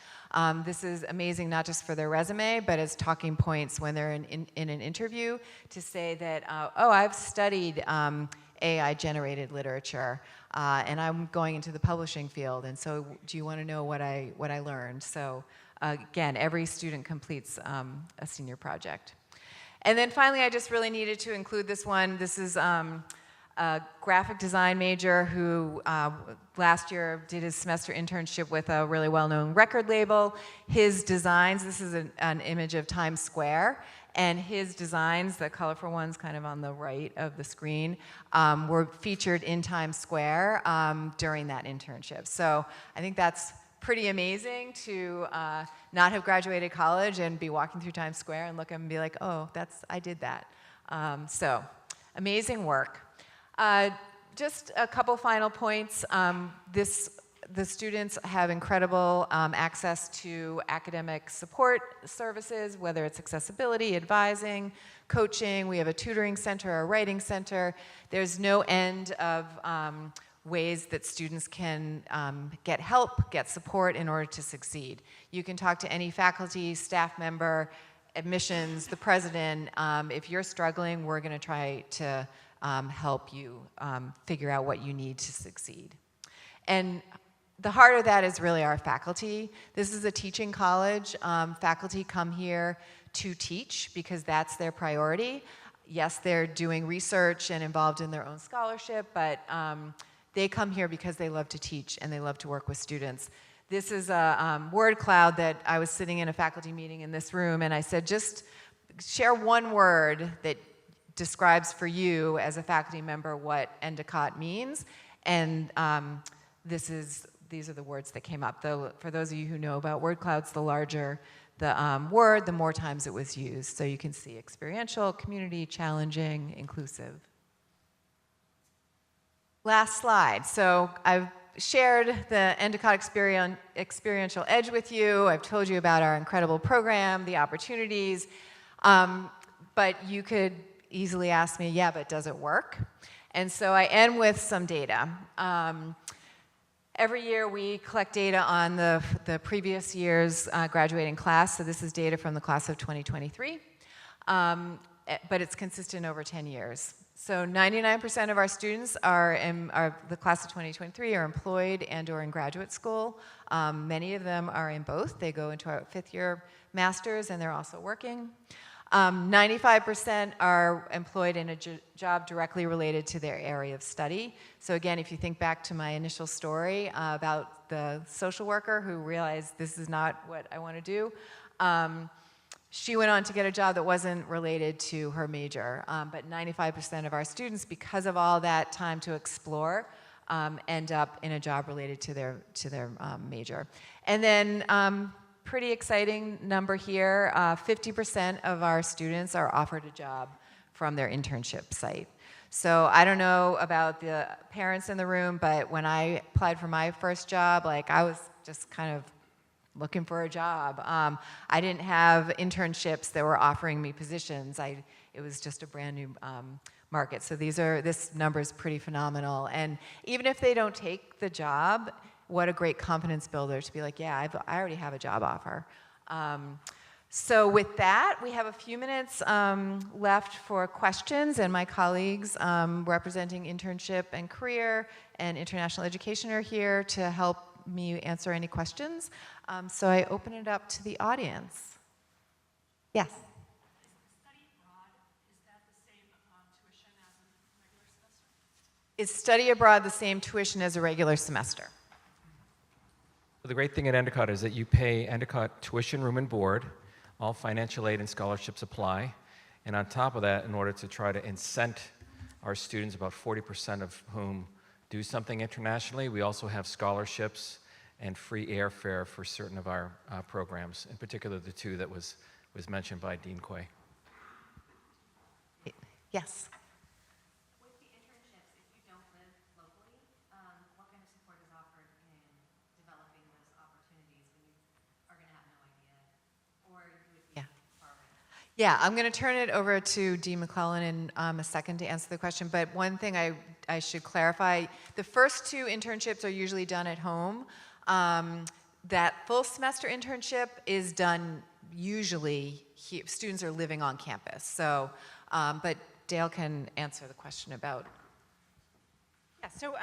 Speaker 8: This is amazing not just for their resume, but as talking points when they're in an interview to say that, oh, I've studied AI-generated literature, and I'm going into the publishing field, and so do you want to know what I learned? So again, every student completes a senior project. And then finally, I just really needed to include this one. This is a graphic design major who last year did his semester internship with a really well-known record label. His designs, this is an image of Times Square, and his designs, the colorful ones kind of on the right of the screen, were featured in Times Square during that internship. So I think that's pretty amazing to not have graduated college and be walking through Times Square and look and be like, oh, I did that. So amazing work. Just a couple final points. The students have incredible access to academic support services, whether it's accessibility, advising, coaching. We have a tutoring center, a writing center. There's no end of ways that students can get help, get support in order to succeed. You can talk to any faculty, staff member, admissions, the president. If you're struggling, we're going to try to help you figure out what you need to succeed. And the heart of that is really our faculty. This is a teaching college. Faculty come here to teach because that's their priority. Yes, they're doing research and involved in their own scholarship, but they come here because they love to teach and they love to work with students. This is a word cloud that I was sitting in a faculty meeting in this room, and I said, just share one word that describes for you as a faculty member what Endicott means. And these are the words that came up. For those of you who know about word clouds, the larger the word, the more times it was used. So you can see experiential, community, challenging, inclusive. Last slide. So I've shared the Endicott Experiential Edge with you. I've told you about our incredible program, the opportunities. But you could easily ask me, yeah, but does it work? And so I end with some data. Every year we collect data on the previous year's graduating class. So this is data from the class of 2023. But it's consistent over 10 years. So 99% of our students the class of 2023 are employed and or in graduate school. Many of them are in both. They go into our 5th year masters and they're also working. 95% are employed in a job directly related to their area of study. So again, if you think back to my initial story about the social worker who realized this is not what I want to do, she went on to get a job that wasn't related to her major. But 95% of our students, because of all that time to explore, end up in a job related to their major. And then pretty exciting number here, 50% of our students are offered a job from their internship site. So I don't know about the parents in the room, but when I applied for my first job, I was just kind of looking for a job. I didn't have internships that were offering me positions. It was just a brand new market. So this number is pretty phenomenal. And even if they don't take the job, what a great confidence builder to be like, yeah, I already have a job offer. So with that, we have a few minutes left for questions, and my colleagues representing internship and career and international education are here to help me answer any questions. So I open it up to the audience. Yes? Is study abroad the same tuition as a regular semester?
Speaker 10: The great thing at Endicott is that you pay Endicott tuition, room, and board. All financial aid and scholarships apply. And on top of that, in order to try to incent our students, about 40% of whom do something internationally. We also have scholarships and free airfare for certain of our programs, in particular the two that was mentioned by Dean Quay.
Speaker 8: Yes.
Speaker 13: With the internships, if you don't live locally, what kind of support is offered in developing those opportunities when you are going to have no idea, or you would be
Speaker 8: Yeah.
Speaker 13: far away?
Speaker 8: Yeah, I'm going to turn it over to Dean McClellan in a second to answer the question, but one thing I should clarify, the first two internships are usually done at home. That full semester internship is done usually, students are living on campus. So, but Dale can answer the question about.
Speaker 11: Yeah, so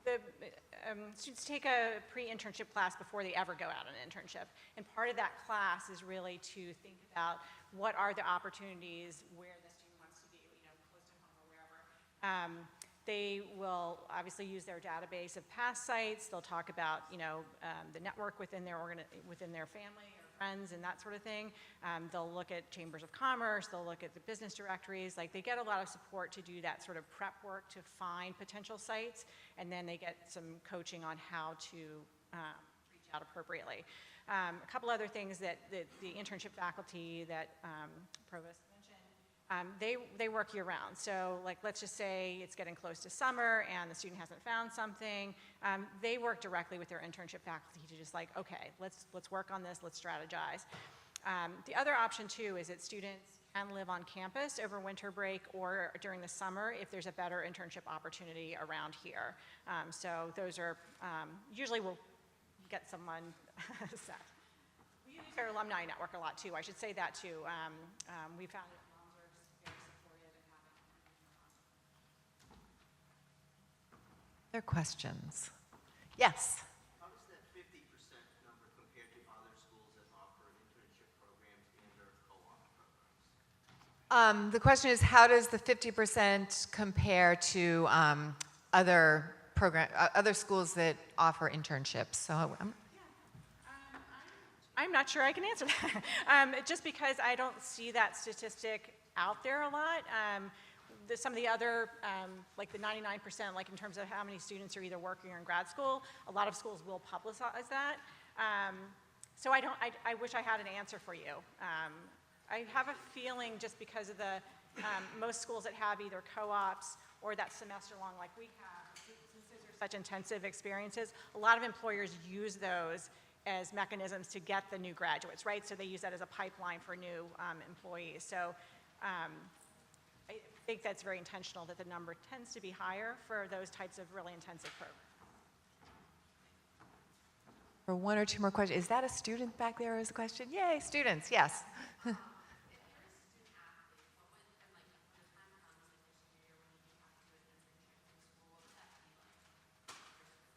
Speaker 11: the students take a pre-internship class before they ever go out on an internship. And part of that class is really to think about what are the opportunities where the student wants to be, close to home or wherever. They will obviously use their database of past sites. They'll talk about, the network within their family or friends and that sort of thing. They'll look at chambers of commerce. They'll look at the business directories. Like, they get a lot of support to do that sort of prep work to find potential sites, and then they get some coaching on how to reach out appropriately. A couple other things that the internship faculty that Provost mentioned, they work year-round. So, like, let's just say it's getting close to summer and the student hasn't found something. They work directly with their internship faculty to just like, okay, let's work on this, let's strategize. The other option, too, is that students can live on campus over winter break or during the summer if there's a better internship opportunity around here. So those are, usually we'll get someone set. We use our alumni network a lot, too. I should say that, too. We found that moms are just very supportive and having
Speaker 8: Other questions? Yes.
Speaker 14: How does that 50% number compare to other schools that offer internship programs and their co-op programs?
Speaker 8: The question is, how does the 50% compare to other schools that offer internships? So
Speaker 11: I'm not sure I can answer that. Just because I don't see that statistic out there a lot. Some of the other, like the 99%, like in terms of how many students are either working or in grad school, a lot of schools will publicize that. So I wish I had an answer for you. I have a feeling just because of the, most schools that have either co-ops or that semester long like we have, since those are such intensive experiences, a lot of employers use those as mechanisms to get the new graduates, right? So they use that as a pipeline for new employees. So I think that's very intentional that the number tends to be higher for those types of really intensive programs.
Speaker 8: for one or two more questions. Is that a student back there as a question? Yay, students, yes.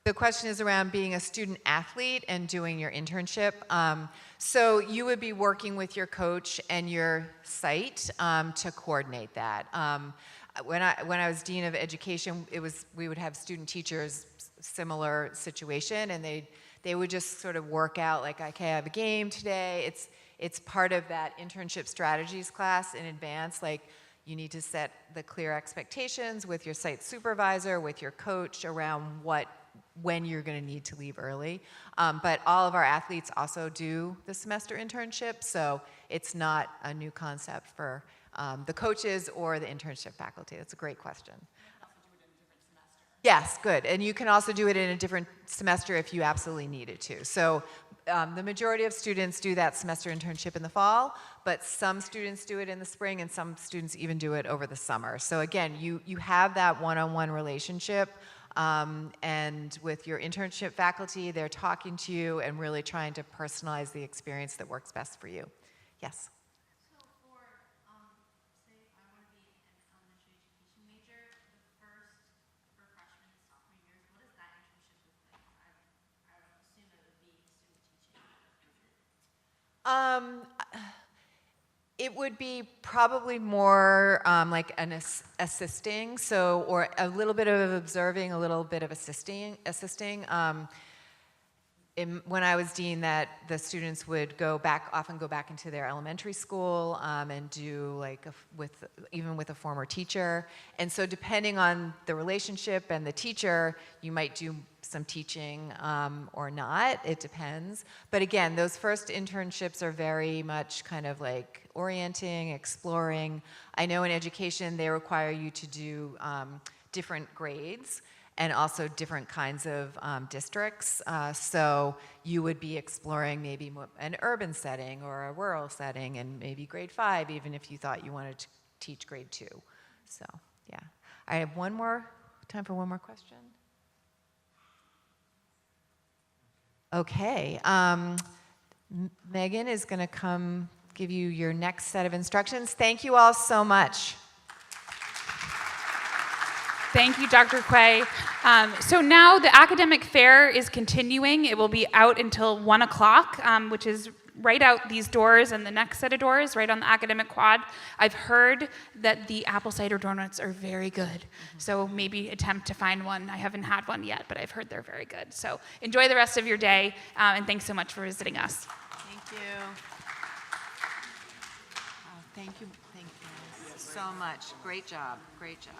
Speaker 8: The question is around being a student athlete and doing your internship. So you would be working with your coach and your site to coordinate that. When I was dean of education, we would have student teachers, similar situation, and they would just sort of work out like, okay, I have a game today. It's part of that internship strategies class in advance. Like, you need to set the clear expectations with your site supervisor, with your coach around when you're going to need to leave early. But all of our athletes also do the semester internship, so it's not a new concept for the coaches or the internship faculty. That's a great question. Yes, good. And you can also do it in a different semester if you absolutely needed to. So the majority of students do that semester internship in the fall, but some students do it in the spring, and some students even do it over the summer. So again, you have that one-on-one relationship. And with your internship faculty, they're talking to you and really trying to personalize the experience that works best for you. Yes?
Speaker 13: So for, say if I want to be an elementary education major, for freshman and sophomore years, what does that internship look like? I would assume it would be student teaching.
Speaker 8: It would be probably more like an assisting, or a little bit of observing, a little bit of assisting. when I was dean, that the students would often go back into their elementary school and do like even with a former teacher. And so depending on the relationship and the teacher, you might do some teaching or not. It depends. But again, those first internships are very much kind of like orienting, exploring. I know in education they require you to do different grades and also different kinds of districts. So you would be exploring maybe an urban setting or a rural setting, and maybe grade 5, even if you thought you wanted to teach grade 2. So yeah. I have time for one more question. Okay. Megan is going to come give you your next set of instructions. Thank you all so much.
Speaker 2: Thank you, Dr. Quay. So now the academic fair is continuing. It will be out until 1 o'clock, which is right out these doors and the next set of doors, right on the academic quad. I've heard that the apple cider donuts are very good, so maybe attempt to find one. I haven't had one yet, but I've heard they're very good. So enjoy the rest of your day, and thanks so much for visiting us.
Speaker 12: Thank you. Thank you so much. Great job, great job.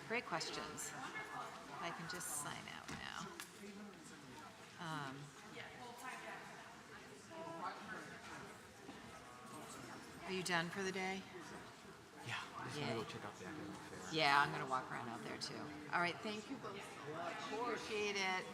Speaker 12: Great questions. I can just sign out now. Are you done for the day?
Speaker 10: Yeah, I'm just gonna go check out the academic fair.
Speaker 12: Yeah, I'm gonna walk around out there too. All right, thank you both. Appreciate it.